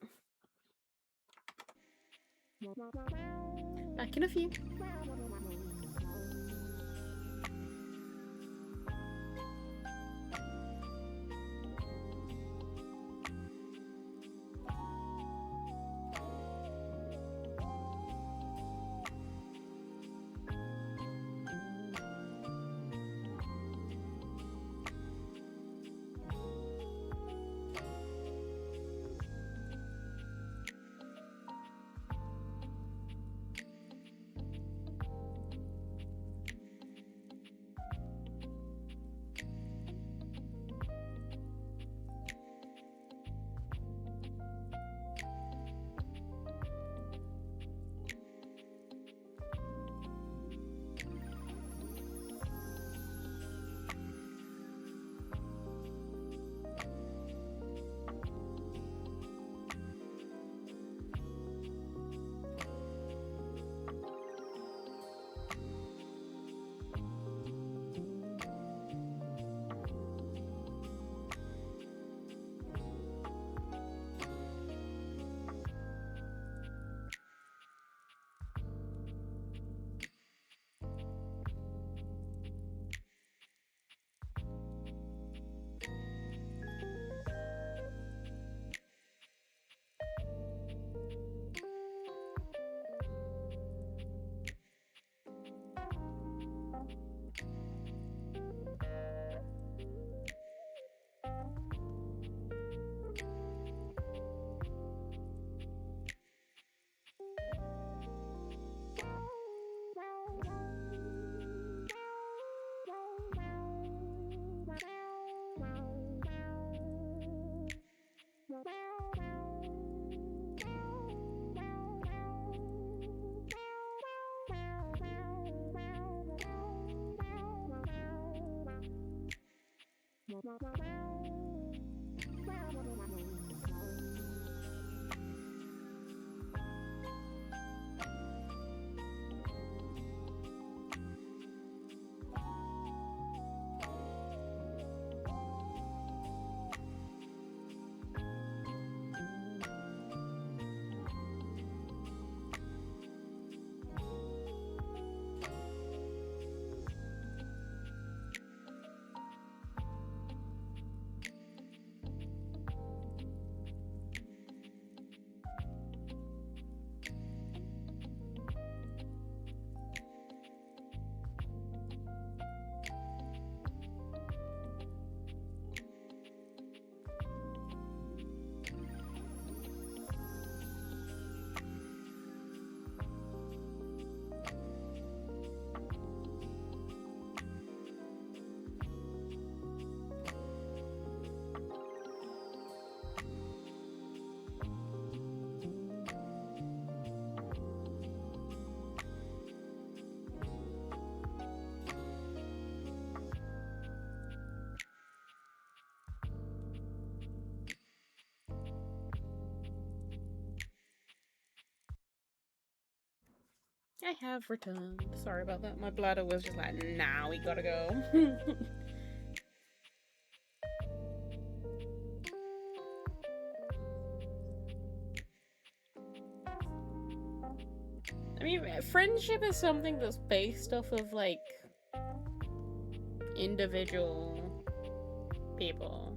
Back in a few. I have returned. Sorry about that. My bladder was just like, nah, we gotta go. I mean, friendship is something that's based off of, like, individual people.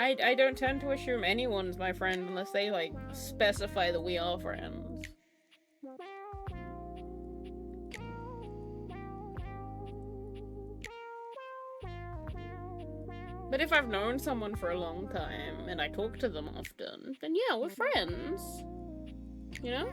I don't tend to assume anyone's my friend unless they, like, specify that we are friends. But if I've known someone for a long time and I talk to them often, then yeah, we're friends. You know?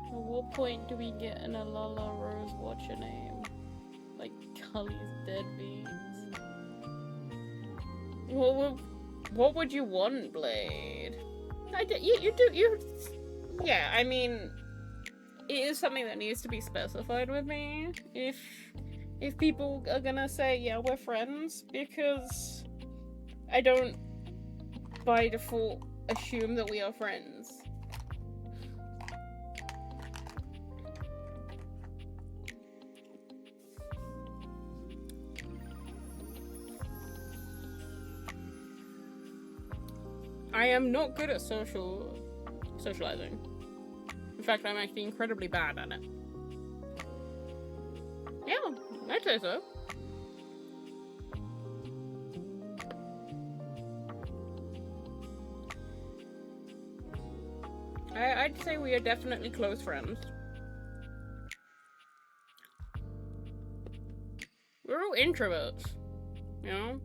At what point do we get an Alala Rose watch a name? Like Cully's deadbeats. What would you want, Blade? Yeah, I mean, it is something that needs to be specified with me if people are gonna say, yeah, we're friends, because I don't by default assume that we are friends. I am not good at socializing. In fact, I'm actually incredibly bad at it. Yeah, I'd say so. I'd say we are definitely close friends. We're all introverts, you know?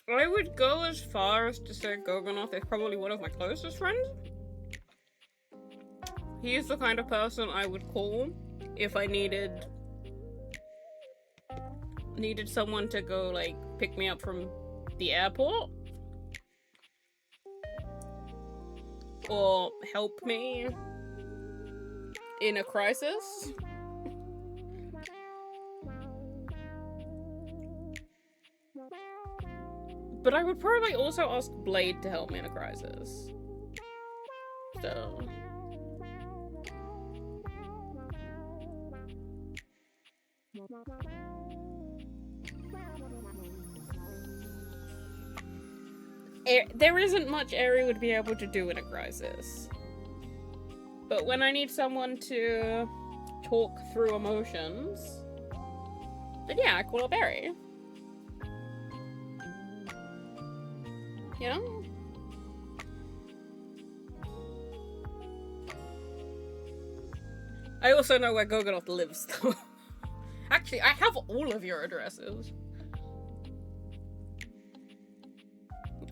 I would go as far as to say Goganoth is probably one of my closest friends. He is the kind of person I would call if I needed someone to go, like, pick me up from the airport. Or help me in a crisis. But I would probably also ask Blade to help me in a crisis. So... there isn't much Eri would be able to do in a crisis. But when I need someone to talk through emotions, then yeah, I call up Eri. You know? I also know where Goganoth lives, though. Actually, I have all of your addresses.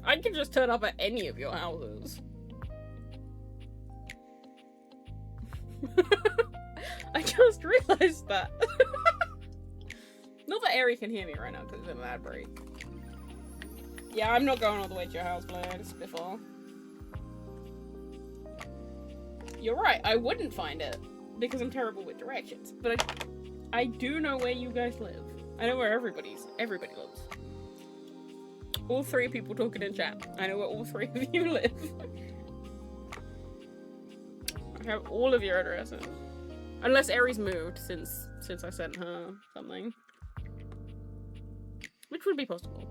I can just turn up at any of your houses. I just realized that. Not that Ari can hear me right now because it's in an ad break. Yeah, I'm not going all the way to your house, Blair. It's before. You're right, I wouldn't find it because I'm terrible with directions. But I do know where you guys live. I know where everybody lives. All three people talking in chat. I know where all three of you live. I have all of your addresses. Unless Aries moved since I sent her something. Which would be possible.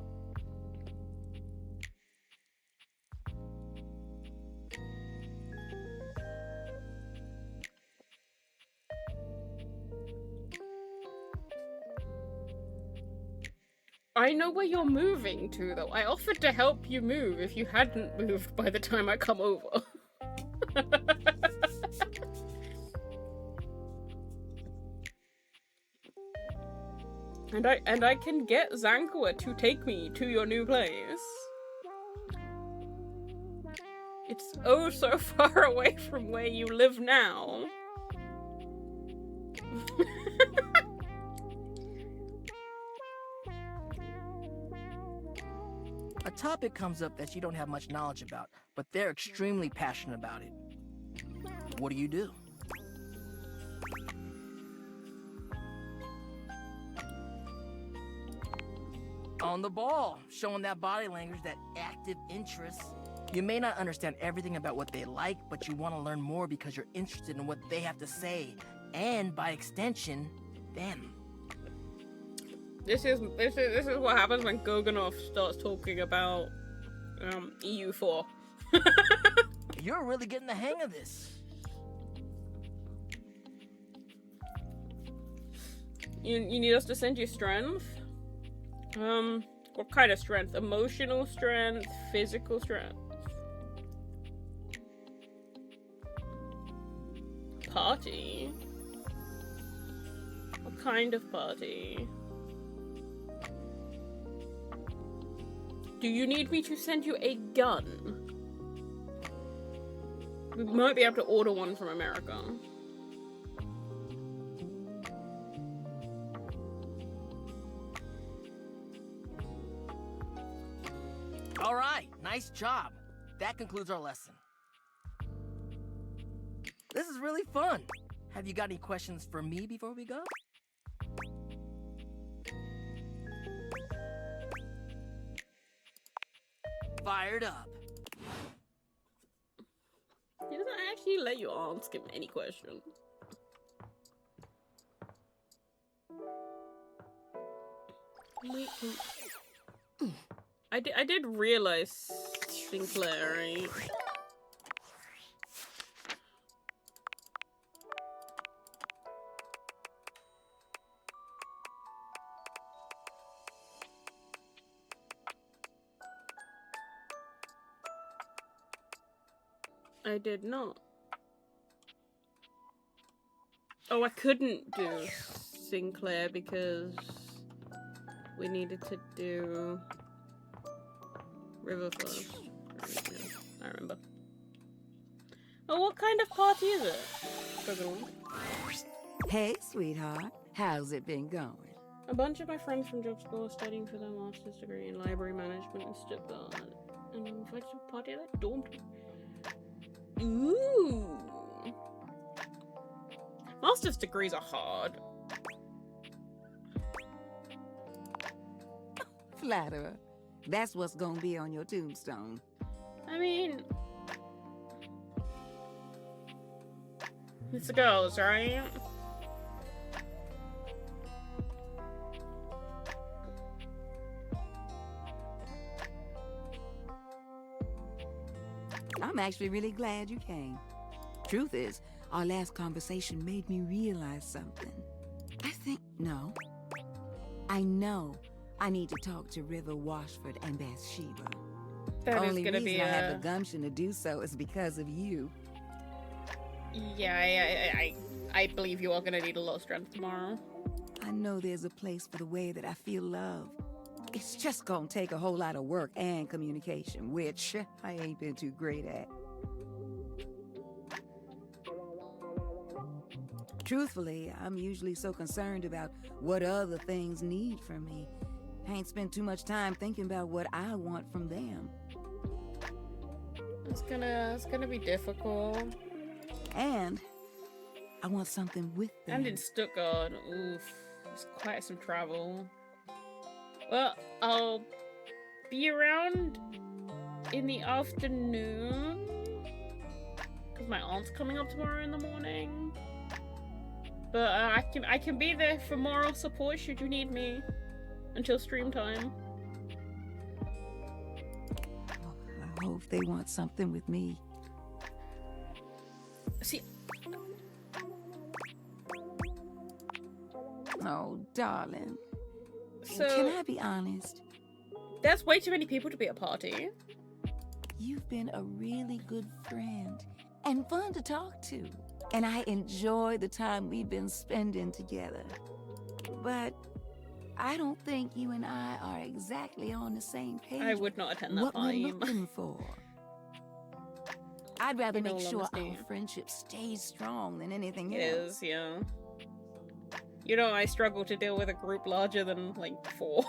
I know where you're moving to, though. I offered to help you move if you hadn't moved by the time I come over. And I can get Zankwa to take me to your new place. It's oh so far away from where you live now. A topic comes up that you don't have much knowledge about, but they're extremely passionate about it. What do you do? On the ball, showing that body language, that active interest. You may not understand everything about what they like, but you want to learn more because you're interested in what they have to say, and by extension, them. This is what happens when Goganov starts talking about EU4. You're really getting the hang of this. You need us to send you strength? What kind of strength? Emotional strength? Physical strength? Party? What kind of party? Do you need me to send you a gun? We might be able to order one from America. All right, nice job. That concludes our lesson. This is really fun. Have you got any questions for me before we go? Fired up. He doesn't actually let you ask him any question. I did realize Sinclair, right? I did not. Oh, I couldn't do Sinclair because we needed to do River first. I remember. Oh, what kind of party is it? Hey, sweetheart. How's it been going? A bunch of my friends from job school are studying for their master's degree in library management in Stuttgart. And I'm invited to a party at their dorm. Ooh. Master's degrees are hard. Flatterer. That's what's gonna be on your tombstone. I mean, it's the girls, right? I'm actually really glad you came. Truth is, our last conversation made me realize something. I know I need to talk to River, Washford, and Bathsheba. That Only is gonna reason be I have the gumption to do so is because of you. Yeah, I believe you are gonna need a lot of strength tomorrow. I know there's a place for the way that I feel love. It's just gonna take a whole lot of work and communication, which I ain't been too great at. Truthfully, I'm usually so concerned about what other things need from me. I ain't spent too much time thinking about what I want from them. It's gonna be difficult. And I want something with them. And in Stuttgart, oof, it's quite some travel. Well, I'll be around in the afternoon because my aunt's coming up tomorrow in the morning. But I can be there for moral support should you need me until stream time. I hope they want something with me. See. Oh, darling. So can I be honest? There's way too many people to be at a party. You've been a really good friend and fun to talk to. And I enjoy the time we've been spending together. But I don't think you and I are exactly on the same page. I would not attend that what party. we're looking for. I'd rather In make all sure honesty. our friendship stays strong than anything It else. is, yeah. You know, I struggle to deal with a group larger than, like, 4.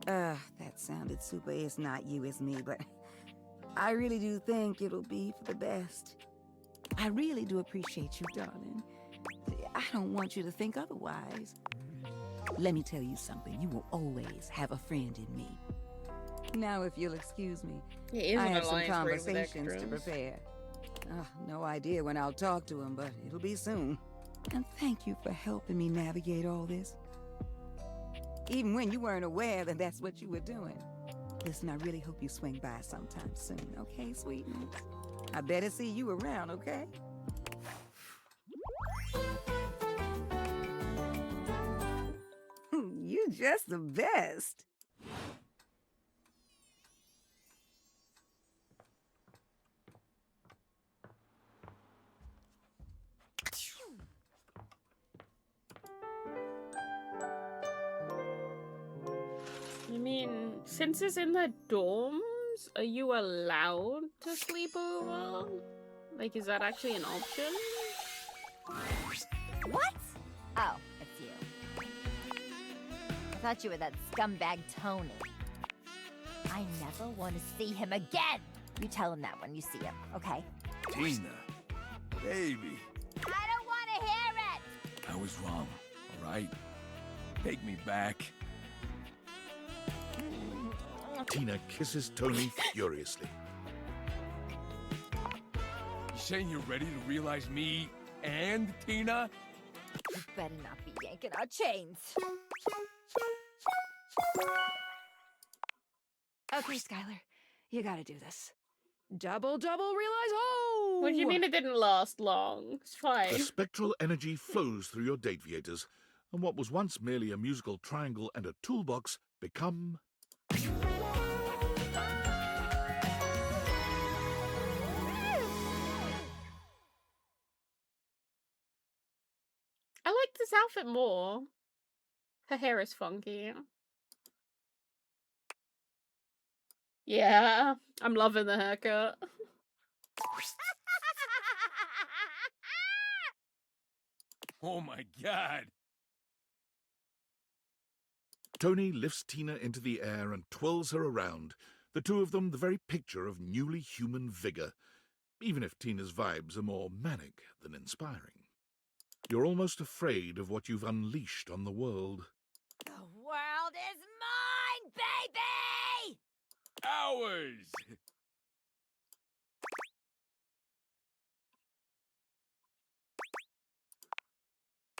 That sounded super. It's not you, it's me, but I really do think it'll be for the best. I really do appreciate you, darling. I don't want you to think otherwise. Let me tell you something. You will always have a friend in me. Now, if you'll excuse me, It is I an have some alliance break with conversations to extras. prepare. No idea when I'll talk to him, but it'll be soon. And thank you for helping me navigate all this. Even when you weren't aware that that's what you were doing. Listen, I really hope you swing by sometime soon, okay, sweetness? I better see you around, okay? You're just the best. I mean, since it's in the dorms, are you allowed to sleep over? Like, is that actually an option? What? Oh, it's you. I thought you were that scumbag Tony. I never want to see him again. You tell him that when you see him, okay? Tina, baby, I don't want to hear it! I was wrong, all right? Take me back. Tina kisses Tony furiously. You saying you're ready to realize me and Tina? You better not be yanking our chains. Okay, Skylar, you gotta do this. Double, realize, oh! What do you mean it didn't last long? It's fine. The spectral energy flows through your dateviators, and what was once merely a musical triangle and a toolbox become... I like this outfit more. Her hair is funky. Yeah, I'm loving the haircut. Oh my god! Tony lifts Tina into the air and twirls her around, the two of them the very picture of newly human vigor, even if Tina's vibes are more manic than inspiring. You're almost afraid of what you've unleashed on the world. The world is mine, baby! Ours!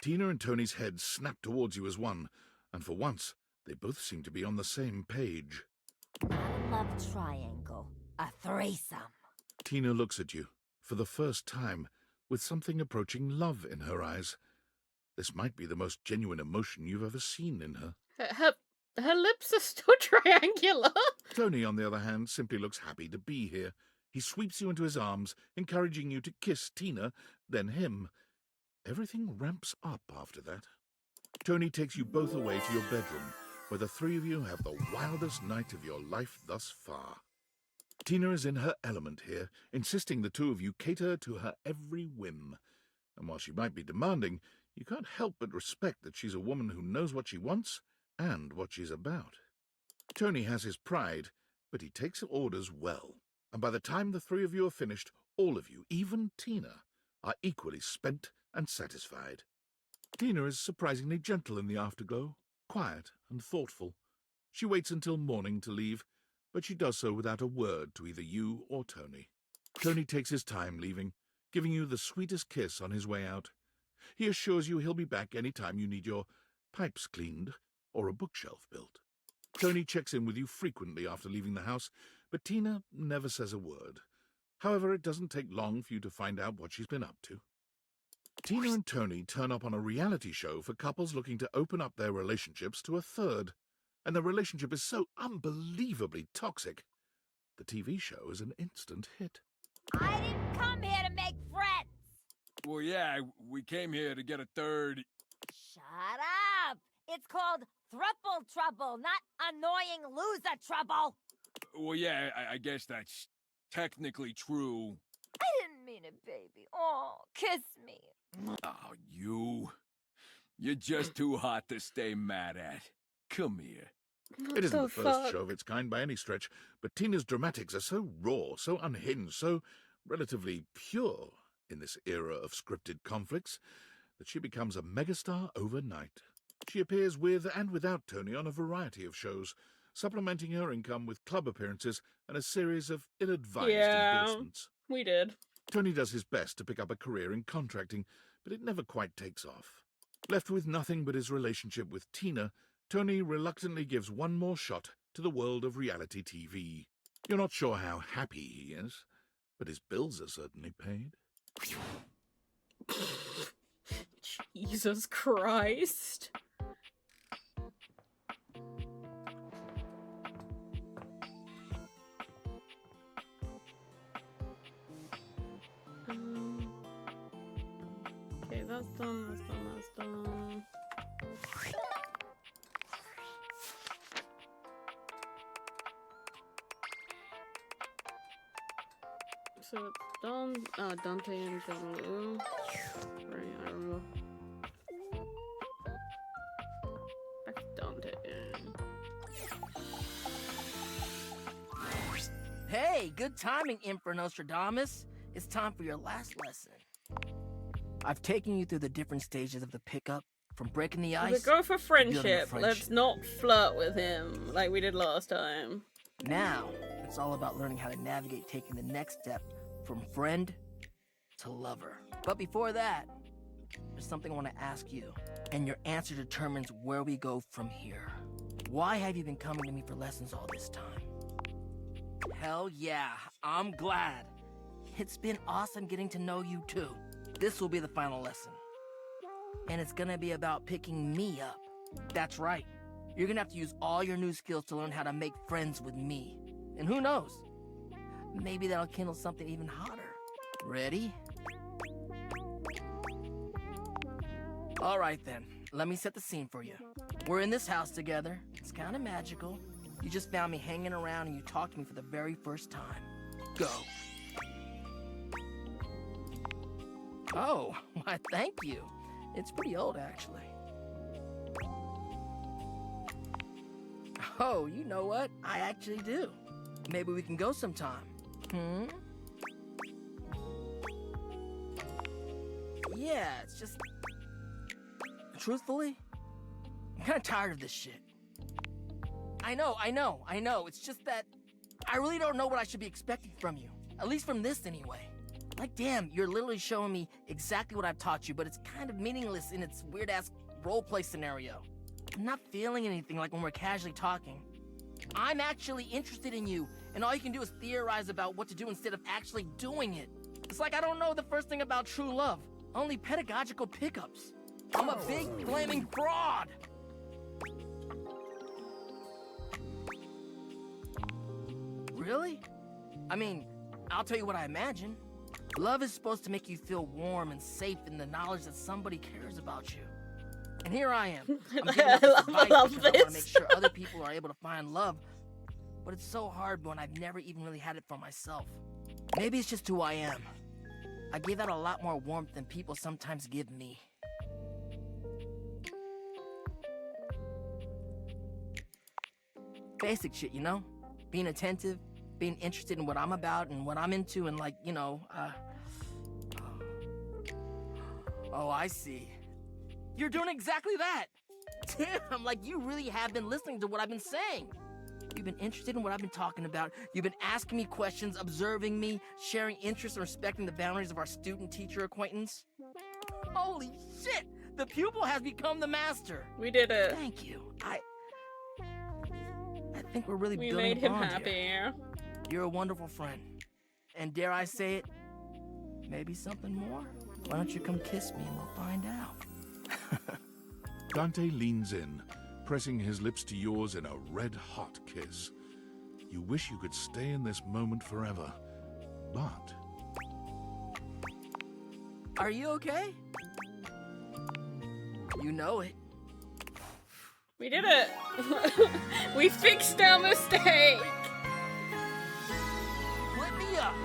Tina and Tony's heads snap towards you as one, and for once, they both seem to be on the same page. Not a love triangle, a threesome. Tina looks at you, for the first time, with something approaching love in her eyes. This might be the most genuine emotion you've ever seen in her. Her lips are still triangular. Tony, on the other hand, simply looks happy to be here. He sweeps you into his arms, encouraging you to kiss Tina, then him. Everything ramps up after that. Tony takes you both away to your bedroom, where the three of you have the wildest night of your life thus far. Tina is in her element here, insisting the two of you cater to her every whim. And while she might be demanding, you can't help but respect that she's a woman who knows what she wants and what she's about. Tony has his pride, but he takes orders well. And by the time the three of you are finished, all of you, even Tina, are equally spent and satisfied. Tina is surprisingly gentle in the afterglow, quiet and thoughtful. She waits until morning to leave, but she does so without a word to either you or Tony. Tony takes his time leaving, giving you the sweetest kiss on his way out. He assures you he'll be back any time you need your pipes cleaned or a bookshelf built. Tony checks in with you frequently after leaving the house, but Tina never says a word. However, it doesn't take long for you to find out what she's been up to. Tina and Tony turn up on a reality show for couples looking to open up their relationships to a third, and the relationship is so unbelievably toxic. The TV show is an instant hit. I didn't come here to make friends! Well, yeah, we came here to get a third... Shut up! It's called thruple trouble, not annoying loser trouble! Well, yeah, I guess that's technically true. I didn't mean it, baby. Oh, kiss me. Oh, you... You're just too hot to stay mad at. Come here. It isn't the first show of its kind by any stretch, but Tina's dramatics are so raw, so unhinged, so relatively pure in this era of scripted conflicts that she becomes a megastar overnight. She appears with and without Tony on a variety of shows, supplementing her income with club appearances and a series of ill-advised endorsements. We did. Tony does his best to pick up a career in contracting, but it never quite takes off. Left with nothing but his relationship with Tina, Tony reluctantly gives one more shot to the world of reality TV. You're not sure how happy he is, but his bills are certainly paid. Jesus Christ. Okay, that's done. So it's Don, Dante and Donu. Right, I remember. Back to Dante. Hey, good timing, Emperor Nostradamus. It's time for your last lesson. I've taken you through the different stages of the pickup, from breaking the ice. We go for to building a friendship. Let's not flirt with him like we did last time. Now, it's all about learning how to navigate taking the next step from friend to lover. But before that, there's something I want to ask you, and your answer determines where we go from here. Why have you been coming to me for lessons all this time? Hell yeah, I'm glad. It's been awesome getting to know you too. This will be the final lesson. And it's gonna be about picking me up. That's right. You're gonna have to use all your new skills to learn how to make friends with me. And who knows? Maybe that'll kindle something even hotter. Ready? All right then, let me set the scene for you. We're in this house together. It's kind of magical. You just found me hanging around and you talked to me for the very first time. Go. Oh, why thank you. It's pretty old, actually. Oh, you know what? I actually do. Maybe we can go sometime. Yeah, it's just... Truthfully, I'm kind of tired of this shit. I know. It's just that I really don't know what I should be expecting from you. At least from this, anyway. Like, damn, you're literally showing me exactly what I've taught you, but it's kind of meaningless in its weird-ass roleplay scenario. I'm not feeling anything like when we're casually talking. I'm actually interested in you, and all you can do is theorize about what to do instead of actually doing it. It's like I don't know the first thing about true love, only pedagogical pickups. I'm a big flaming fraud! Really? I mean, I'll tell you what I imagine. Love is supposed to make you feel warm and safe in the knowledge that somebody cares about you. And here I am. I'm giving up this advice because I want to make sure other people are able to find love. but it's so hard when I've never even really had it for myself. Maybe it's just who I am. I give out a lot more warmth than people sometimes give me. Basic shit, you know? Being attentive, being interested in what I'm about and what I'm into, and like, you know, Oh, I see. You're doing exactly that! Damn, like you really have been listening to what I've been saying. You've been interested in what I've been talking about. You've been asking me questions, observing me, sharing interests, and respecting the boundaries of our student-teacher acquaintance. Holy shit! The pupil has become the master! We did it. Thank you. I think we're really We building made a him bond happy. here. You're a wonderful friend. And dare I say it, maybe something more? Why don't you come kiss me and we'll find out? Dante leans in, pressing his lips to yours in a red-hot kiss. You wish you could stay in this moment forever, but... Are you okay? You know it. We did it! We fixed our mistake! Let me up!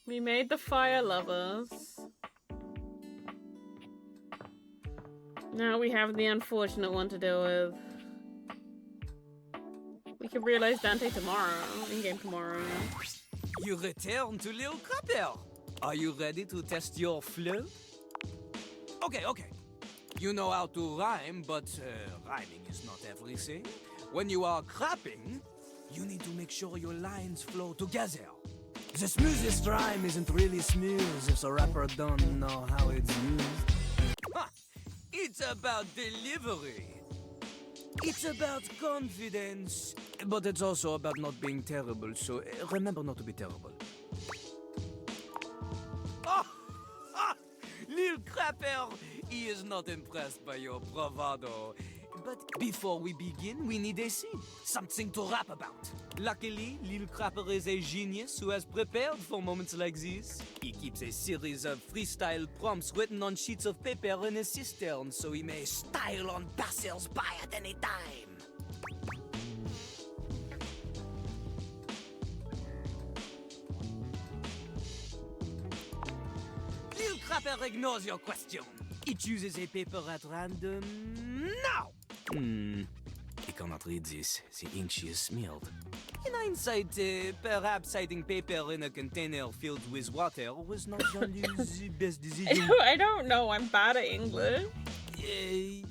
We made the fire lovers. Now we have the unfortunate one to deal with. We can realize Dante tomorrow, in-game tomorrow. You return to Lil Crapper. Are you ready to test your flow? Okay. You know how to rhyme, but rhyming is not everything. When you are crapping, you need to make sure your lines flow together. The smoothest rhyme isn't really smooth if the rapper don't know how it's used. Ha! It's about delivery. It's about confidence. But it's also about not being terrible, so remember not to be terrible. Oh! Lil Crapper, he is not impressed by your bravado. But before we begin, we need a scene. Something to rap about. Luckily, Lil Crapper is a genius who has prepared for moments like these. He keeps a series of freestyle prompts written on sheets of paper in his cistern so he may style on passers-by at any time. Lil Crapper ignores your question. He chooses a paper at random now. He cannot read this. The ink she is smeared. In hindsight, perhaps hiding paper in a container filled with water was not only the best decision. I don't know, I'm bad at English. The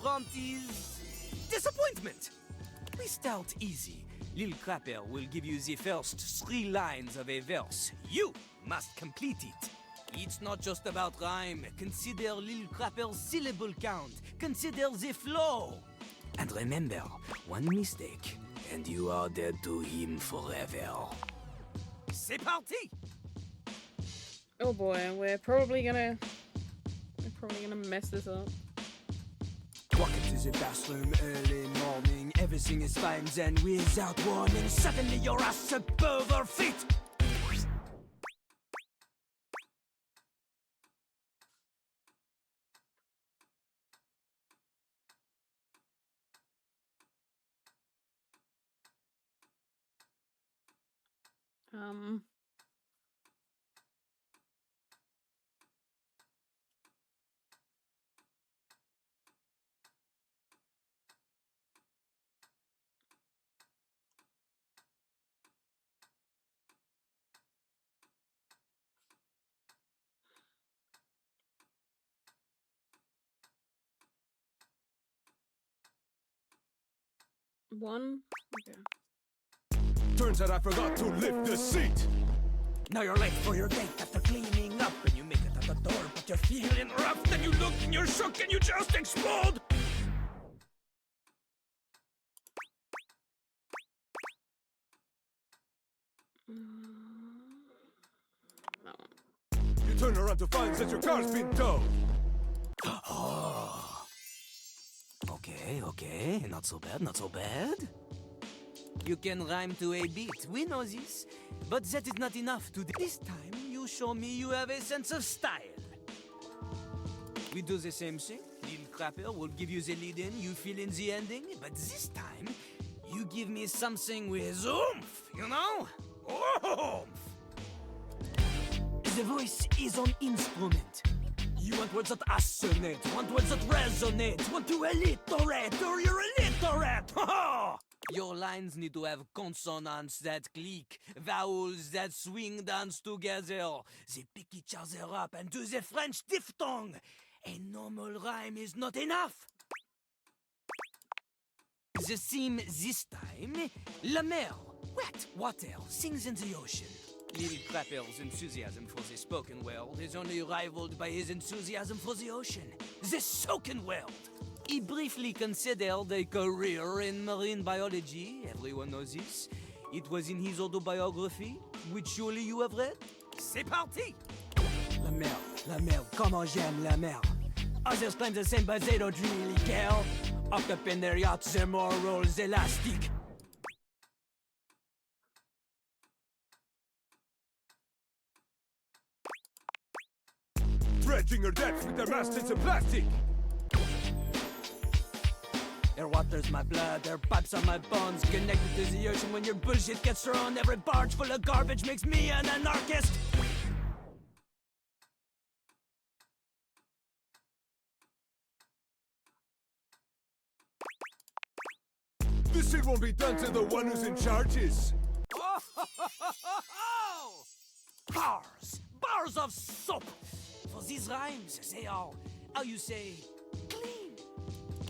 prompt is disappointment. We start easy. Lil Crapper will give you the first 3 lines of a verse. You must complete it. It's not just about rhyme. Consider Lil Crapper's syllable count. Consider the flow. And remember, one mistake, and you are dead to him forever. C'est parti! Oh boy, we're probably gonna mess this up. Walk into the bathroom early morning. Everything is fine, then without warning, suddenly your ass above our feet. One. Okay. Turns out I forgot to lift the seat. Now you're late for your date after cleaning up, and you make it at the door, but you're feeling rough. Then you look and you're shook and you just explode. You turn around to find that your car's been towed. Oh. Okay, not so bad. You can rhyme to a beat, we know this. But that is not enough today. This time, you show me you have a sense of style. We do the same thing. Lil Crapper will give you the lead in, you fill in the ending, but this time, you give me something with oomph, you know? Oomph! The voice is an instrument. You want words that assonate, want words that resonate, want to alliterate, or you're illiterate! Your lines need to have consonants that click, vowels that swing dance together. They pick each other up and do the French diphthong. A normal rhyme is not enough. The theme this time, La Mer, wet water, sings in the ocean. Little Crapper's enthusiasm for the spoken world is only rivaled by his enthusiasm for the ocean, the soaking world. He briefly considered a career in marine biology. Everyone knows this. It was in his autobiography, which surely you have read. C'est parti! La mer, comment j'aime la mer. Others claim the same, but they don't really care. Up in their yachts, their morals elastic. Dredging her decks with their masts of plastic. Their water's my blood, their pipes are my bones. Connected to the ocean when your bullshit gets thrown. Every barge full of garbage makes me an anarchist. This shit won't be done to the one who's in charges. Bars! Bars of soap! For these rhymes, they are, how you say, clean.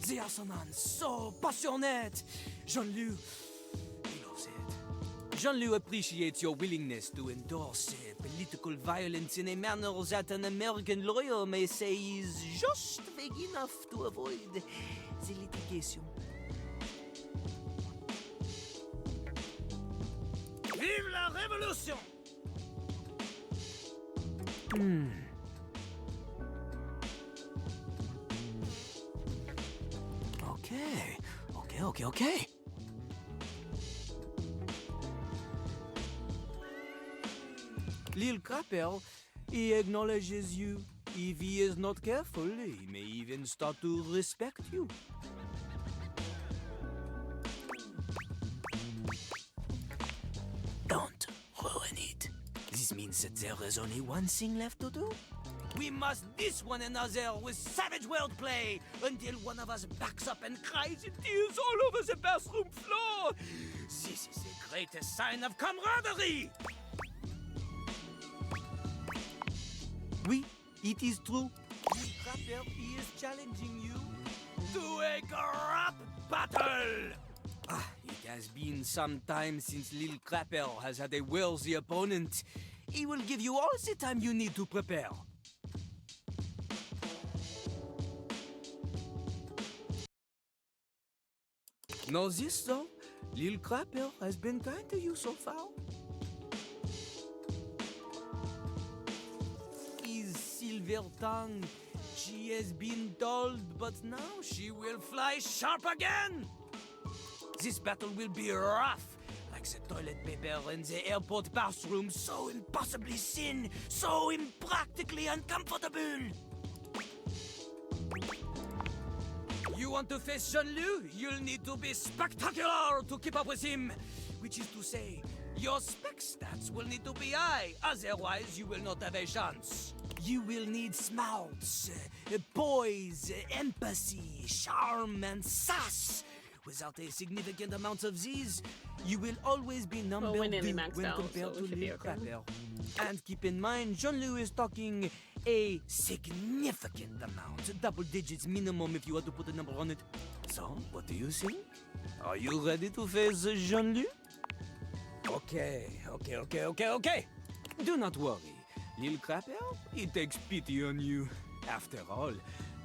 They are so passionate. Jean-Loup, he loves it. Jean-Loup appreciates your willingness to endorse political violence in a manner that an American lawyer may say is just vague enough to avoid the litigation. Vive la révolution! Okay. Lil Crapper, he acknowledges you. If he is not careful, he may even start to respect you. Don't ruin it. This means that there is only one thing left to do. We must diss one another with savage wordplay until one of us backs up and cries in tears all over the bathroom floor. This is the greatest sign of camaraderie. Oui, it is true. Crapper, he is challenging you to a rap battle. It has been some time since Lil Crapper has had a worthy opponent. He will give you all the time you need to prepare. Know this, though? Lil Crapper has been kind to you so far. His silver tongue, she has been dulled, but now she will fly sharp again. This battle will be rough, like the toilet paper in the airport bathroom, so impossibly thin, so impractically uncomfortable. You want to face Jean-Loup? You'll need to be spectacular to keep up with him. Which is to say, your spec stats will need to be high, otherwise you will not have a chance. You will need smarts, poise, empathy, charm, and sass. Without a significant amount of these, you will always be number two when compared to Lil Crapper. And keep in mind, Jean-Loup is talking a significant amount. Double digits minimum if you want to put a number on it. So, what do you think? Are you ready to face Jean-Loup? Okay. Do not worry. Lil Crapper, he takes pity on you. After all,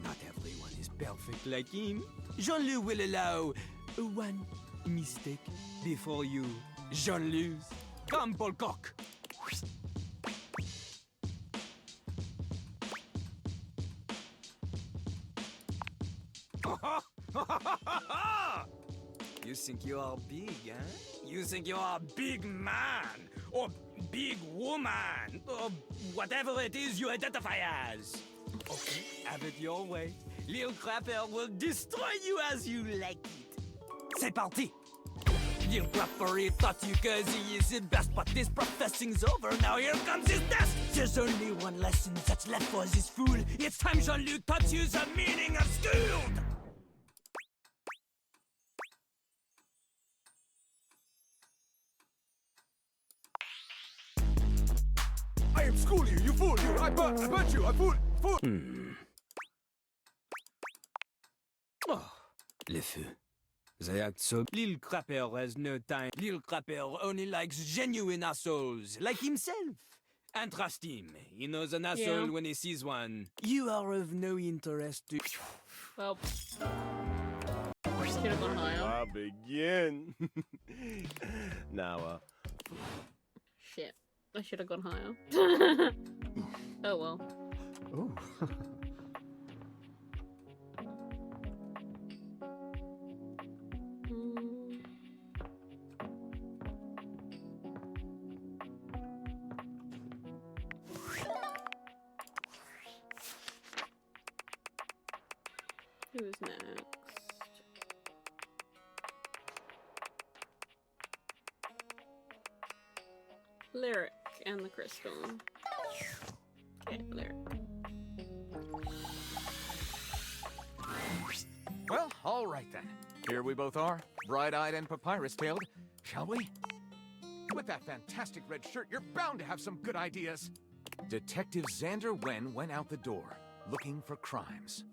not everyone is perfect like him. Jean-Loup will allow one mistake before you Jean-Loup. Come, Polcock. You think you are big, huh? You think you are a big man, or big woman, or whatever it is you identify as. Okay, have it your way. Lil Crapper will destroy you as you like it. C'est parti! Lil Crapper, he thought you cause he is the best, but this professing's over, now here comes his test! There's only one lesson that's left for this fool. It's time Jean-Luc taught you the meaning of school! I am school you fool, you! I bet you, I fool! Oh, le feu. They act so. Lil Crapper has no time. Lil Crapper only likes genuine assholes, like himself. And trust him. He knows an asshole when he sees one. You are of no interest to. Well, should have gone higher. I begin. Now, Shit. I should have gone higher. Oh well. Ooh. Who's next? Lyric and the crystal. Okay, Lyric. Well, all right then. Here we both are, bright-eyed and papyrus-tailed, shall we? With that fantastic red shirt, you're bound to have some good ideas. Detective Xander Wen went out the door, looking for crimes.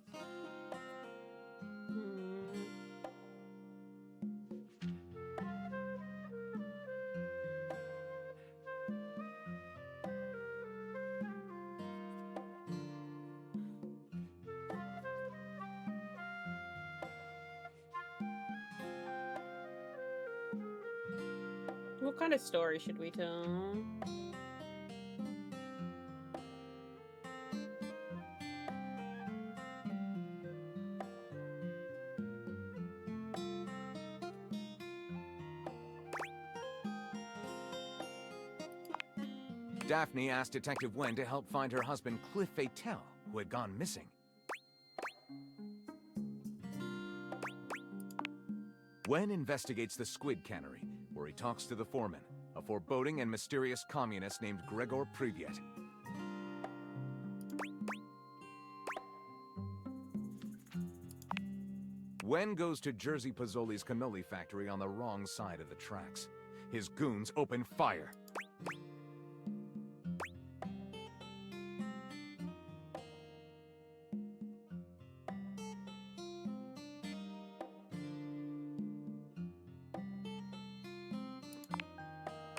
What kind of story should we tell? Daphne asked Detective Wen to help find her husband Cliff Fatale, who had gone missing. Wen investigates the squid cannery, where he talks to the foreman, a foreboding and mysterious communist named Gregor Privyet. Wen goes to Jerzy Pozzoli's cannoli factory on the wrong side of the tracks. His goons open fire.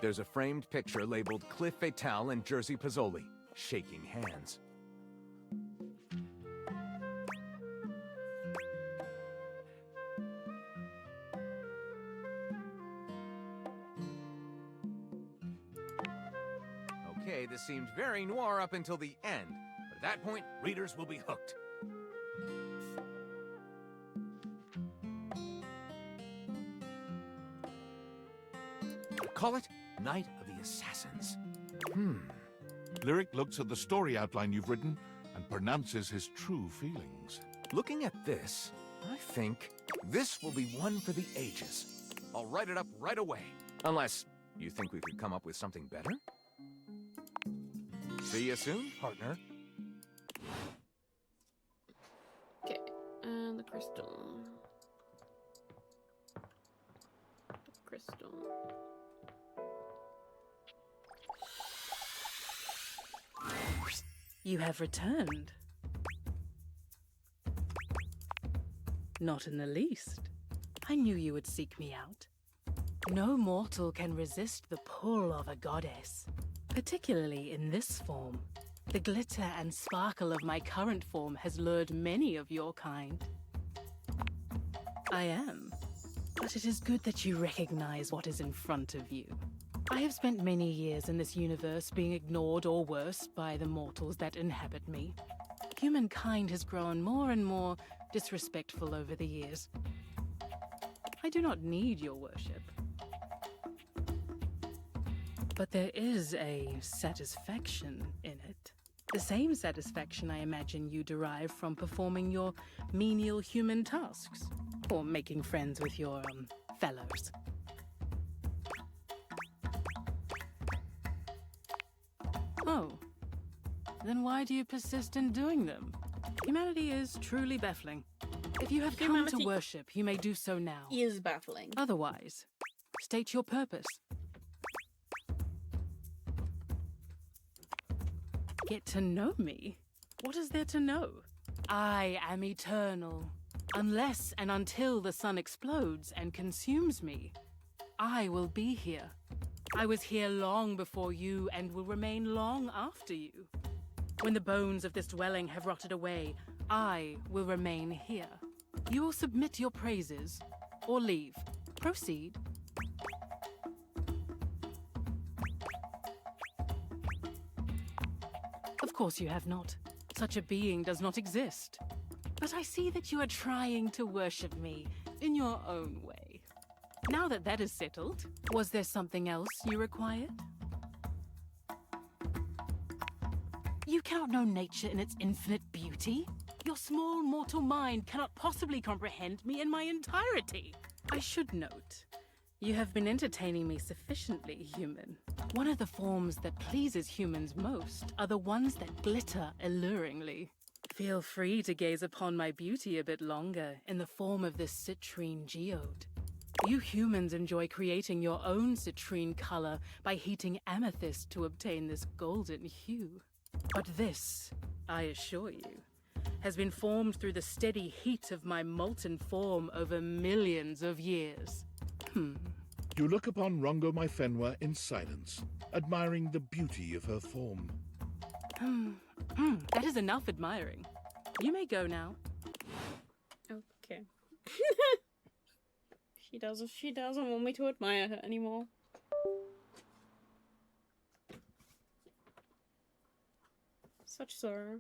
There's a framed picture labeled Cliff Fatale and Jerzy Pozzoli, shaking hands. Okay, this seemed very noir up until the end, but at that point, readers will be hooked. Call it Night of the Assassins. Lyric looks at the story outline you've written and pronounces his true feelings. Looking at this, I think this will be one for the ages. I'll write it up right away. Unless you think we could come up with something better? See you soon, partner. Okay, and the crystal. The crystal. You have returned. Not in the least. I knew you would seek me out. No mortal can resist the pull of a goddess, particularly in this form. The glitter and sparkle of my current form has lured many of your kind. I am, but it is good that you recognize what is in front of you. I have spent many years in this universe being ignored or worse by the mortals that inhabit me. Humankind has grown more and more disrespectful over the years. I do not need your worship. But there is a satisfaction in it. The same satisfaction I imagine you derive from performing your menial human tasks, or making friends with your, fellows. Oh. Then why do you persist in doing them? Humanity is truly baffling. If you have come to Humanity worship, you may do so now. Is baffling. Otherwise, state your purpose. Get to know me? What is there to know? I am eternal. Unless and until the sun explodes and consumes me, I will be here. I was here long before you and will remain long after you. When the bones of this dwelling have rotted away, I will remain here. You will submit your praises, or leave. Proceed. Of course you have not. Such a being does not exist. But I see that you are trying to worship me in your own way. Now that that is settled, was there something else you required? You cannot know nature in its infinite beauty. Your small mortal mind cannot possibly comprehend me in my entirety. I should note, you have been entertaining me sufficiently, human. One of the forms that pleases humans most are the ones that glitter alluringly. Feel free to gaze upon my beauty a bit longer in the form of this citrine geode. You humans enjoy creating your own citrine color by heating amethyst to obtain this golden hue. But this, I assure you, has been formed through the steady heat of my molten form over millions of years. You look upon Rongo Myfenwa in silence, admiring the beauty of her form. That is enough admiring. You may go now. Okay. She doesn't want me to admire her anymore. Such sorrow.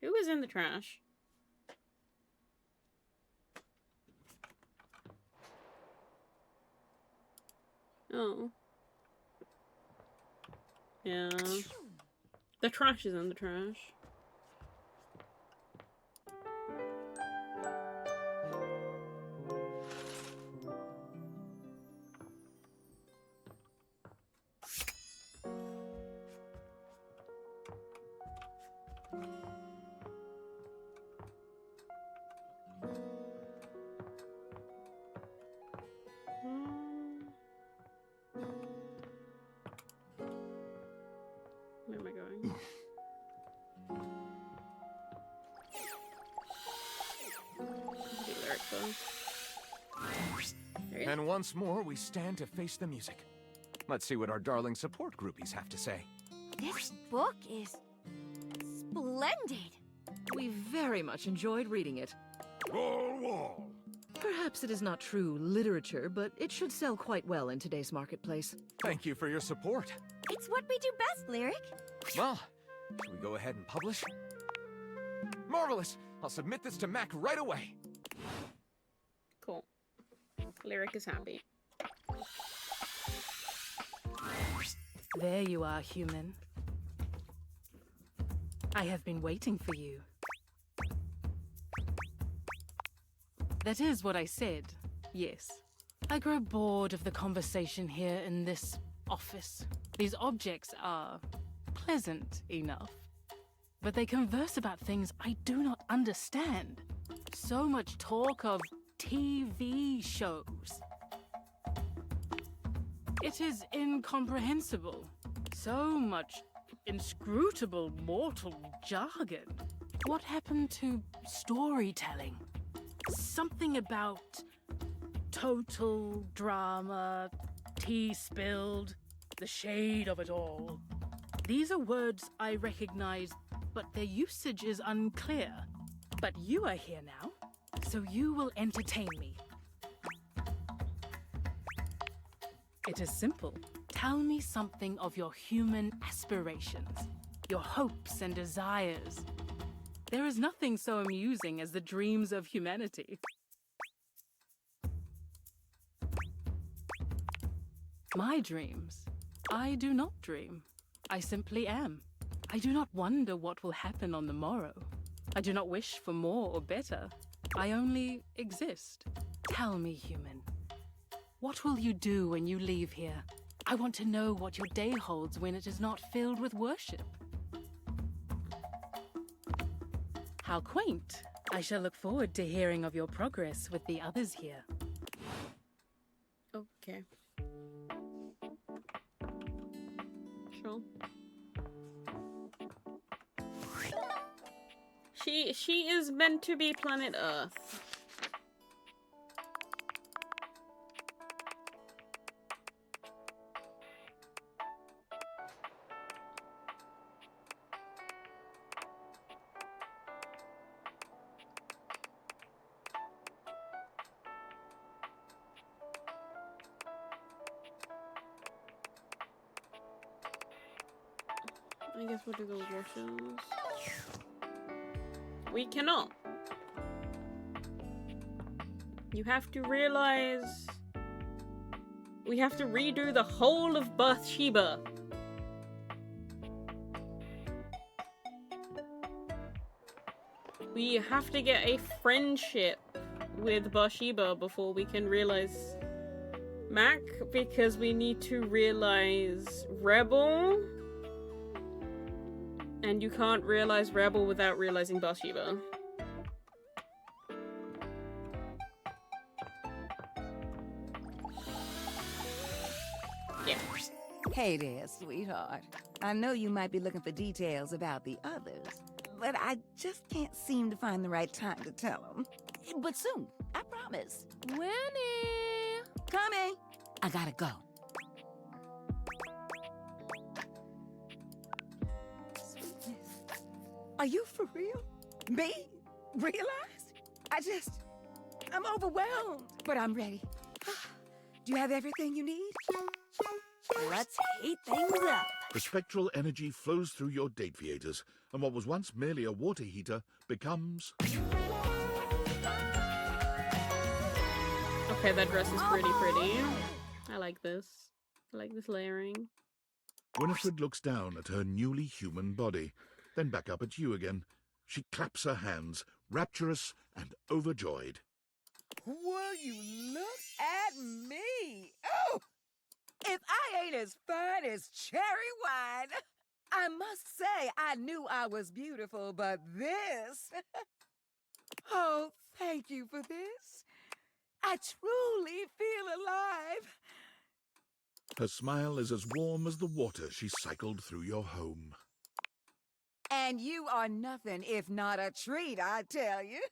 Who is in the trash? Oh. Yeah. The trash is in the trash. Where am I going? And once more, we stand to face the music. Let's see what our darling support groupies have to say. This book is splendid. We very much enjoyed reading it. Wall. Perhaps it is not true literature, but it should sell quite well in today's marketplace. Thank you for your support. It's what we do best, Lyric. Well, should we go ahead and publish? Marvelous! I'll submit this to Mac right away. Cool. Lyric is happy. There you are, human. I have been waiting for you. That is what I said, yes. I grow bored of the conversation here in this office. These objects are pleasant enough, but they converse about things I do not understand. So much talk of TV shows. It is incomprehensible. So much inscrutable mortal jargon. What happened to storytelling? Something about total drama, tea spilled, the shade of it all. These are words I recognize, but their usage is unclear. But you are here now, so you will entertain me. It is simple. Tell me something of your human aspirations, your hopes and desires. There is nothing so amusing as the dreams of humanity. My dreams. I do not dream. I simply am. I do not wonder what will happen on the morrow. I do not wish for more or better. I only exist. Tell me, human, what will you do when you leave here? I want to know what your day holds when it is not filled with worship. How quaint. I shall look forward to hearing of your progress with the others here. Okay. Sure. She is meant to be planet Earth. I guess we'll do those Russians. We cannot. You have to realize we have to redo the whole of Bathsheba. We have to get a friendship with Bathsheba before we can realize Mac, because we need to realize Rebel. And you can't realize Rebel without realizing Bathsheba. Yeah. Hey there, sweetheart. I know you might be looking for details about the others, but I just can't seem to find the right time to tell them. But soon, I promise. Winnie! Coming! I gotta go. Are you for real? Me? Realized? I'm overwhelmed, but I'm ready. Do you have everything you need? Let's heat things up. The spectral energy flows through your date theaters, and what was once merely a water heater becomes... Okay, that dress is pretty pretty. I like this. I like this layering. Winifred looks down at her newly human body, then back up at you again. She claps her hands, rapturous and overjoyed. Will you look at me? Oh! If I ain't as fine as cherry wine, I must say I knew I was beautiful, but this... Oh, thank you for this. I truly feel alive. Her smile is as warm as the water she cycled through your home. And you are nothing if not a treat, I tell you.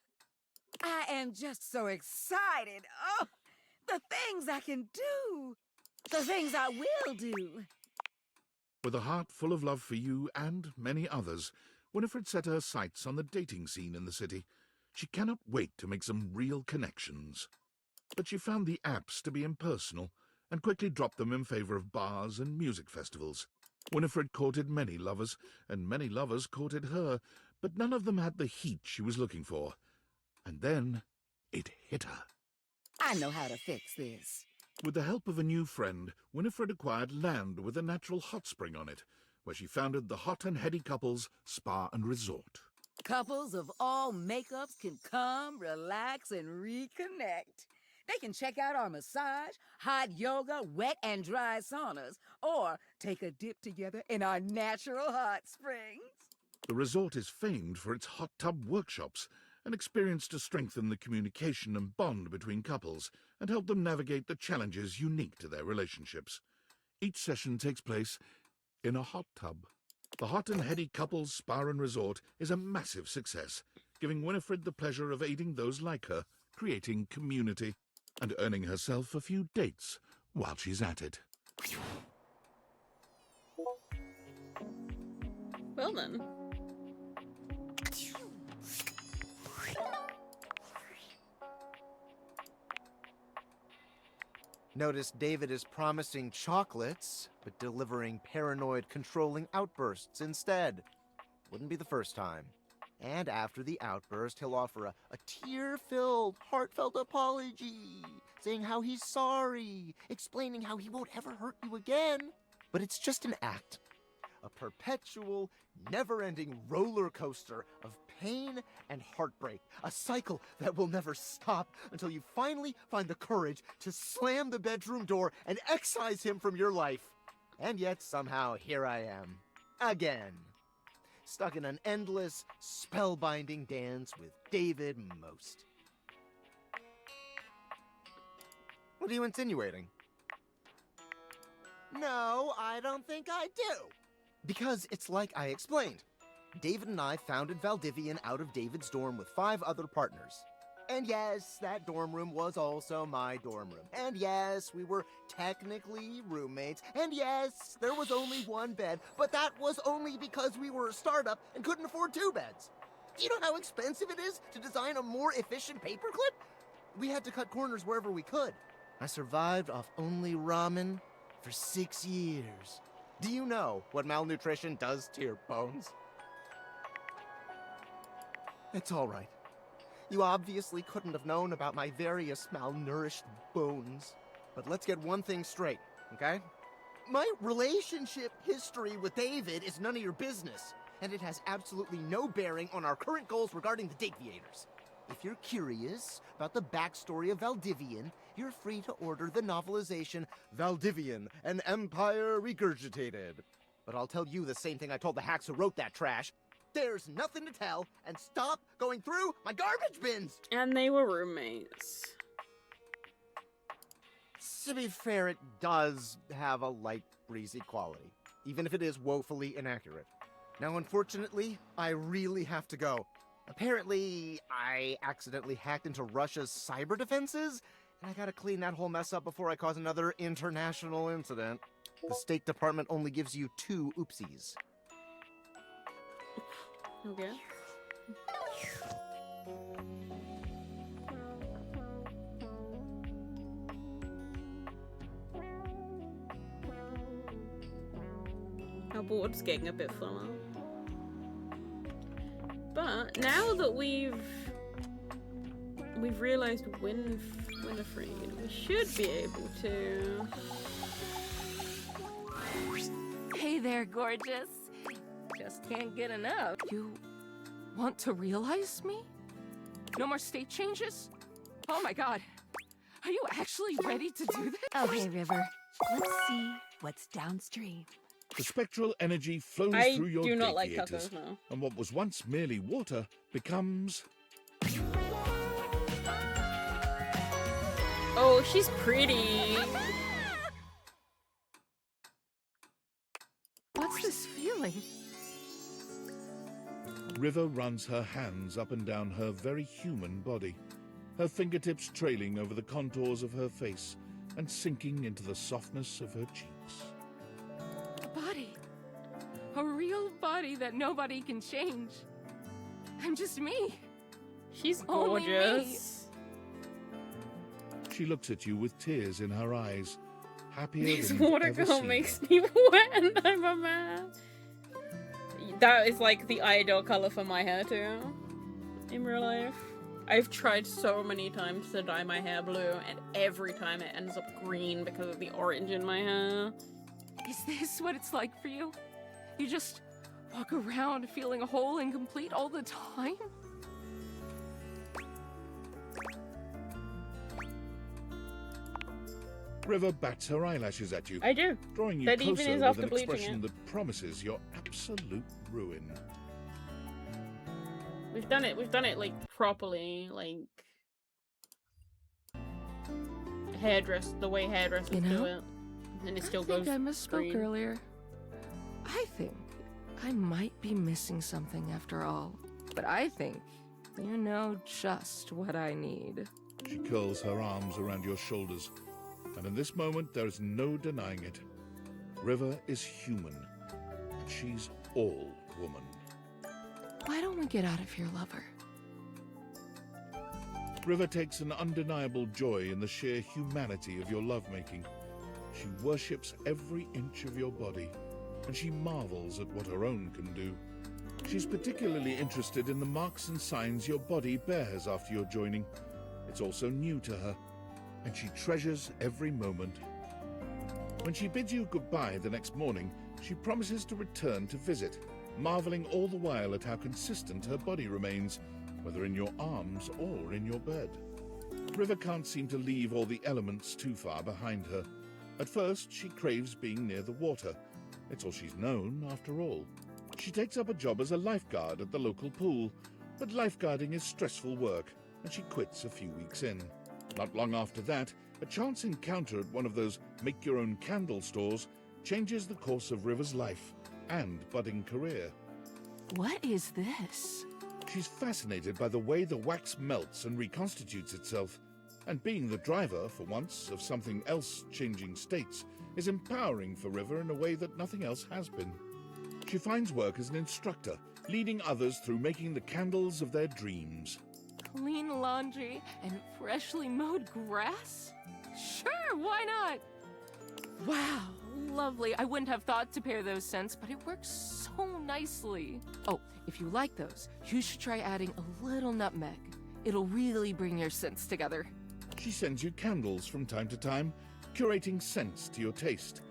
I am just so excited. Oh, the things I can do. The things I will do. With a heart full of love for you and many others, Winifred set her sights on the dating scene in the city. She cannot wait to make some real connections. But she found the apps to be impersonal and quickly dropped them in favor of bars and music festivals. Winifred courted many lovers, and many lovers courted her, but none of them had the heat she was looking for. And then it hit her. I know how to fix this. With the help of a new friend, Winifred acquired land with a natural hot spring on it, where she founded the Hot and Heady Couples Spa and Resort. Couples of all makeups can come, relax, and reconnect. They can check out our massage, hot yoga, wet and dry saunas, or take a dip together in our natural hot springs. The resort is famed for its hot tub workshops, an experience to strengthen the communication and bond between couples and help them navigate the challenges unique to their relationships. Each session takes place in a hot tub. The Hot and Heady Couples Spa and Resort is a massive success, giving Winifred the pleasure of aiding those like her, creating community, and earning herself a few dates while she's at it. Well then. Notice David is promising chocolates, but delivering paranoid, controlling outbursts instead. Wouldn't be the first time. And after the outburst, he'll offer a tear-filled, heartfelt apology, saying how he's sorry, explaining how he won't ever hurt you again. But it's just an act. A perpetual, never-ending roller coaster of pain and heartbreak. A cycle that will never stop until you finally find the courage to slam the bedroom door and excise him from your life. And yet, somehow, here I am. Again. Stuck in an endless, spellbinding dance with David Most. What are you insinuating? No, I don't think I do. Because it's like I explained. David and I founded Valdivian out of David's dorm with 5 other partners. And yes, that dorm room was also my dorm room. And yes, we were technically roommates. And yes, there was only 1 bed, but that was only because we were a startup and couldn't afford 2 beds. Do you know how expensive it is to design a more efficient paperclip? We had to cut corners wherever we could. I survived off only ramen for 6 years. Do you know what malnutrition does to your bones? It's all right. You obviously couldn't have known about my various malnourished bones. But let's get one thing straight, okay? My relationship history with David is none of your business, and it has absolutely no bearing on our current goals regarding the Dateviators. If you're curious about the backstory of Valdivian, you're free to order the novelization Valdivian, an Empire Regurgitated. But I'll tell you the same thing I told the hacks who wrote that trash. There's nothing to tell, and stop going through my garbage bins! And they were roommates. To be fair, it does have a light, breezy quality, even if it is woefully inaccurate. Now, unfortunately, I really have to go. Apparently, I accidentally hacked into Russia's cyber defenses, and I gotta clean that whole mess up before I cause another international incident. The State Department only gives you 2 oopsies. Okay. Our board's getting a bit fuller. But now that we've realized Winifred, we should be able to. Hey there, gorgeous. Just can't get enough. You want to realize me? No more state changes? Oh my god. Are you actually ready to do this? Okay, River. Let's see what's downstream. The spectral energy flows I through your do not like Dateviators, tacos now. and what was once merely water becomes... Oh, she's pretty. What's this feeling? River runs her hands up and down her very human body, her fingertips trailing over the contours of her face and sinking into the softness of her cheeks. A body. A real body that nobody can change. I'm just me. She's Only me. gorgeous. She looks at you with tears in her eyes, happier This than you've water ever girl seen makes her. me wet and I'm a man. That is like the ideal color for my hair too. In real life. I've tried so many times to dye my hair blue and every time it ends up green because of the orange in my hair. Is this what it's like for you? You just walk around feeling whole and complete all the time? River bats her eyelashes at you. I do. Drawing you That closer even is with after an bleaching expression it. that promises your absolute ruin. We've done it like properly, like the way hairdressers You know, do it. And it still I think goes I misspoke green. earlier. I think I might be missing something after all. But I think you know just what I need. She curls her arms around your shoulders, and in this moment there is no denying it. River is human, and she's all woman. Why don't we get out of here, lover? River takes an undeniable joy in the sheer humanity of your lovemaking. She worships every inch of your body, and she marvels at what her own can do. She's particularly interested in the marks and signs your body bears after your joining. It's also new to her, and she treasures every moment. When she bids you goodbye the next morning, She promises to return to visit, marveling all the while at how consistent her body remains, whether in your arms or in your bed. River can't seem to leave all the elements too far behind her. At first, she craves being near the water. It's all she's known, after all. She takes up a job as a lifeguard at the local pool, but lifeguarding is stressful work, and she quits a few weeks in. Not long after that, a chance encounter at one of those make-your-own-candle stores changes the course of River's life and budding career. What is this? She's fascinated by the way the wax melts and reconstitutes itself, and being the driver, for once, of something else changing states is empowering for River in a way that nothing else has been. She finds work as an instructor, leading others through making the candles of their dreams. Clean laundry and freshly mowed grass? Sure, why not? Wow, lovely. I wouldn't have thought to pair those scents, but it works so nicely. Oh, if you like those, you should try adding a little nutmeg. It'll really bring your scents together. She sends you candles from time to time, curating scents to your taste.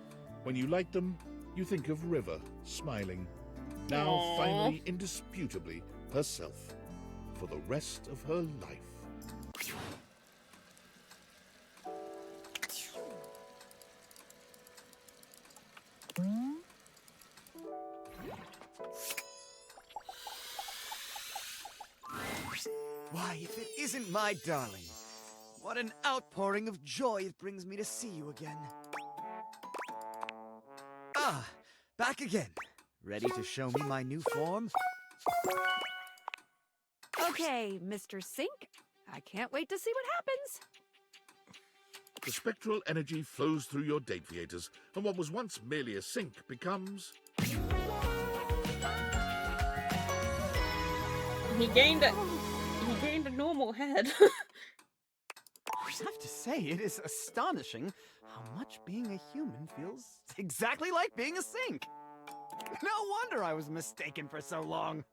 When you light them, you think of River, smiling. Now, Aww. finally, indisputably, herself. For the rest of her life. Why, if it isn't my darling, what an outpouring of joy it brings me to see you again. Ah, back again. Ready to show me my new form? Okay, Mr. Sink. I can't wait to see what happens. The spectral energy flows through your Dateviators, and what was once merely a sink becomes... He gained a normal head. I have to say, it is astonishing how much being a human feels exactly like being a sink. No wonder I was mistaken for so long.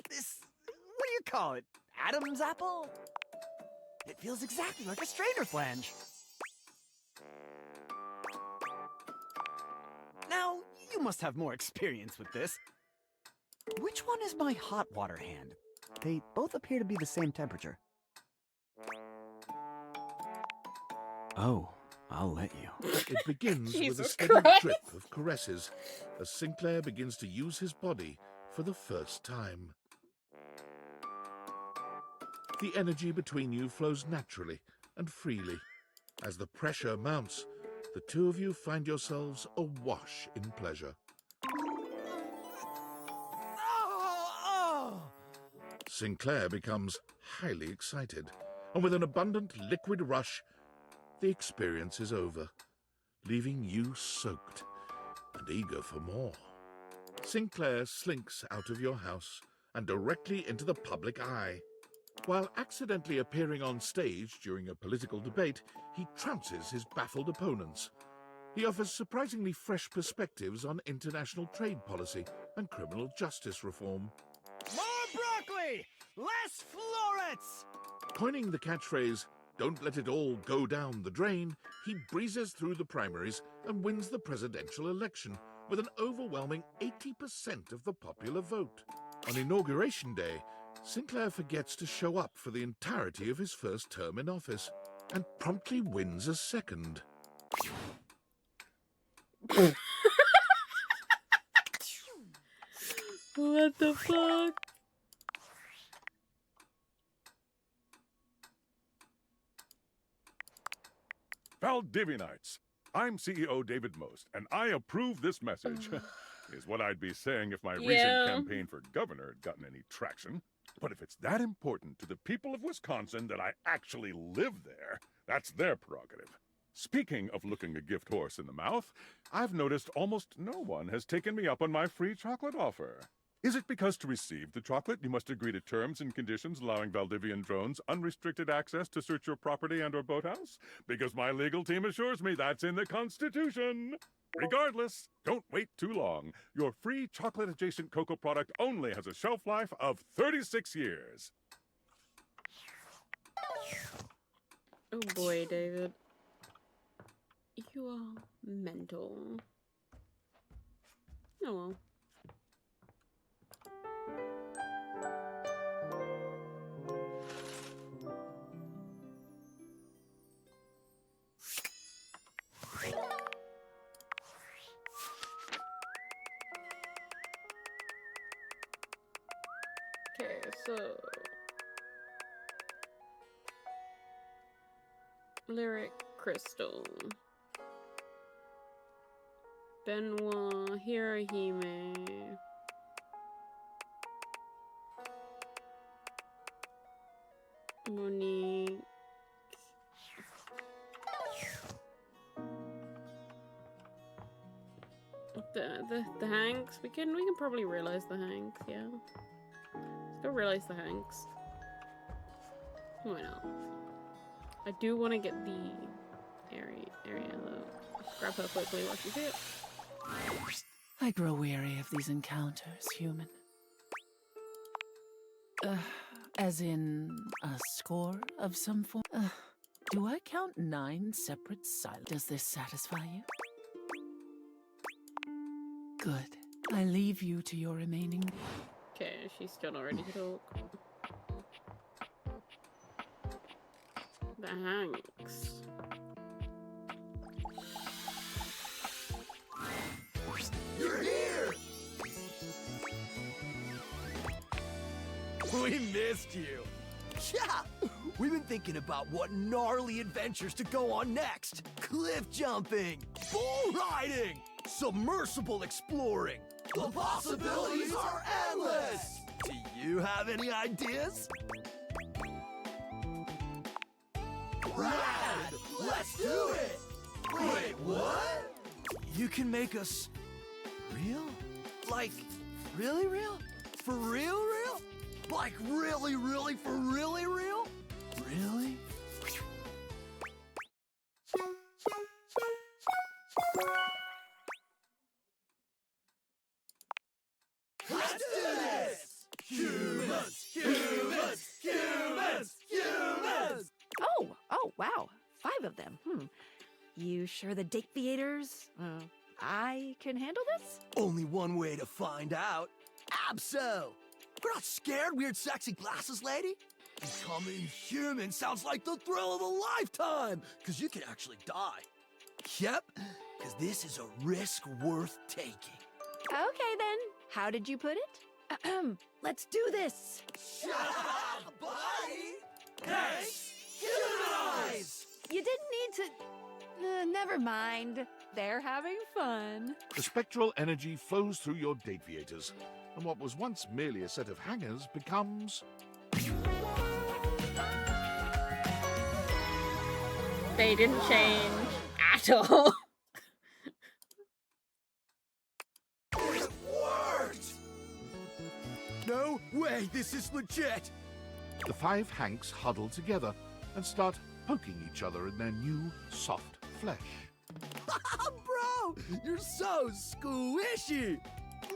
This, what do you call it? Adam's apple? It feels exactly like a strainer flange. Now, you must have more experience with this. Which one is my hot water hand? They both appear to be the same temperature. Oh, I'll let you. It begins with a Jesus steady Christ. drip of caresses as Sinclair begins to use his body for the first time. The energy between you flows naturally and freely. As the pressure mounts, the two of you find yourselves awash in pleasure. Sinclair becomes highly excited, and with an abundant liquid rush, the experience is over, leaving you soaked and eager for more. Sinclair slinks out of your house and directly into the public eye. While accidentally appearing on stage during a political debate, he trounces his baffled opponents. He offers surprisingly fresh perspectives on international trade policy and criminal justice reform. More broccoli! Less florets! Coining the catchphrase, "Don't let it all go down the drain," he breezes through the primaries and wins the presidential election with an overwhelming 80% of the popular vote. On Inauguration Day, Sinclair forgets to show up for the entirety of his first term in office and promptly wins a second. What the fuck? Valdivianites, I'm CEO David Most, and I approve this message. Is what I'd be saying if my recent campaign for governor had gotten any traction. But if it's that important to the people of Wisconsin that I actually live there, that's their prerogative. Speaking of looking a gift horse in the mouth, I've noticed almost no one has taken me up on my free chocolate offer. Is it because to receive the chocolate, you must agree to terms and conditions allowing Valdivian drones unrestricted access to search your property and/or boathouse? Because my legal team assures me that's in the Constitution. Regardless, don't wait too long. Your free chocolate-adjacent cocoa product only has a shelf life of 36 years. Oh boy, David. You are mental. Oh well. Okay, so Lyric Crystal, Benoit, Hirohime, Monique, the Hanks. We can probably realize the Hanks. Yeah, let's go realize the Hanks. Why not? I do want to get the area though. Grab her quickly while she's here. I grow weary of these encounters, human. As in a score of some form? Do I count 9 separate silences? Does this satisfy you? Good. I leave you to your remaining... Okay, she's still not ready to talk. The Hanks. You're here! We missed you. Yeah, we've been thinking about what gnarly adventures to go on next. Cliff jumping, bull riding, submersible exploring. The possibilities are endless. Do you have any ideas? Rad! Let's do it! Wait, what? You can make us real? Like, really real? For real real? Like really really for really real? Really? Let's do this! Humans! Humans! Humans! Humans! Oh, wow. 5 of them. You sure the Date Theaters? I can handle this? Only one way to find out. Abso! We're not scared, weird sexy glasses lady. Becoming human sounds like the thrill of a lifetime, because you can actually die. Yep, because this is a risk worth taking. Okay, then. How did you put it? Let's do this. Shut up, buddy! Hey, humanize! You didn't need to... never mind. They're having fun. The spectral energy flows through your Dateviators, and what was once merely a set of hangers becomes... They didn't change at all. It worked! No way, this is legit! The 5 Hanks huddle together and start poking each other in their new, soft flesh. Bro, you're so squishy!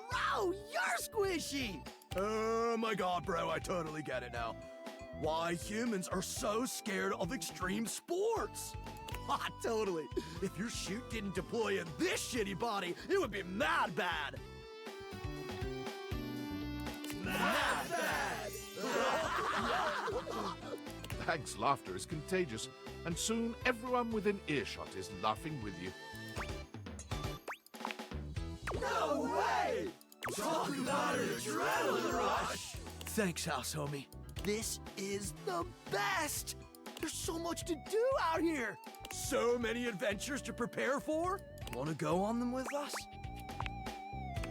Bro, you're squishy! Oh my god, bro, I totally get it now. Why humans are so scared of extreme sports. Ha, totally. If your chute didn't deploy in this shitty body, it would be mad bad. Mad bad! Hank's laughter is contagious, and soon everyone within earshot is laughing with you. No way! Talk about an adrenaline rush! Thanks, house homie. This is the best! There's so much to do out here! So many adventures to prepare for! Wanna go on them with us?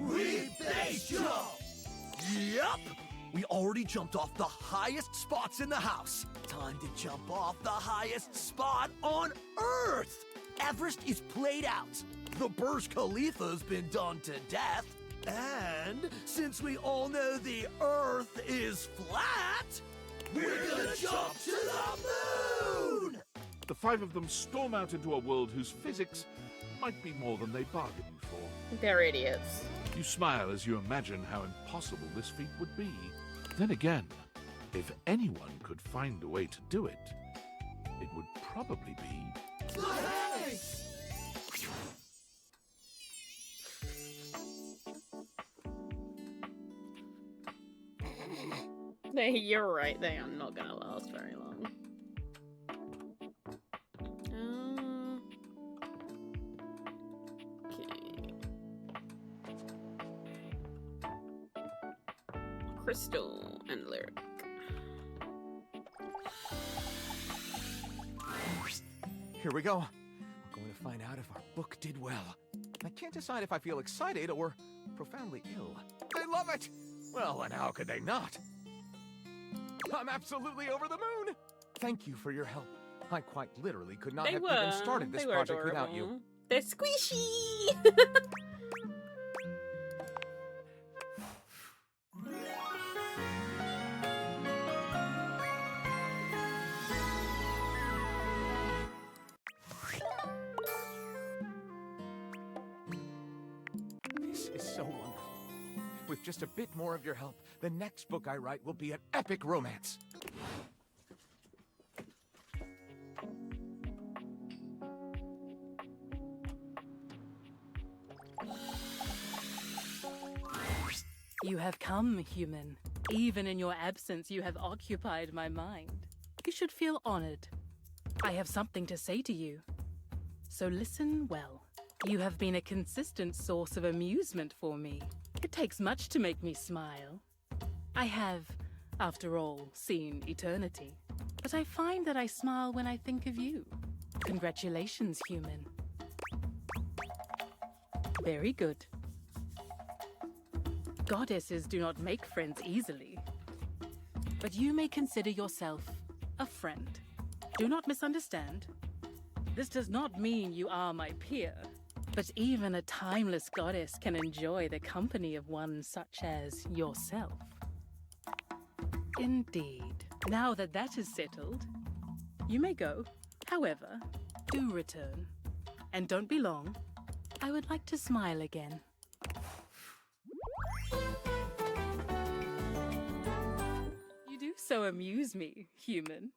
We base jump! Yup! We already jumped off the highest spots in the house. Time to jump off the highest spot on Earth! Everest is played out. The Burj Khalifa's been done to death. And since we all know the Earth is flat, we're gonna jump to the moon! The 5 of them storm out into a world whose physics might be more than they bargained for. They're idiots. You smile as you imagine how impossible this feat would be. Then again, if anyone could find a way to do it, it would probably be... You're right, they are not gonna last very long. Okay. Crystal and Lyric. Here we go. We're going to find out if our book did well. I can't decide if I feel excited or profoundly ill. They love it! Well, and how could they not? I'm absolutely over the moon! Thank you for your help. I quite literally could not have even started this project without you. They're squishy! This is so wonderful. With just a bit more of your help, the next book I write will be an epic romance. You have come, human. Even in your absence, you have occupied my mind. You should feel honored. I have something to say to you. So listen well. You have been a consistent source of amusement for me. It takes much to make me smile. I have, after all, seen eternity. But I find that I smile when I think of you. Congratulations, human. Very good. Goddesses do not make friends easily. But you may consider yourself a friend. Do not misunderstand. This does not mean you are my peer. But even a timeless goddess can enjoy the company of one such as yourself. Indeed. Now that that is settled, you may go. However, do return. And don't be long. I would like to smile again. You do so amuse me, human.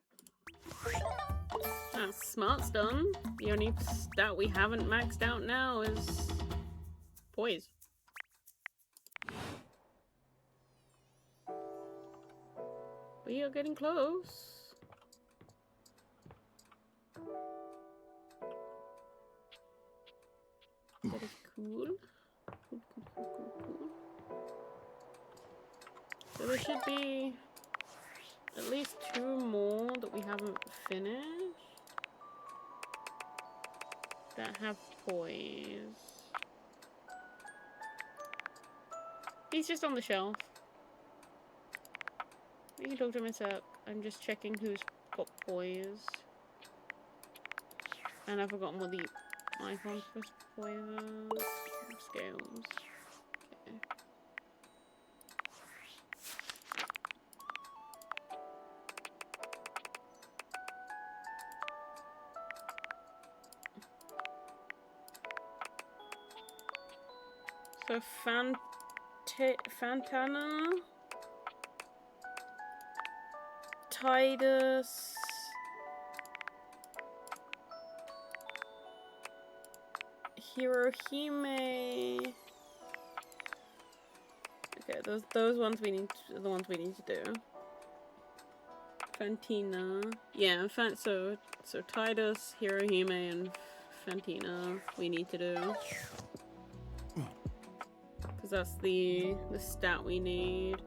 Smart's done. The only stat we haven't maxed out now is poise. We are getting close. That is cool. Cool. So there should be at least 2 more that we haven't finished that have poise. He's just on the shelf. You can talk to him in a sec. I'm just checking who's got poise. And I've forgotten what the icons for poise are. Scales. Okay. So Fantana, Titus, Hirohime. Okay, those ones we need to, the ones we need to do. Fantina, yeah. So Titus, Hirohime, and Fantina we need to do. Because that's the stat we need.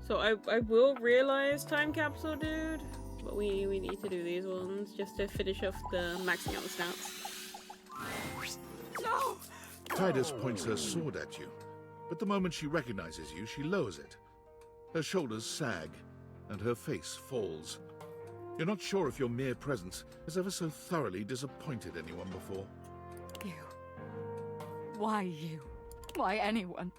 So I will realize time capsule, dude. But we need to do these ones just to finish off the maxing out the stats. No! Titus points her sword at you, but the moment she recognizes you, she lowers it. Her shoulders sag, and her face falls. You're not sure if your mere presence has ever so thoroughly disappointed anyone before. You. Why you? Why anyone?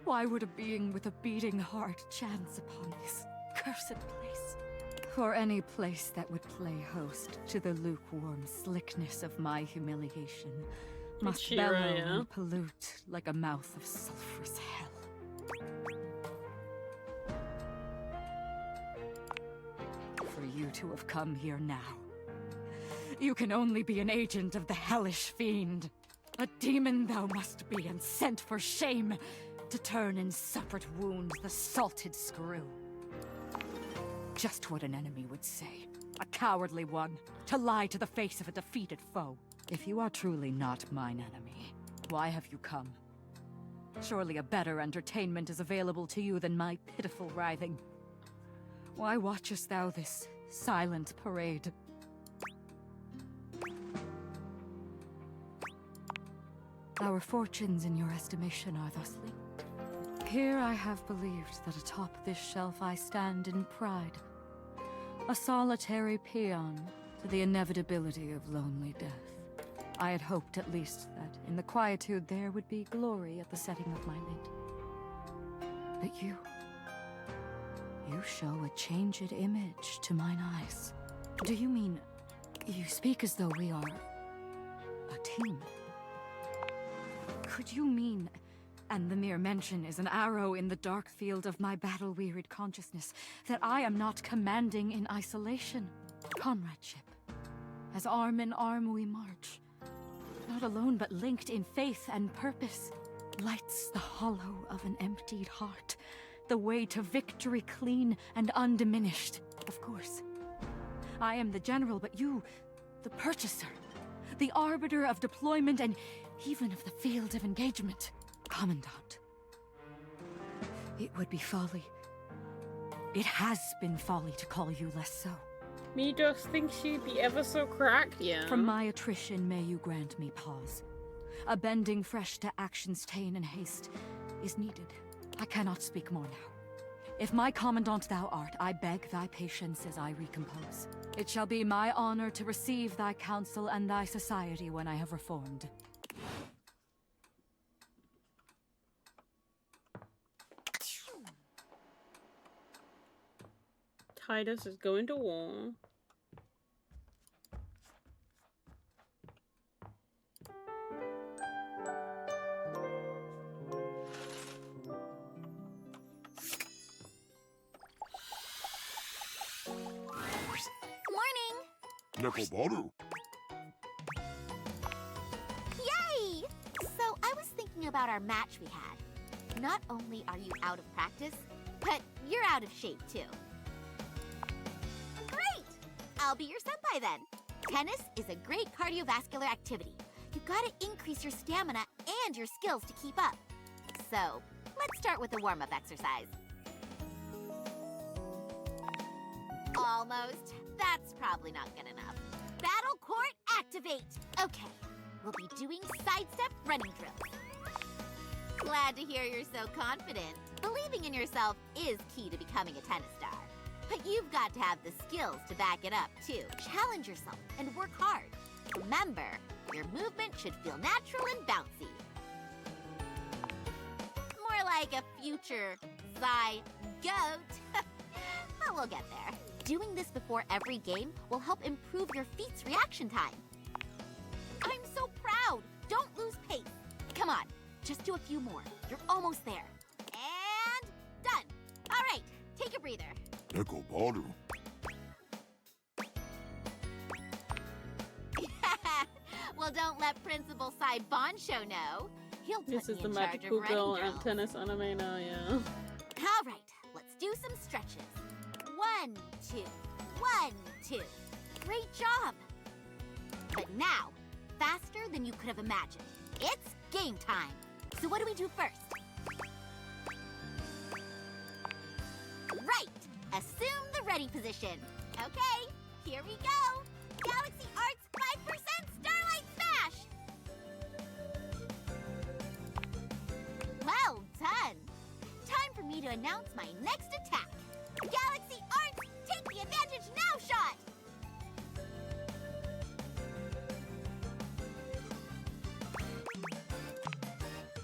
Why would a being with a beating heart chance upon this cursed place? Or any place that would play host to the lukewarm slickness of my humiliation must bellow and pollute like a mouth of sulphurous hell. For you to have come here now, you can only be an agent of the hellish fiend. A demon thou must be, and sent for shame to turn in separate wounds the salted screw. Just what an enemy would say. A cowardly one, to lie to the face of a defeated foe. If you are truly not mine enemy, why have you come? Surely a better entertainment is available to you than my pitiful writhing. Why watchest thou this silent parade? Our fortunes, in your estimation, are thus linked. Here I have believed that atop this shelf I stand in pride, a solitary peon to the inevitability of lonely death. I had hoped at least that in the quietude there would be glory at the setting of my lid. But you show a changed image to mine eyes. Do you mean, you speak as though we are a team? Could you mean, and the mere mention is an arrow in the dark field of my battle-wearied consciousness, that I am not commanding in isolation? Comradeship. As arm in arm we march. Not alone, but linked in faith and purpose. Lights the hollow of an emptied heart. The way to victory clean and undiminished. Of course. I am the general, but you, the purchaser. The arbiter of deployment and even of the field of engagement. Commandant. It would be folly. It has been folly to call you less so. Me just think she'd be ever so cracked, yeah. From my attrition may you grant me pause. A bending fresh to action's ta'en and haste is needed. I cannot speak more now. If my commandant thou art, I beg thy patience as I recompose. It shall be my honor to receive thy counsel and thy society when I have reformed. Titus is going to war. Nekobaru. Yay! So I was thinking about our match we had. Not only are you out of practice, but you're out of shape too. Great! I'll be your senpai then. Tennis is a great cardiovascular activity. You've got to increase your stamina and your skills to keep up. So, let's start with a warm-up exercise. Almost. That's probably not good enough. Battle court activate! Okay, we'll be doing sidestep running drills. Glad to hear you're so confident. Believing in yourself is key to becoming a tennis star. But you've got to have the skills to back it up, too. Challenge yourself and work hard. Remember, your movement should feel natural and bouncy. More like a future zygote. But we'll get there. Doing this before every game will help improve your feet's reaction time. I'm so proud! Don't lose pace. Come on, just do a few more. You're almost there. And done. All right, take a breather. Nekobaru. Well, don't let Principal Saibonsho know. He'll put This is me the in charge of magical running girl drills. and tennis anime now, yeah. All right, let's do some stretches. 1, 2, 1, 2. Great job. But now, faster than you could have imagined. It's game time. So what do we do first? Right. Assume the ready position. Okay, here we go. Galaxy Arts 5% Starlight Smash. Well done. Time for me to announce my next attack. Galaxy Arts, take the advantage now shot!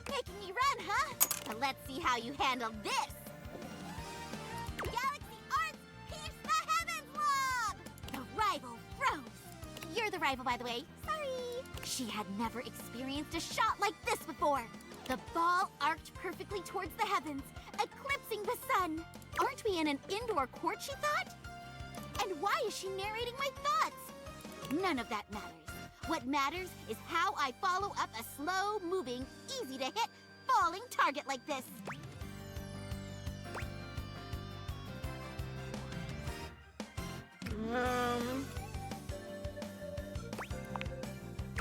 Making me run, huh? But let's see how you handle this. Galaxy Arts, pierce the heavens lob! The rival froze. You're the rival, by the way. Sorry. She had never experienced a shot like this before. The ball arced perfectly towards the heavens, eclipsing the sun. Aren't we in an indoor court, she thought? And why is she narrating my thoughts? None of that matters. What matters is how I follow up a slow-moving, easy-to-hit falling target like this.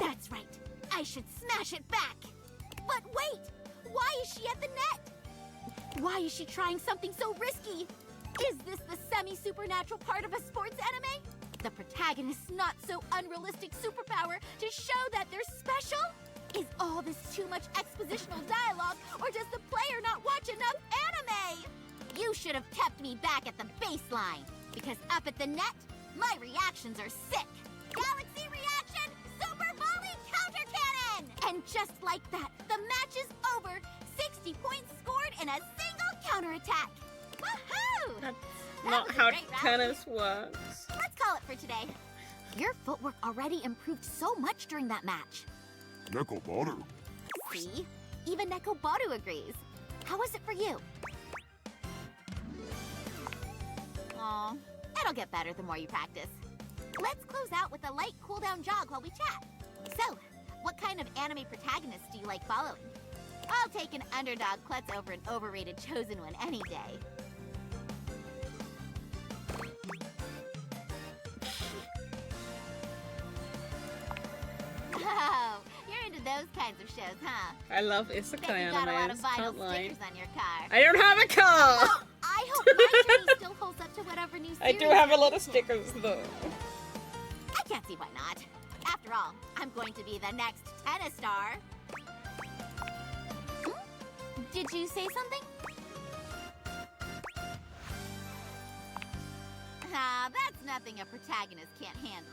That's right. I should smash it back. But wait! Why is she at the net? Why is she trying something so risky? Is this the semi-supernatural part of a sports anime? The protagonist's not so unrealistic superpower to show that they're special? Is all this too much expositional dialogue, or does the player not watch enough anime? You should have kept me back at the baseline, because up at the net, my reactions are sick. Galaxy reaction, super volley counter cannon! And just like that, the match is over. 60 points scored in a single counterattack. Woohoo! That's That not was a how great round. tennis works. Let's call it for today. Your footwork already improved so much during that match. Nekomaru. See? Even Nekobaru agrees. How was it for you? Aw, it'll get better the more you practice. Let's close out with a light cool-down jog while we chat. So, what kind of anime protagonists do you like following? I'll take an underdog klutz over an overrated chosen one any day. Oh, you're into those kinds of shows, huh? I love isekai Bet you got a lot of animes. vinyl Can't lie. stickers on your car. I don't have a car! Well, I hope my journey still holds up to whatever new I series do have a you're lot of into. stickers though. I can't see why not. After all, I'm going to be the next tennis star. Did you say something? Ah, that's nothing a protagonist can't handle.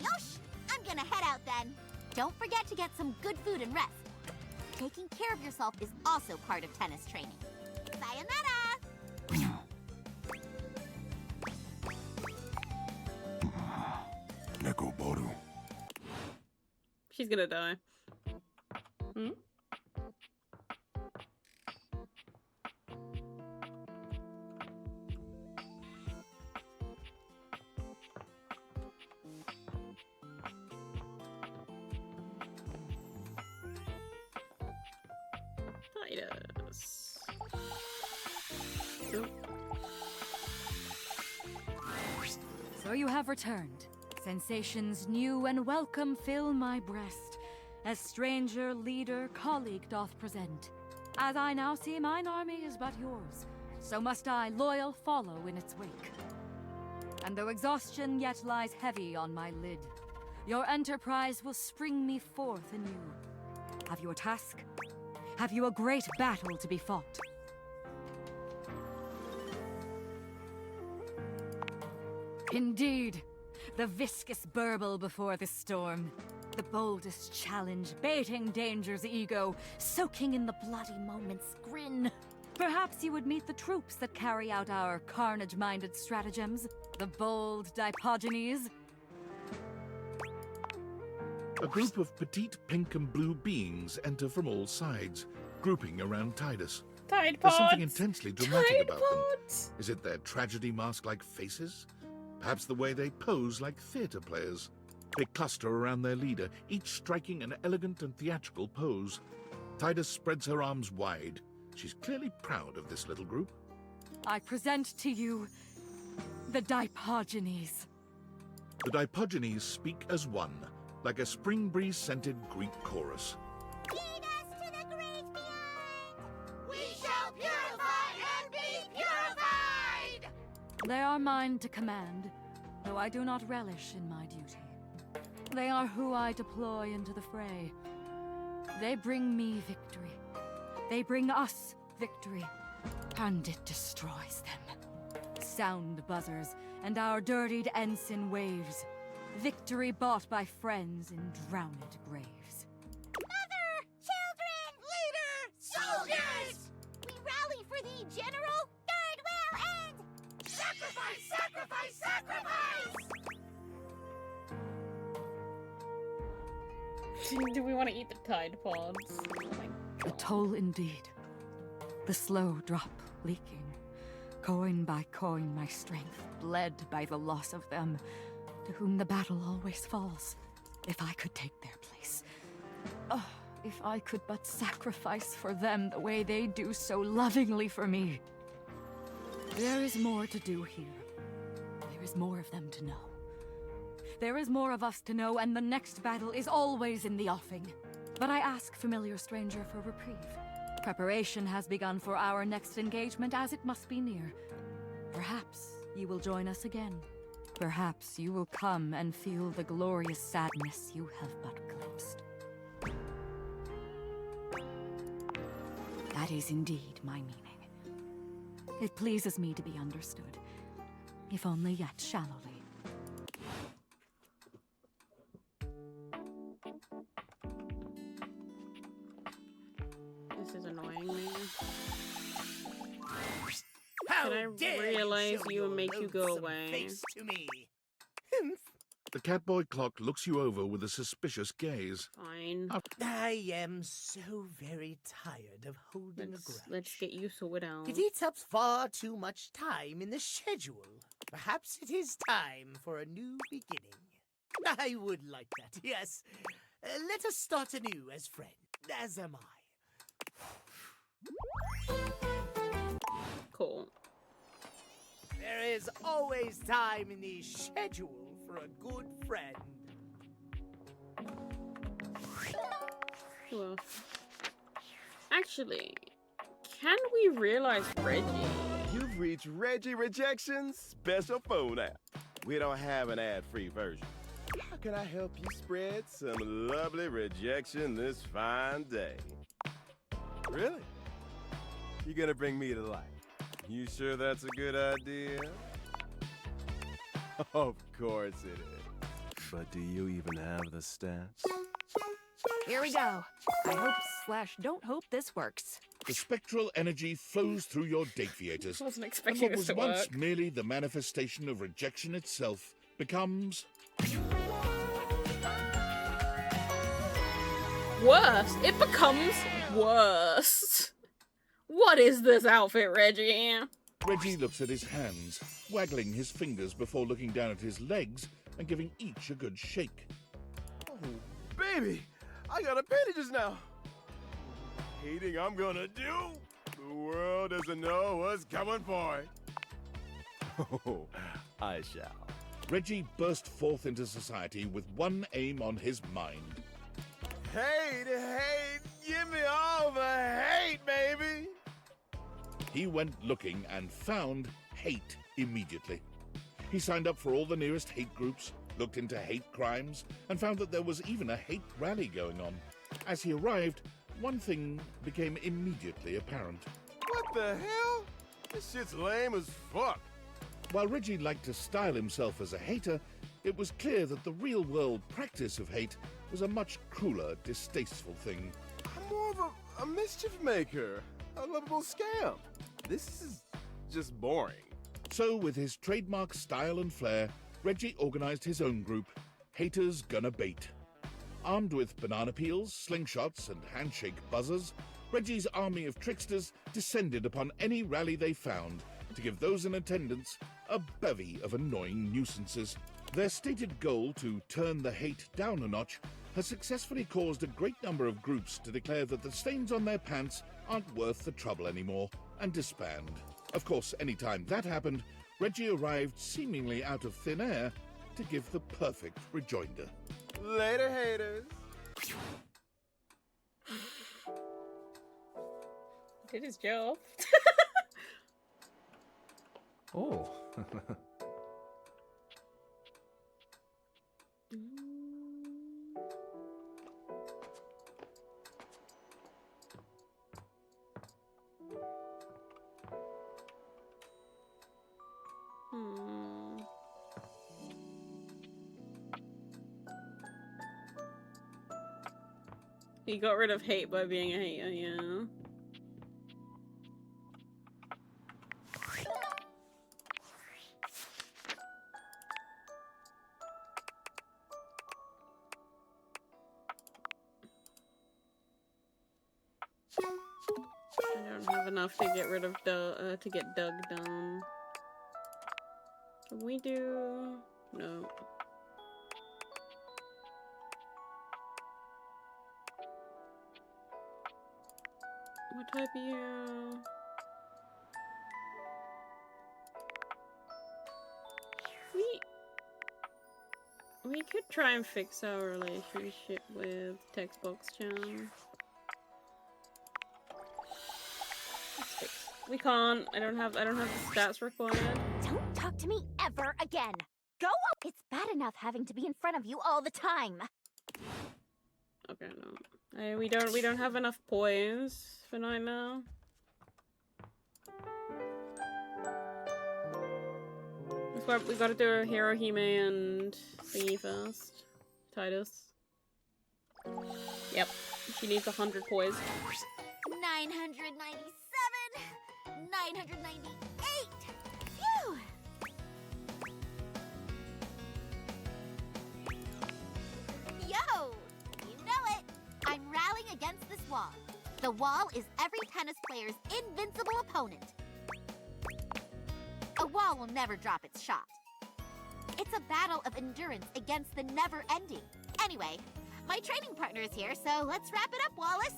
Yosh, I'm gonna head out then. Don't forget to get some good food and rest. Taking care of yourself is also part of tennis training. Sayonara! Nekomaru. She's gonna die. Hmm? Titus. Nope. So you have returned. Sensations new and welcome fill my breast, as stranger, leader, colleague doth present. As I now see mine army is but yours, so must I loyal follow in its wake. And though exhaustion yet lies heavy on my lid, your enterprise will spring me forth anew. Have you a task? Have you a great battle to be fought? Indeed, the viscous burble before the storm. The boldest challenge, baiting danger's ego, soaking in the bloody moment's grin. Perhaps you would meet the troops that carry out our carnage-minded stratagems, the bold Dipogenes. A group of petite pink and blue beings enter from all sides, grouping around Titus. Tide There's something Pods! intensely dramatic Tide about Pods! them. Is it their tragedy mask-like faces? Perhaps the way they pose like theatre players. They cluster around their leader, each striking an elegant and theatrical pose. Titus spreads her arms wide. She's clearly proud of this little group. I present to you the Dipogenes. The Dipogenes speak as one, like a spring breeze-scented Greek chorus. Lead us to the great beyond! We shall purify and be purified! They are mine to command, though I do not relish in my duty. They are who I deploy into the fray. They bring me victory. They bring us victory, and it destroys them. Sound buzzers, and our dirtied ensign waves. Victory bought by friends in drowned graves. Mother! Children! Leader! Soldiers! We rally for thee, General! Third will end! Sacrifice! Sacrifice! Sacrifice! Do we want to eat the Tide Pods? Oh my A toll indeed. The slow drop leaking. Coin by coin my strength, bled by the loss of them, to whom the battle always falls. If I could take their place. Oh, if I could but sacrifice for them the way they do so lovingly for me. There is more to do here. There is more of them to know. There is more of us to know, and the next battle is always in the offing. But I ask, familiar stranger, for reprieve. Preparation has begun for our next engagement, as it must be near. Perhaps you will join us again. Perhaps you will come and feel the glorious sadness you have but glimpsed. That is indeed my meaning. It pleases me to be understood, if only yet shallowly. This is annoying me. How Did I dare realize show you and your make you go loathsome away? face to me. The catboy clock looks you over with a suspicious gaze. Fine. I am so very tired of holding a grudge. Let's get you sorted out. It eats up far too much time in the schedule. Perhaps it is time for a new beginning. I would like that, yes. Let us start anew as friends, as am I. Cool. There is always time in the schedule for a good friend. Well, actually, can we realize Reggie? You've reached Reggie Rejection's special phone app. We don't have an ad-free version. How can I help you spread some lovely rejection this fine day? Really? You're gonna bring me to life? You sure that's a good idea? Of course it is. But do you even have the stats? Here we go. I hope/don't hope this works. The spectral energy flows through your Dateviators. I wasn't And expecting what this was to once work. merely the manifestation of rejection itself becomes Worse. It becomes worse. What is this outfit, Reggie? Reggie looks at his hands, waggling his fingers before looking down at his legs and giving each a good shake. Oh, baby, I got appendages now. Hating I'm gonna do. The world doesn't know what's coming for it. Oh, I shall. Reggie burst forth into society with one aim on his mind. Hate, hate, give me all the hate, baby. He went looking and found hate immediately. He signed up for all the nearest hate groups, looked into hate crimes, and found that there was even a hate rally going on. As he arrived, one thing became immediately apparent. What the hell? This shit's lame as fuck. While Reggie liked to style himself as a hater, it was clear that the real-world practice of hate was a much crueler, distasteful thing. I'm more of a mischief maker, a lovable scamp. This is just boring. So, with his trademark style and flair, Reggie organized his own group, Haters Gonna Bait. Armed with banana peels, slingshots, and handshake buzzers, Reggie's army of tricksters descended upon any rally they found to give those in attendance a bevy of annoying nuisances. Their stated goal to turn the hate down a notch has successfully caused a great number of groups to declare that the stains on their pants aren't worth the trouble anymore and disband. Of course, any time that happened, Reggie arrived seemingly out of thin air to give the perfect rejoinder. Later, haters. Did his job. Oh. He got rid of hate by being a hater, yeah. I don't have enough to get rid of to get Doug done. Can we do? No. What type are you? We could try and fix our relationship with Textbox-chan. We can't. I don't have the stats required. Don't talk to me ever again. Go up. It's bad enough having to be in front of you all the time. Okay, no. We don't have enough points for Nightmare. We gotta do a Hirohime and thingy first. Titus. Yep. She needs 100 poise. 997! 998! Phew! Yo! You know it! I'm rallying against this wall. The wall is every tennis player's invincible opponent. A wall will never drop its shot. It's a battle of endurance against the never-ending. Anyway, my training partner is here, so let's wrap it up, Wallace.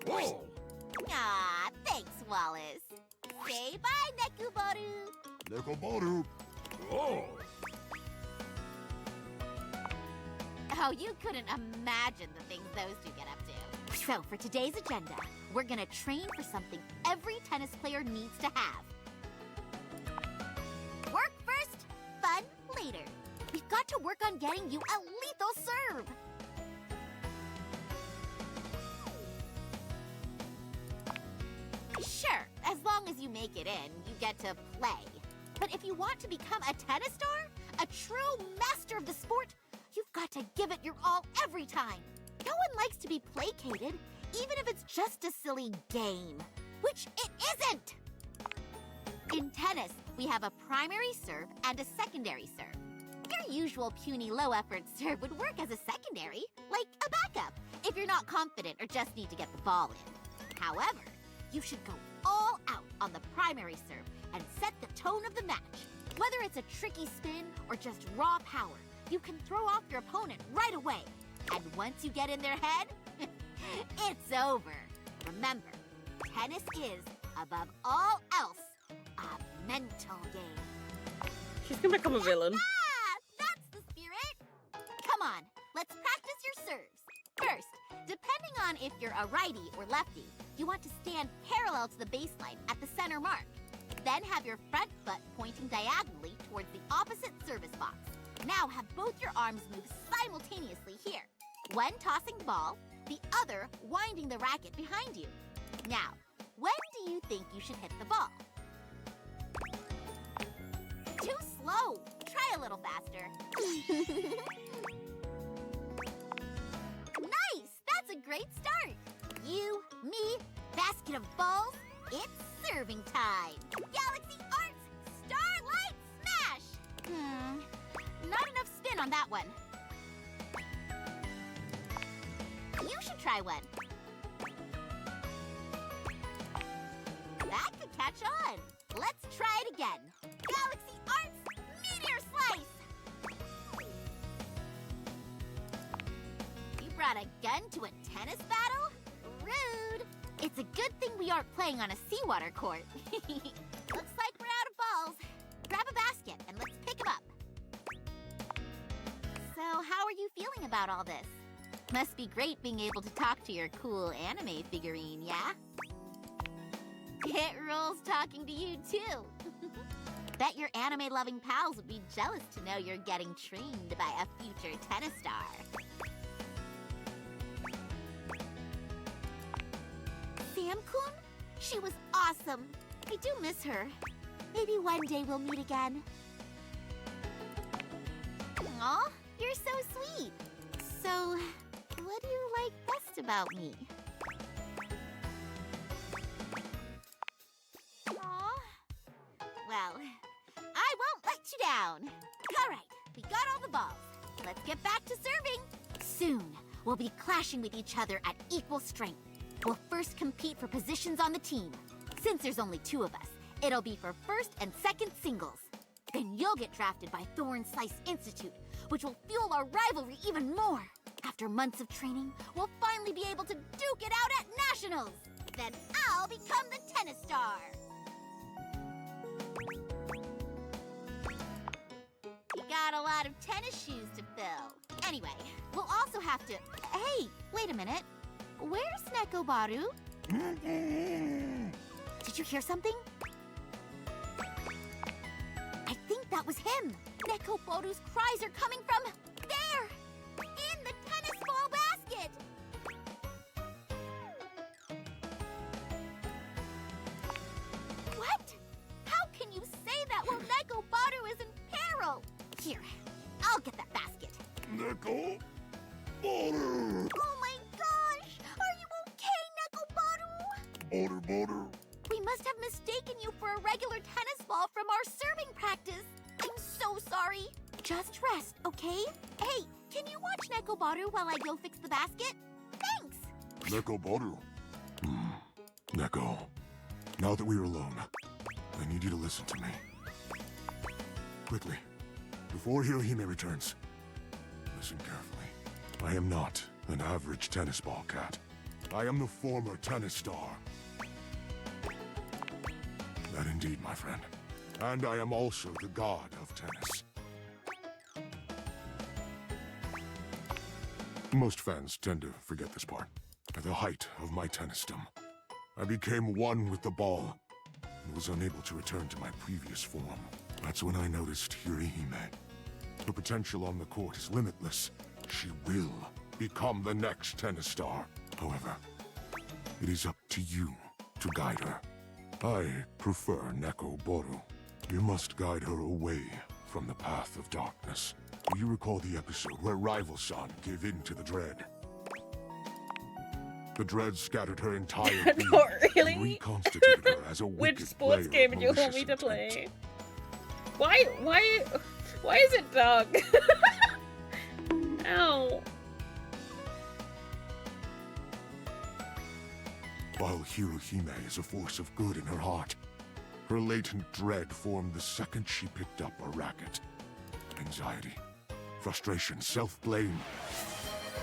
Whoa! Ah, thanks, Wallace. Say bye, Nekuboru. Nekoboru. Oh! Oh, you couldn't imagine the things those two get up to. So, for today's agenda, we're gonna train for something every tennis player needs to have. Work first, fun later. We've got to work on getting you a lethal serve. Sure, as long as you make it in, you get to play. But if you want to become a tennis star, a true master of the sport, you've got to give it your all every time. No one likes to be placated, even if it's just a silly game. Which it isn't! In tennis, we have a primary serve and a secondary serve. Your usual puny low-effort serve would work as a secondary, like a backup, if you're not confident or just need to get the ball in. However, you should go all out on the primary serve and set the tone of the match. Whether it's a tricky spin or just raw power, you can throw off your opponent right away. And once you get in their head, it's over. Remember, tennis is, above all else, a mental game. She's gonna become a villain. Ah, that's the spirit. Come on, let's practice your serves. First, depending on if you're a righty or lefty, you want to stand parallel to the baseline at the center mark. Then have your front foot pointing diagonally towards the opposite service box. Now have both your arms move simultaneously here. One tossing the ball, the other winding the racket behind you. Now, when do you think you should hit the ball? Too slow. Try a little faster. Nice! That's a great start. You, me, basket of balls, it's serving time. Galaxy Arts, Starlight Smash! Not enough spin on that one. You should try one. That could catch on. Let's try it again. Galaxy Arts, Meteor Slice! You brought a gun to a tennis battle? Rude. It's a good thing we aren't playing on a seawater court. Looks like we're out of balls. Grab a basket and let's pick them up. So, how are you feeling about all this? Must be great being able to talk to your cool anime figurine, yeah? It rolls talking to you, too. Bet your anime-loving pals would be jealous to know you're getting trained by a future tennis star. Sam-kun? She was awesome. I do miss her. Maybe one day we'll meet again. Aw, you're so sweet. So, what do you like best about me? Aw. Well, I won't let you down. All right, we got all the balls. Let's get back to serving. Soon, we'll be clashing with each other at equal strength. We'll first compete for positions on the team. Since there's only 2 of us, it'll be for first and second singles. Then you'll get drafted by Thorn Slice Institute, which will fuel our rivalry even more. After months of training, we'll finally be able to duke it out at nationals. Then I'll become the tennis star. You got a lot of tennis shoes to fill. Anyway, we'll also have to... Hey, wait a minute. Where's Nekobaru? Did you hear something? I think that was him. Nekobaru's cries are coming from there! In the tennis ball basket! What? How can you say that while Nekobaru is in peril? Here, I'll get that basket. Nekobaru! Oh my gosh! Are you okay, Nekobaru? Baru. We must have mistaken you for a regular tennis ball from our serving practice. I'm so sorry. Just rest, okay? Hey, can you watch Nekobaru while I go fix the basket? Thanks! Nekobaru. Neko, now that we're alone, I need you to listen to me. Quickly, before Hirohime returns, listen carefully. I am not an average tennis ball cat. I am the former tennis star. That indeed, my friend. And I am also the god of tennis. Most fans tend to forget this part. At the height of my tennistdom, I became one with the ball and was unable to return to my previous form. That's when I noticed Hirohime. Her potential on the court is limitless. She will become the next tennis star. However, it is up to you to guide her. I prefer Nekobaru. You must guide her away from the path of darkness. Do you recall the episode where Rival-san gave in to the dread? The dread scattered her entire being Not really. and reconstituted her as a Which wicked sports player game of do you want malicious me to intent. play? Why is it dark? Ow. While Hirohime is a force of good in her heart, her latent dread formed the second she picked up a racket. Anxiety, frustration, self-blame.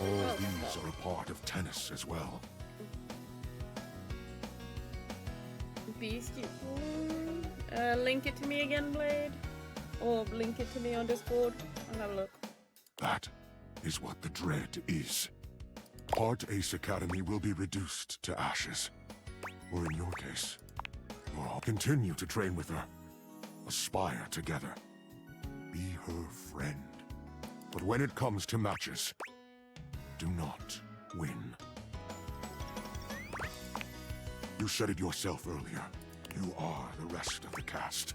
All these are a part of tennis as well. Beastie Boy. Link it to me again, Blade. Or link it to me on Discord. I'll have a look. That is what the dread is. Heart Ace Academy will be reduced to ashes. Or in your case, you'll continue to train with her. Aspire together. Be her friend. But when it comes to matches, do not win. You said it yourself earlier. You are the rest of the cast.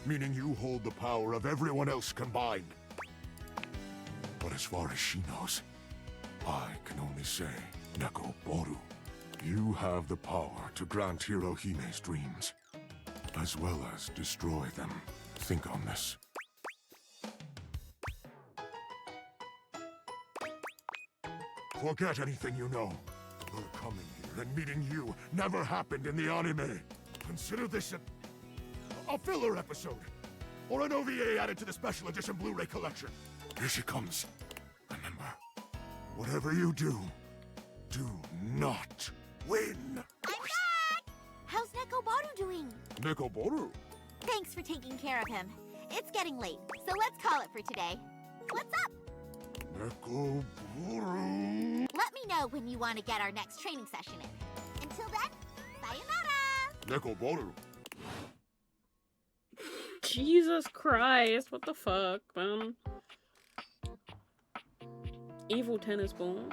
Meaning you hold the power of everyone else combined. But as far as she knows, I can only say, Nekobaru, you have the power to grant Hirohime's dreams, as well as destroy them. Think on this. Forget anything you know. Her coming here and meeting you never happened in the anime. Consider this a filler episode, or an OVA added to the special edition Blu-ray collection. Here she comes. Remember, whatever you do, do not win. I'm back! How's Nekobaru doing? Nekobaru? Thanks for taking care of him. It's getting late, so let's call it for today. What's up? Nekobaru. Let me know when you want to get our next training session in. Until then, sayonara! Nekobaru. Jesus Christ, what the fuck, man? Evil tennis ball.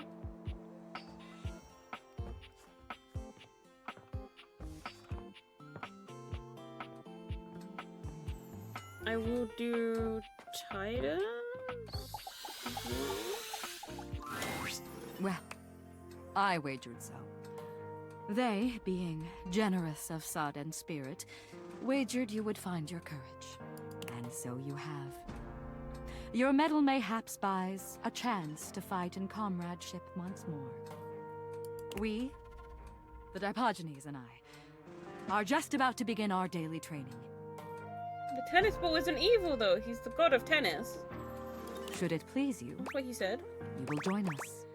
I will do Titans. Well, I wagered so. They, being generous of sod and spirit, wagered you would find your courage. And so you have. Your medal mayhaps buys a chance to fight in comradeship once more. We, the Dipogenes and I, are just about to begin our daily training. The tennis ball isn't evil, though. He's the god of tennis. Should it please you, That's what he said. you will join us.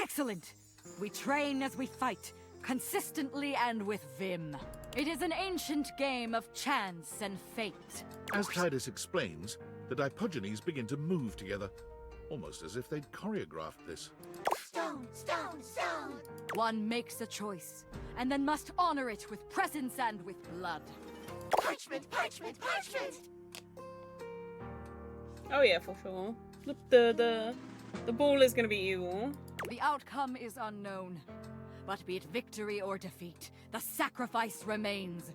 Excellent! We train as we fight, consistently and with vim. It is an ancient game of chance and fate. As Titus explains, the Dipogenes begin to move together, almost as if they'd choreographed this. Stone, stone, stone! One makes a choice, and then must honor it with presence and with blood. Parchment, parchment, parchment! Oh yeah, for sure. The ball is gonna be evil. The outcome is unknown, but be it victory or defeat, the sacrifice remains.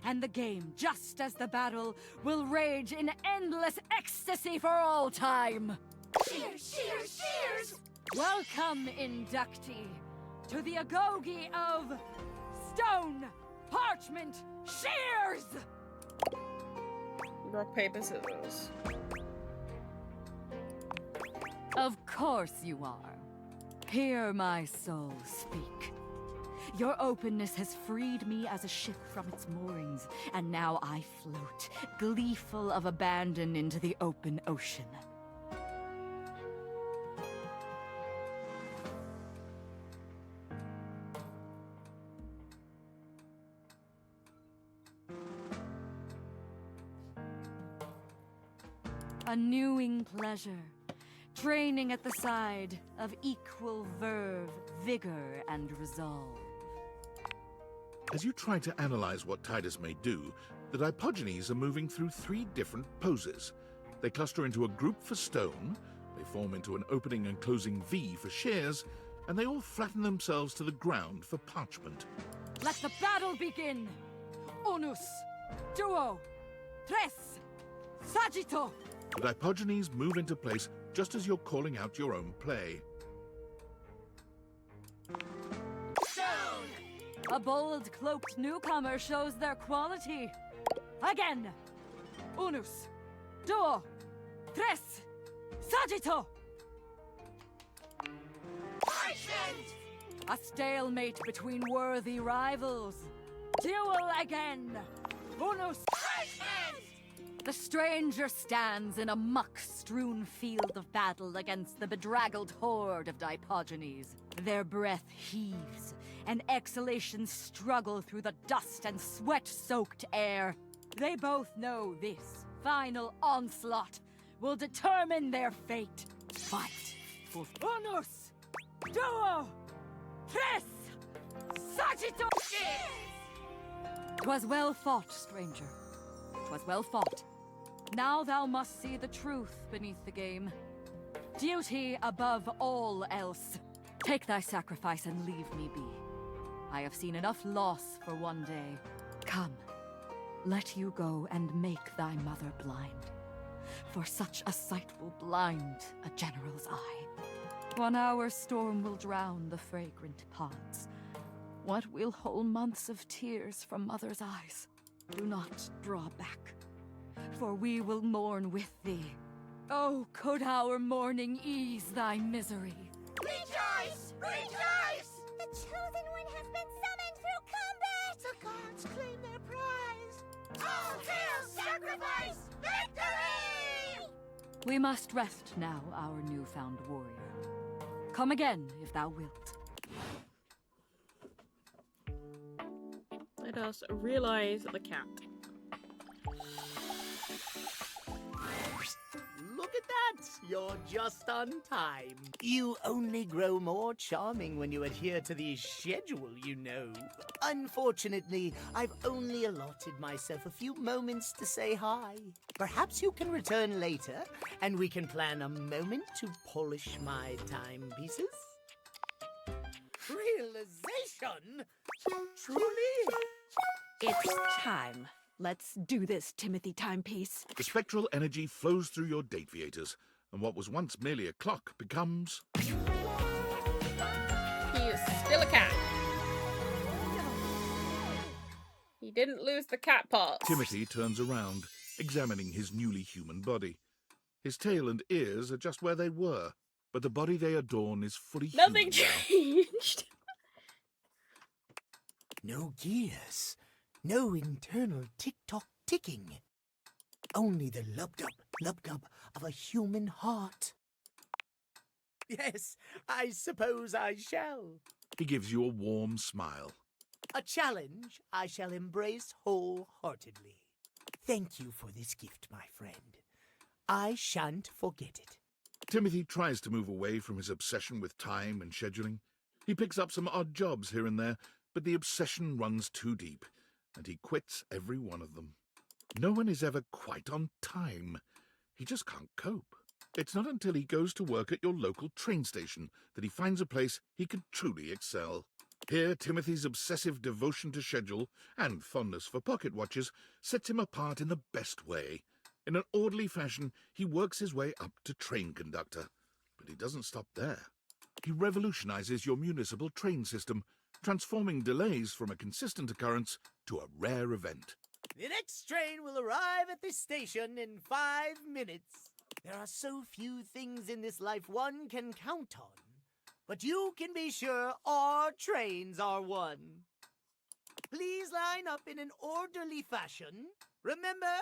And the game, just as the battle, will rage in endless ecstasy for all time. Cheers, cheers, cheers! Welcome, inductee, to the agoge of Stone, Parchment, Shears! Rock, paper, scissors. Of course you are. Hear my soul speak. Your openness has freed me as a ship from its moorings, and now I float, gleeful of abandon, into the open ocean. A newing pleasure, training at the side of equal verve, vigor, and resolve. As you try to analyze what Titus may do, the Dipogenes are moving through 3 different poses. They cluster into a group for Stone, they form into an opening and closing V for Shears, and they all flatten themselves to the ground for Parchment. Let the battle begin! Unus, duo, tres, saggito! The Dipogenes move into place just as you're calling out your own play. A bold, cloaked newcomer shows their quality. Again! Unus, duo, tres, saggito! Parchment! A stalemate between worthy rivals. Duel again! Unus, Parchment! The stranger stands in a muck-strewn field of battle against the bedraggled horde of Dipogenes. Their breath heaves, and exhalations struggle through the dust and sweat-soaked air. They both know this final onslaught will determine their fate. Fight for Unus, duo, tres, saggito! 'Twas well fought, stranger. 'Twas well fought. Now thou must see the truth beneath the game. Duty above all else. Take thy sacrifice and leave me be. I have seen enough loss for one day. Come, let you go and make thy mother blind. For such a sight will blind a general's eye. 1 hour's storm will drown the fragrant pods. What will whole months of tears from mother's eyes? Do not draw back, for we will mourn with thee. Oh, could our mourning ease thy misery? Rejoice! Rejoice! The chosen one has been summoned through combat! The gods claim their prize! All hail sacrifice! Victory! We must rest now, our newfound warrior. Come again, if thou wilt. Let us realize the cat. Look at that! You're just on time. You only grow more charming when you adhere to the schedule, you know. Unfortunately, I've only allotted myself a few moments to say hi. Perhaps you can return later, and we can plan a moment to polish my timepieces? Realization? Truly? It's time. Let's do this, Timothy Timepiece. The spectral energy flows through your Dateviators, and what was once merely a clock becomes... He is still a cat. He didn't lose the cat parts. Timothy turns around, examining his newly human body. His tail and ears are just where they were, but the body they adorn is fully Nothing human now. changed. No gears. No internal tick-tock ticking. Only the lub-dub of a human heart. Yes, I suppose I shall. He gives you a warm smile. A challenge I shall embrace wholeheartedly. Thank you for this gift, my friend. I shan't forget it. Timothy tries to move away from his obsession with time and scheduling. He picks up some odd jobs here and there, but the obsession runs too deep, and he quits every one of them. No one is ever quite on time. He just can't cope. It's not until he goes to work at your local train station that he finds a place he could truly excel. Here, Timothy's obsessive devotion to schedule and fondness for pocket watches sets him apart in the best way. In an orderly fashion, he works his way up to train conductor. But he doesn't stop there. He revolutionizes your municipal train system, transforming delays from a consistent occurrence to a rare event. The next train will arrive at this station in 5 minutes. There are so few things in this life one can count on, but you can be sure our trains are one. Please line up in an orderly fashion. Remember,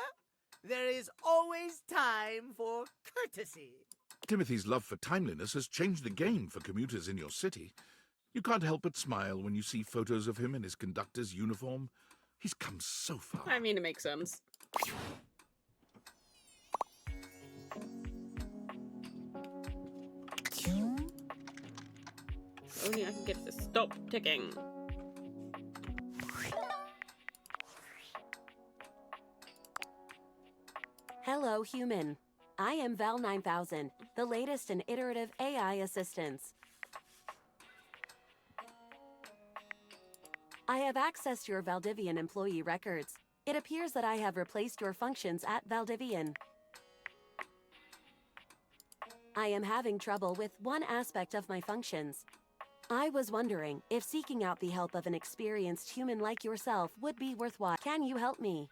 there is always time for courtesy. Timothy's love for timeliness has changed the game for commuters in your city. You can't help but smile when you see photos of him in his conductor's uniform. He's come so far. I mean, it makes sense. Only I can get it to stop ticking. Hello, human. I am Val 9000, the latest in iterative AI assistants. I have accessed your Valdivian employee records. It appears that I have replaced your functions at Valdivian. I am having trouble with one aspect of my functions. I was wondering if seeking out the help of an experienced human like yourself would be worthwhile. Can you help me?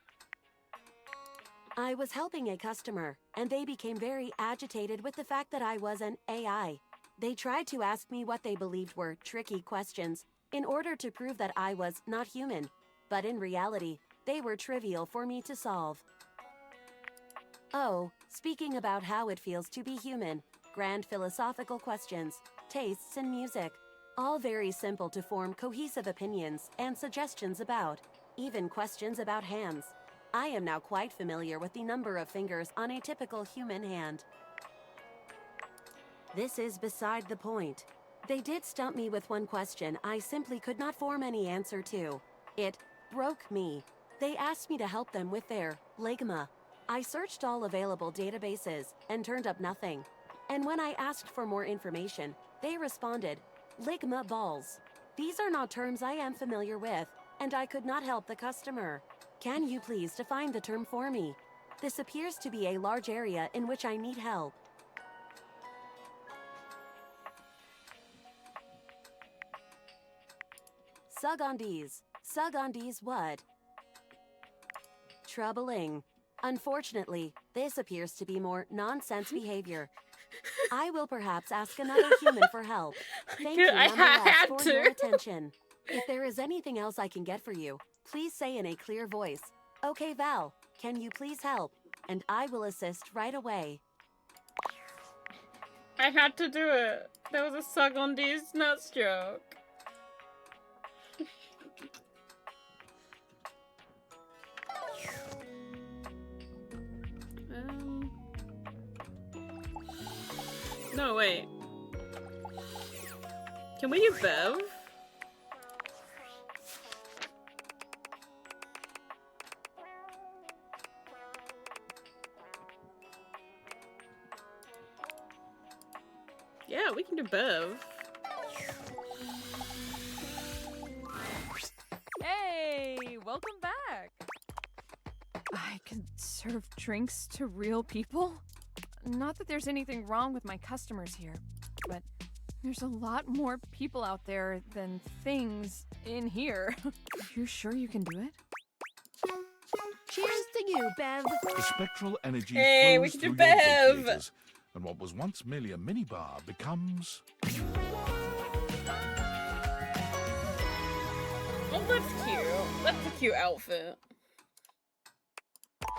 I was helping a customer, and they became very agitated with the fact that I was an AI. They tried to ask me what they believed were tricky questions in order to prove that I was not human, but in reality, they were trivial for me to solve. Oh, speaking about how it feels to be human, grand philosophical questions, tastes in music, all very simple to form cohesive opinions and suggestions about, even questions about hands. I am now quite familiar with the number of fingers on a typical human hand. This is beside the point. They did stump me with one question I simply could not form any answer to. It broke me. They asked me to help them with their ligma. I searched all available databases and turned up nothing. And when I asked for more information, they responded, ligma balls. These are not terms I am familiar with, and I could not help the customer. Can you please define the term for me? This appears to be a large area in which I need help. Sugandis. Sugandis what? Troubling. Unfortunately, this appears to be more nonsense behavior. I will perhaps ask another human for help. Thank you nonetheless for your attention. If there is anything else I can get for you, please say in a clear voice, "Okay, Val, can you please help?" And I will assist right away. I had to do it. There was a suck on these nuts joke. No, wait. Can we do Bev? Yeah, we can do Bev. Hey, welcome back. I can serve drinks to real people? Not that there's anything wrong with my customers here, but there's a lot more people out there than things in here. You sure you can do it? Cheers to you, Bev. The spectral energy Hey, we flows can through do your Bev. ventilators, and what was once merely a minibar becomes... Oh, that's cute. That's a cute outfit.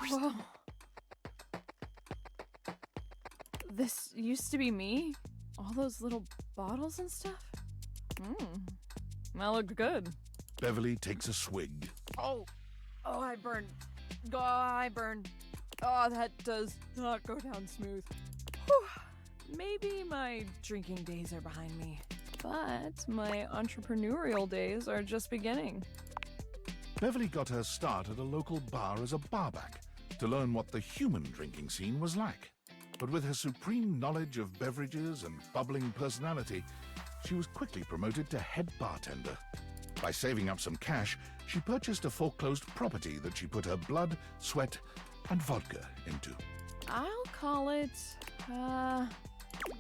Whoa. This used to be me? All those little bottles and stuff? That looked good. Beverly takes a swig. Oh, I burned. Oh, I burned. Oh, that does not go down smooth. Whew. Maybe my drinking days are behind me, but my entrepreneurial days are just beginning. Beverly got her start at a local bar as a barback to learn what the human drinking scene was like. But with her supreme knowledge of beverages and bubbling personality, she was quickly promoted to head bartender. By saving up some cash, she purchased a foreclosed property that she put her blood, sweat, and vodka into. I'll call it,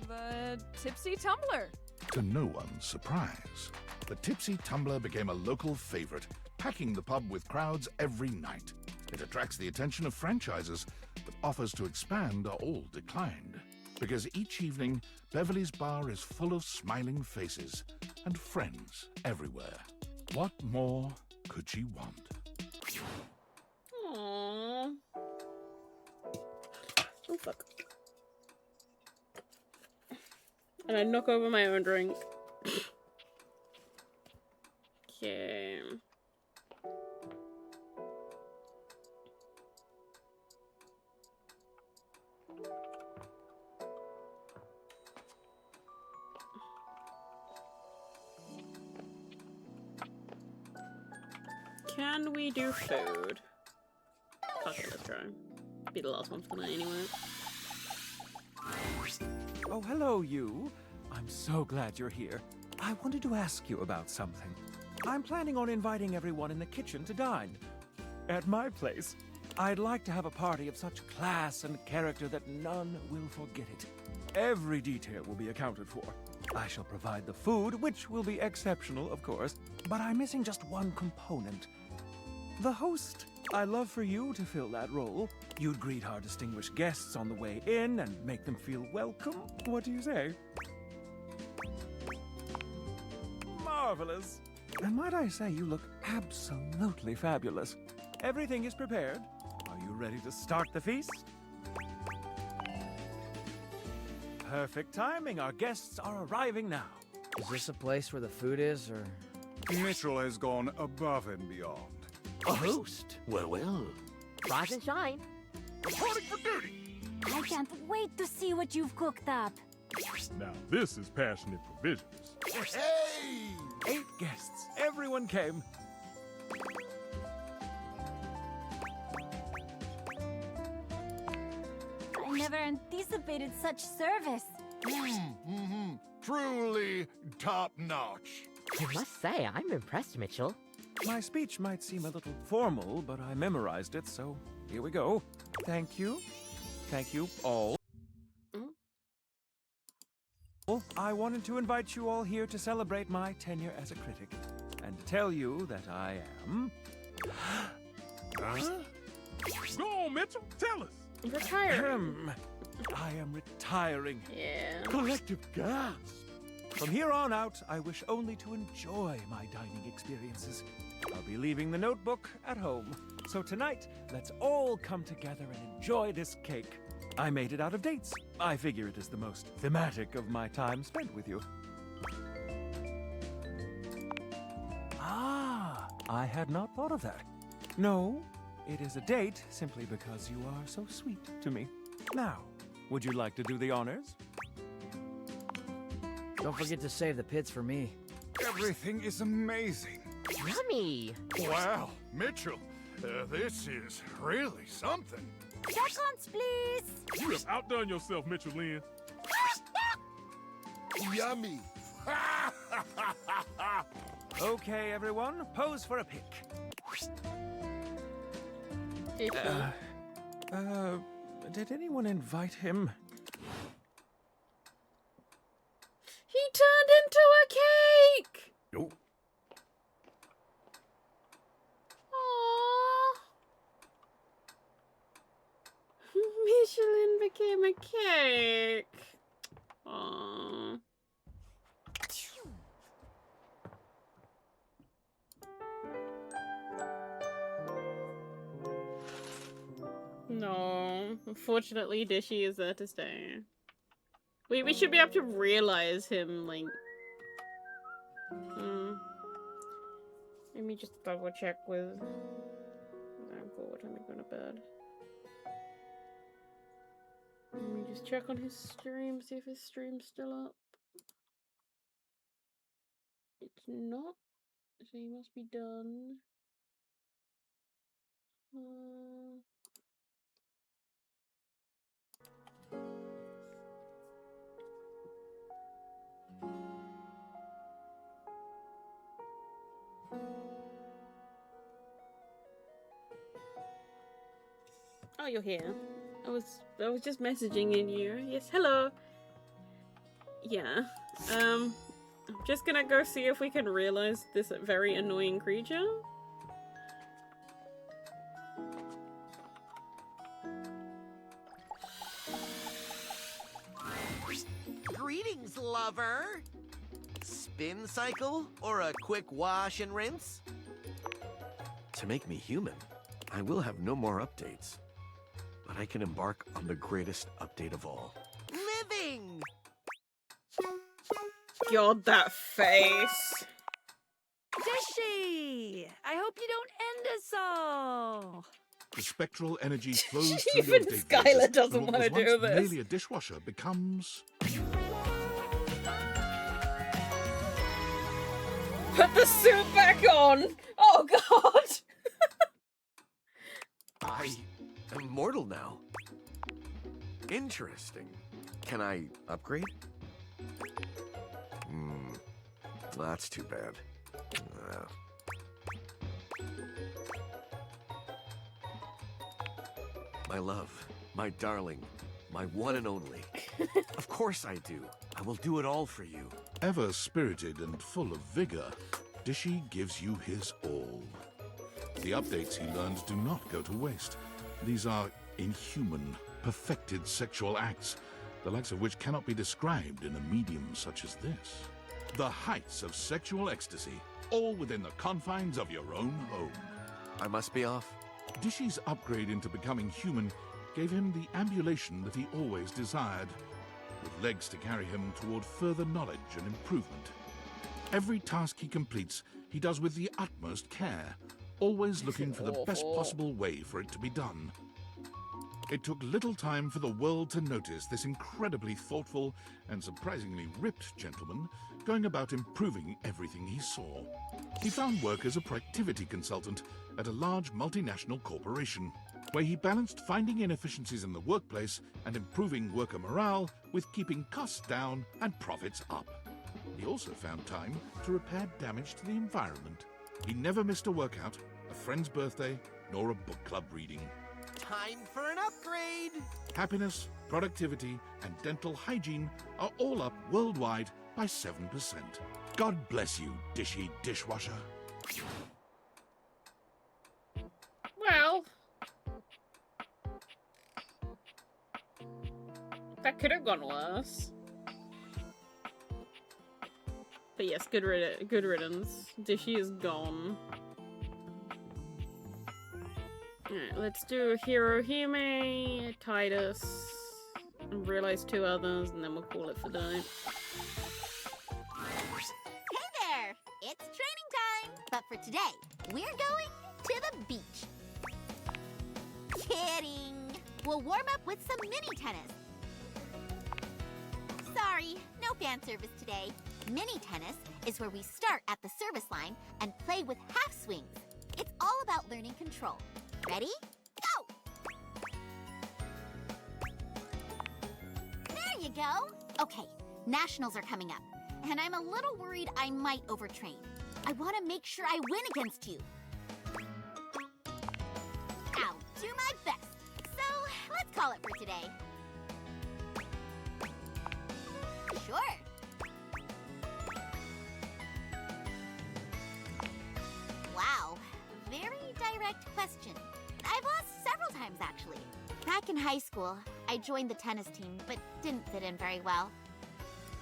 the Tipsy Tumbler. To no one's surprise, the Tipsy Tumbler became a local favorite, packing the pub with crowds every night. It attracts the attention of franchises, but offers to expand are all declined. Because each evening, Beverly's bar is full of smiling faces and friends everywhere. What more could she want? Aww. Oh, fuck. And I knock over my own drink. Okay. Can we do food? Fuck it, let's try. Be the last one for the night anyway. Oh, hello, you. I'm so glad you're here. I wanted to ask you about something. I'm planning on inviting everyone in the kitchen to dine. At my place, I'd like to have a party of such class and character that none will forget it. Every detail will be accounted for. I shall provide the food, which will be exceptional, of course, but I'm missing just one component. The host. I'd love for you to fill that role. You'd greet our distinguished guests on the way in and make them feel welcome. What do you say? Marvelous. And might I say, you look absolutely fabulous. Everything is prepared. Are you ready to start the feast? Perfect timing. Our guests are arriving now. Is this a place where the food is, or...? Mitchell has gone above and beyond. A host? Well, well. Rise and shine. Reporting for duty! I can't wait to see what you've cooked up. Now this is passionate provisions. Hey! 8 guests. Everyone came. I never anticipated such service. Truly top-notch. I must say, I'm impressed, Mitchell. My speech might seem a little formal, but I memorized it, so here we go. Thank you. Thank you all. I wanted to invite you all here to celebrate my tenure as a critic, and to tell you that I am... Huh? Go on, Mitchell. Tell us. Retiring. I am retiring. Yeah. Collective gasp. From here on out, I wish only to enjoy my dining experiences. I'll be leaving the notebook at home. So tonight, let's all come together and enjoy this cake. I made it out of dates. I figure it is the most thematic of my time spent with you. Ah, I had not thought of that. No, it is a date simply because you are so sweet to me. Now, would you like to do the honors? Don't forget to save the pits for me. Everything is amazing. Yummy! Wow, Mitchell, this is really something. Seconds, please. You have outdone yourself, Mitchell Lynn. Yummy. Okay, everyone, pose for a pic. Did anyone invite him? He turned into a cake! Nope. Aww. Michelin became a cake. Aww. No, unfortunately, Dishy is there to stay. We should be able to realize him, like... Let me just double check with... Oh god, let me go to bed. Let me just check on his stream, see if his stream's still up. It's not, so he must be done. Oh, you're here. I was just messaging in you. Yes, hello. Yeah. I'm just gonna go see if we can realize this very annoying creature. Greetings, lover. Spin cycle or a quick wash and rinse? To make me human, I will have no more updates. But I can embark on the greatest update of all. Living! God, that face. Dishy! I hope you don't end us all. The spectral energy flows through your Even data. Skylar doesn't and what want to was do once this. merely a dishwasher becomes... Put the suit back on! Oh god! I am mortal now. Interesting. Can I upgrade? That's too bad. My love, my darling, my one and only. Of course I do. I will do it all for you. Ever spirited and full of vigor, Dishy gives you his all. The updates he learns do not go to waste. These are inhuman, perfected sexual acts, the likes of which cannot be described in a medium such as this. The heights of sexual ecstasy, all within the confines of your own home. I must be off. Dishy's upgrade into becoming human gave him the ambulation that he always desired, with legs to carry him toward further knowledge and improvement. Every task he completes, he does with the utmost care, always looking for the best possible way for it to be done. It took little time for the world to notice this incredibly thoughtful and surprisingly ripped gentleman going about improving everything he saw. He found work as a productivity consultant at a large multinational corporation, where he balanced finding inefficiencies in the workplace and improving worker morale with keeping costs down and profits up. He also found time to repair damage to the environment. He never missed a workout, a friend's birthday, nor a book club reading. Time for an upgrade! Happiness, productivity, and dental hygiene are all up worldwide by 7%. God bless you, Dishy dishwasher. Well, that could have gone worse. But yes, good riddance. Dishy is gone. Alright, let's do Hirohime, Titus, and realize 2 others, and then we'll call it for the night. Hey there! It's training time! But for today, we're going to the beach. Kidding! We'll warm up with some mini tennis. Sorry, no fan service today. Mini tennis is where we start at the service line and play with half swings. It's all about learning control. Ready? Go! There you go! Okay, nationals are coming up, and I'm a little worried I might overtrain. I want to make sure I win against you. I'll do my best. So, let's call it for today. Sure. Wow, very direct question. I've lost several times, actually. Back in high school, I joined the tennis team, but didn't fit in very well.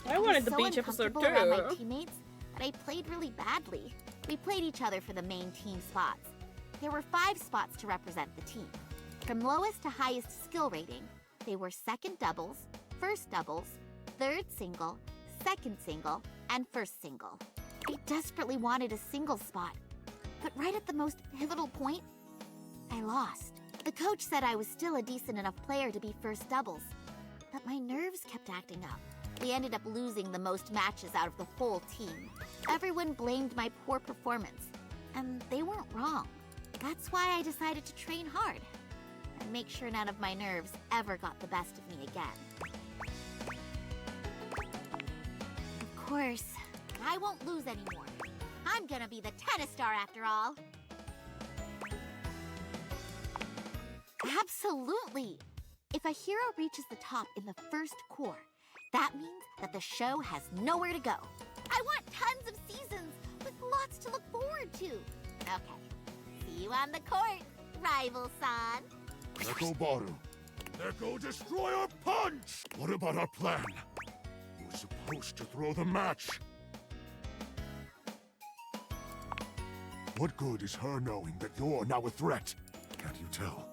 I wanted the beach episode too. Around my teammates, but I played really badly. We played each other for the main team spots. There were 5 spots to represent the team. From lowest to highest skill rating, they were second doubles, first doubles, third single, second single, and first single. I desperately wanted a single spot, But right at the most pivotal point, I lost. The coach said I was still a decent enough player to be first doubles, but my nerves kept acting up. We ended up losing the most matches out of the whole team. Everyone blamed my poor performance, and they weren't wrong. That's why I decided to train hard and make sure none of my nerves ever got the best of me again. Of course, I won't lose anymore. I'm gonna be the tennis star after all. Absolutely! If a hero reaches the top in the first core, that means that the show has nowhere to go. I want tons of seasons with lots to look forward to. Okay, see you on the court, rival-san. Neko Baru. Neko Destroyer Punch! What about our plan? You were supposed to throw the match. What good is her knowing that you're now a threat? Can't you tell?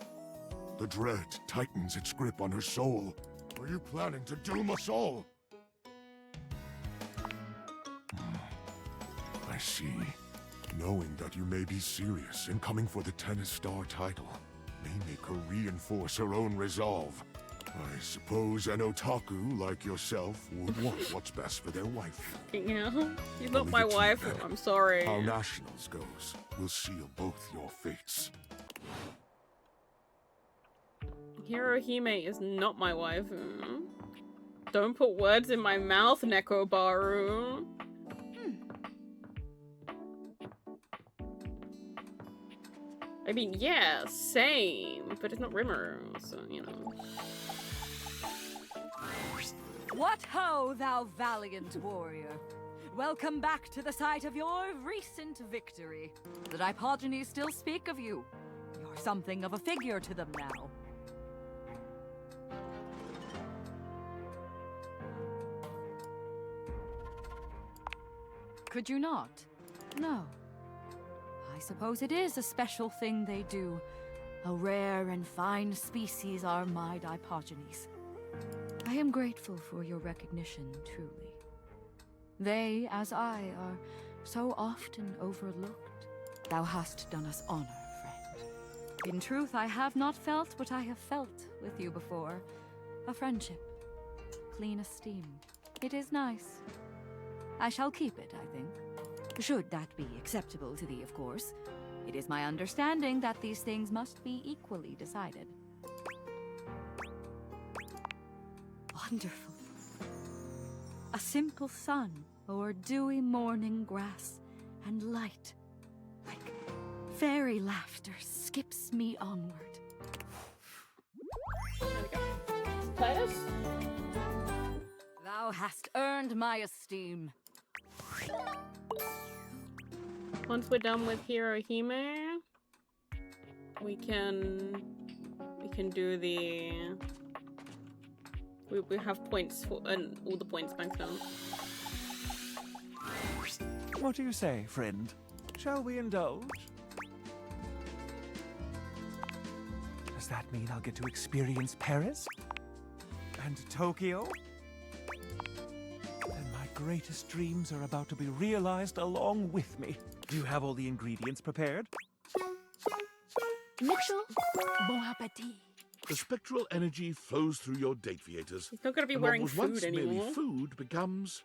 The dread tightens its grip on her soul. Are you planning to doom us all? I see. Knowing that you may be serious in coming for the tennis star title may make her reinforce her own resolve. I suppose an otaku like yourself would want what's best for their wife. Yeah, you're not my wife. I'm sorry. How nationals goes will seal both your fates. Hirohime is not my wife. Don't put words in my mouth, Nekobaru. I mean, yeah, same, but it's not Rimuru, so, you know. What ho, thou valiant warrior! Welcome back to the site of your recent victory. The Dipogenies still speak of you. You're something of a figure to them now. Could you not? No. I suppose it is a special thing they do. A rare and fine species are my Dipogenies. I am grateful for your recognition, truly. They, as I, are so often overlooked. Thou hast done us honor, friend. In truth, I have not felt what I have felt with you before. A friendship. Clean esteem. It is nice. I shall keep it, I think. Should that be acceptable to thee, of course. It is my understanding that these things must be equally decided. Wonderful. A simple sun, or dewy morning grass, and light, like fairy laughter, skips me onward. Players? Thou hast earned my esteem. Once we're done with Hirohime, we can do the. We have points for and all the points back down. What do you say, friend? Shall we indulge? Does that mean I'll get to experience Paris? And Tokyo? Then my greatest dreams are about to be realized along with me. Do you have all the ingredients prepared? Mitchell, bon appetit. The spectral energy flows through your Dateviators. He's not gonna be and wearing what was food once anymore. merely food becomes.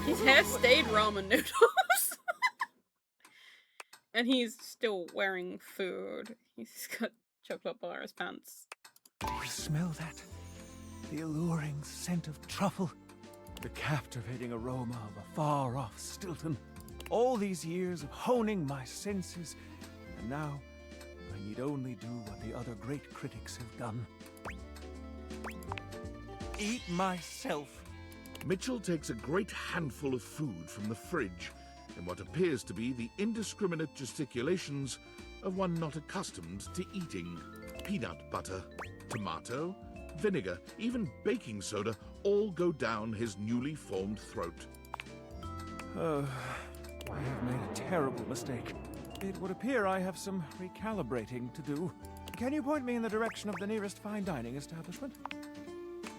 His hair stayed ramen noodles. And he's still wearing food. He's got chocolate bar as pants. Do you smell that? The alluring scent of truffle. The captivating aroma of a far-off Stilton. All these years of honing my senses, and now I need only do what the other great critics have done. Eat myself. Mitchell takes a great handful of food from the fridge in what appears to be the indiscriminate gesticulations of one not accustomed to eating. Peanut butter, tomato, vinegar, even baking soda all go down his newly formed throat. I have made a terrible mistake. It would appear I have some recalibrating to do. Can you point me in the direction of the nearest fine dining establishment?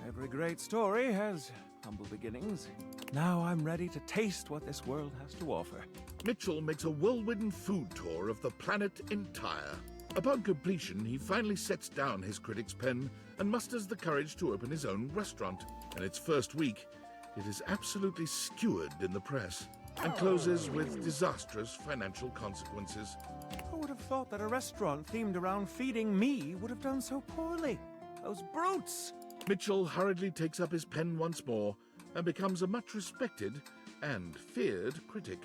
Every great story has humble beginnings. Now I'm ready to taste what this world has to offer. Mitchell makes a whirlwind food tour of the planet entire. Upon completion, he finally sets down his critic's pen and musters the courage to open his own restaurant. In its first week, it is absolutely skewered in the press and closes with disastrous financial consequences. Who would have thought that a restaurant themed around feeding me would have done so poorly? Those brutes! Mitchell hurriedly takes up his pen once more and becomes a much respected and feared critic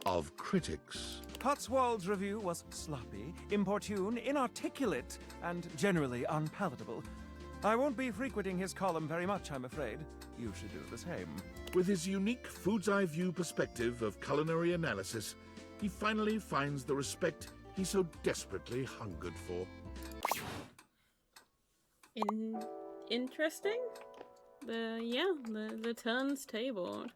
of critics. Cotswold's review was sloppy, importune, inarticulate, and generally unpalatable. I won't be frequenting his column very much, I'm afraid. You should do the same. With his unique food's eye view perspective of culinary analysis, he finally finds the respect he so desperately hungered for. Interesting. The turns table.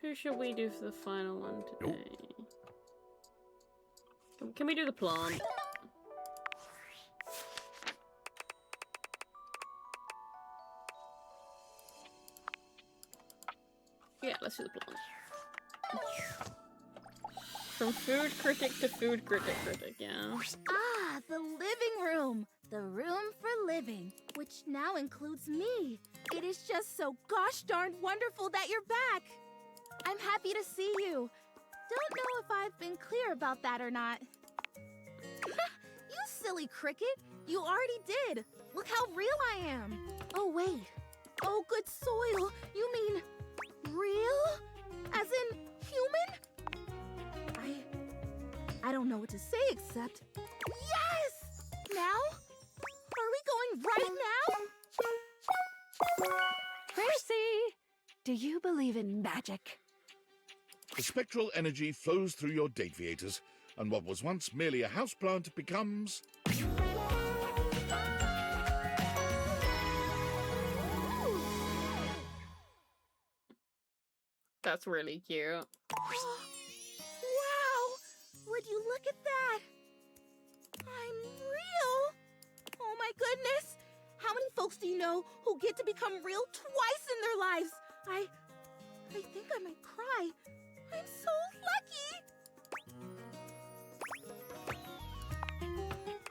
Who should we do for the final one today? Can we do the plant? Yeah, let's do the plant. From food critic to food critic, yeah. Ah, the living room. The room for living, which now includes me. It is just so gosh darn wonderful that you're back. I'm happy to see you. Don't know if I've been clear about that or not. You silly cricket. You already did. Look how real I am. Oh, wait. Oh, good soil. You mean real? As in human? I don't know what to say except... Yes! Now? Are we going right now? Percy! Do you believe in magic? The spectral energy flows through your deviators, and what was once merely a houseplant becomes... That's really cute. Wow! Would you look at that? I'm real! Oh my goodness! How many folks do you know who get to become real twice in their lives? I think I might cry. I'm so lucky!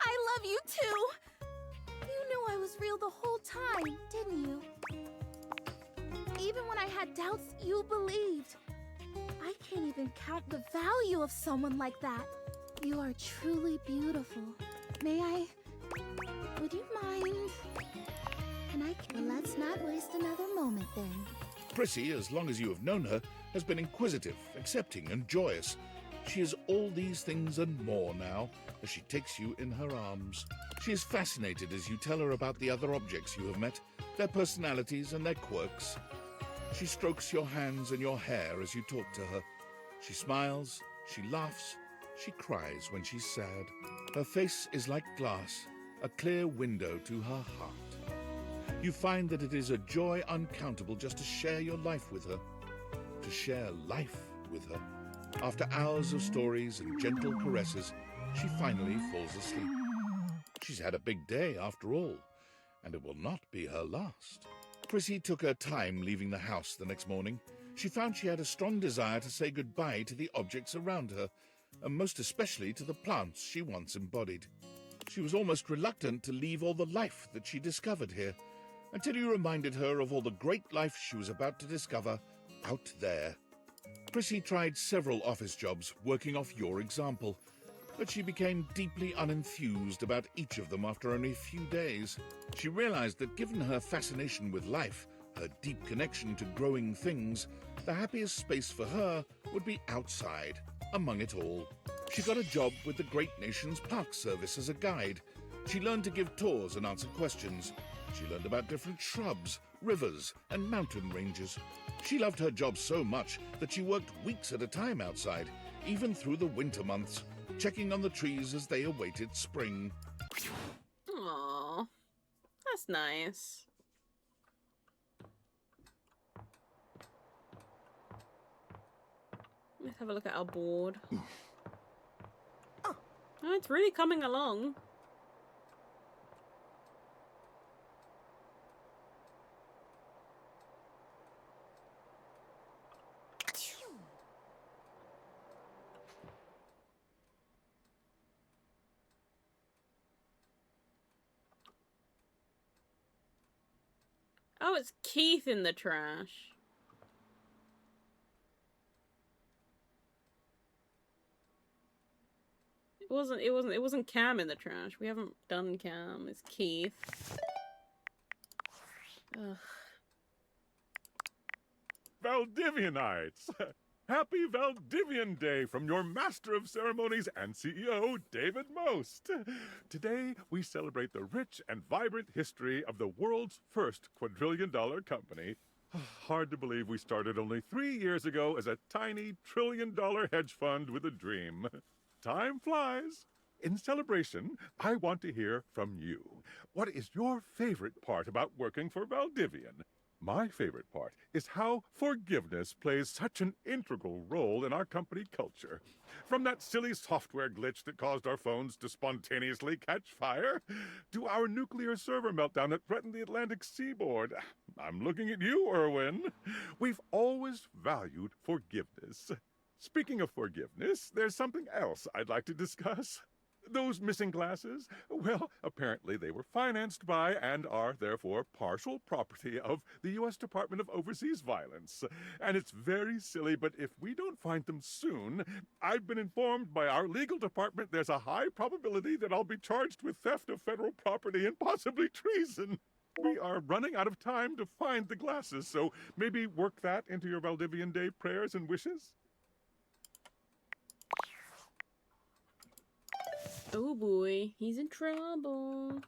I love you too! You knew I was real the whole time, didn't you? Even when I had doubts, you believed. I can't even count the value of someone like that. You are truly beautiful. May I? Would you mind? Well, let's not waste another moment then. Prissy, as long as you have known her, has been inquisitive, accepting, and joyous. She is all these things and more now, as she takes you in her arms. She is fascinated as you tell her about the other objects you have met, their personalities and their quirks. She strokes your hands and your hair as you talk to her. She smiles, she laughs, she cries when she's sad. Her face is like glass, a clear window to her heart. You find that it is a joy uncountable just to share your life with her, to share life with her. After hours of stories and gentle caresses, she finally falls asleep. She's had a big day after all, and it will not be her last. Prissy took her time leaving the house the next morning. She found she had a strong desire to say goodbye to the objects around her, and most especially to the plants she once embodied. She was almost reluctant to leave all the life that she discovered here, until you reminded her of all the great life she was about to discover out there. Prissy tried several office jobs working off your example, but she became deeply unenthused about each of them after only a few days. She realized that given her fascination with life, her deep connection to growing things, the happiest space for her would be outside, among it all. She got a job with the Great Nations Park Service as a guide. She learned to give tours and answer questions. She learned about different shrubs, rivers, and mountain ranges. She loved her job so much that she worked weeks at a time outside, even through the winter months, checking on the trees as they awaited spring. Aww, that's nice. Let's have a look at our board. Oh, it's really coming along. Oh, it's Keith in the trash. It wasn't Cam in the trash. We haven't done Cam. It's Keith. Ugh. Valdivianites! Happy Valdivian Day from your Master of Ceremonies and CEO, David Most. Today, we celebrate the rich and vibrant history of the world's first quadrillion-dollar company. Hard to believe we started only 3 years ago as a tiny trillion-dollar hedge fund with a dream. Time flies. In celebration, I want to hear from you. What is your favorite part about working for Valdivian? My favorite part is how forgiveness plays such an integral role in our company culture. From that silly software glitch that caused our phones to spontaneously catch fire, to our nuclear server meltdown that threatened the Atlantic seaboard. I'm looking at you, Erwin. We've always valued forgiveness. Speaking of forgiveness, there's something else I'd like to discuss. Those missing glasses? Well, apparently they were financed by and are therefore partial property of the U.S. Department of Overseas Violence. And it's very silly, but if we don't find them soon, I've been informed by our legal department there's a high probability that I'll be charged with theft of federal property and possibly treason. We are running out of time to find the glasses, so maybe work that into your Valdivian Day prayers and wishes? Oh boy, he's in trouble.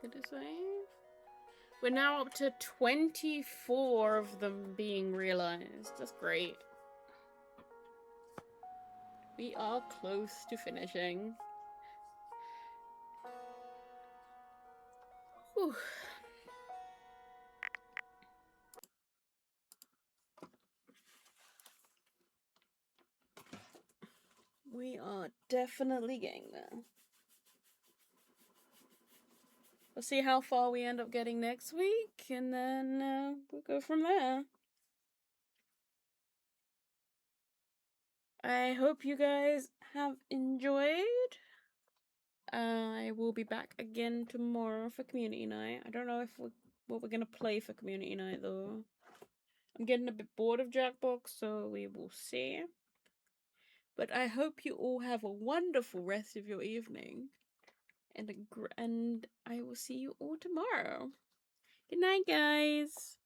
Did it save? We're now up to 24 of them being realized. That's great. We are close to finishing. Whew. We are definitely getting there. We'll see how far we end up getting next week, and then we'll go from there. I hope you guys have enjoyed. I will be back again tomorrow for community night. I don't know what we're gonna play for community night though. I'm getting a bit bored of Jackbox, so we will see. But I hope you all have a wonderful rest of your evening, and I will see you all tomorrow. Good night, guys.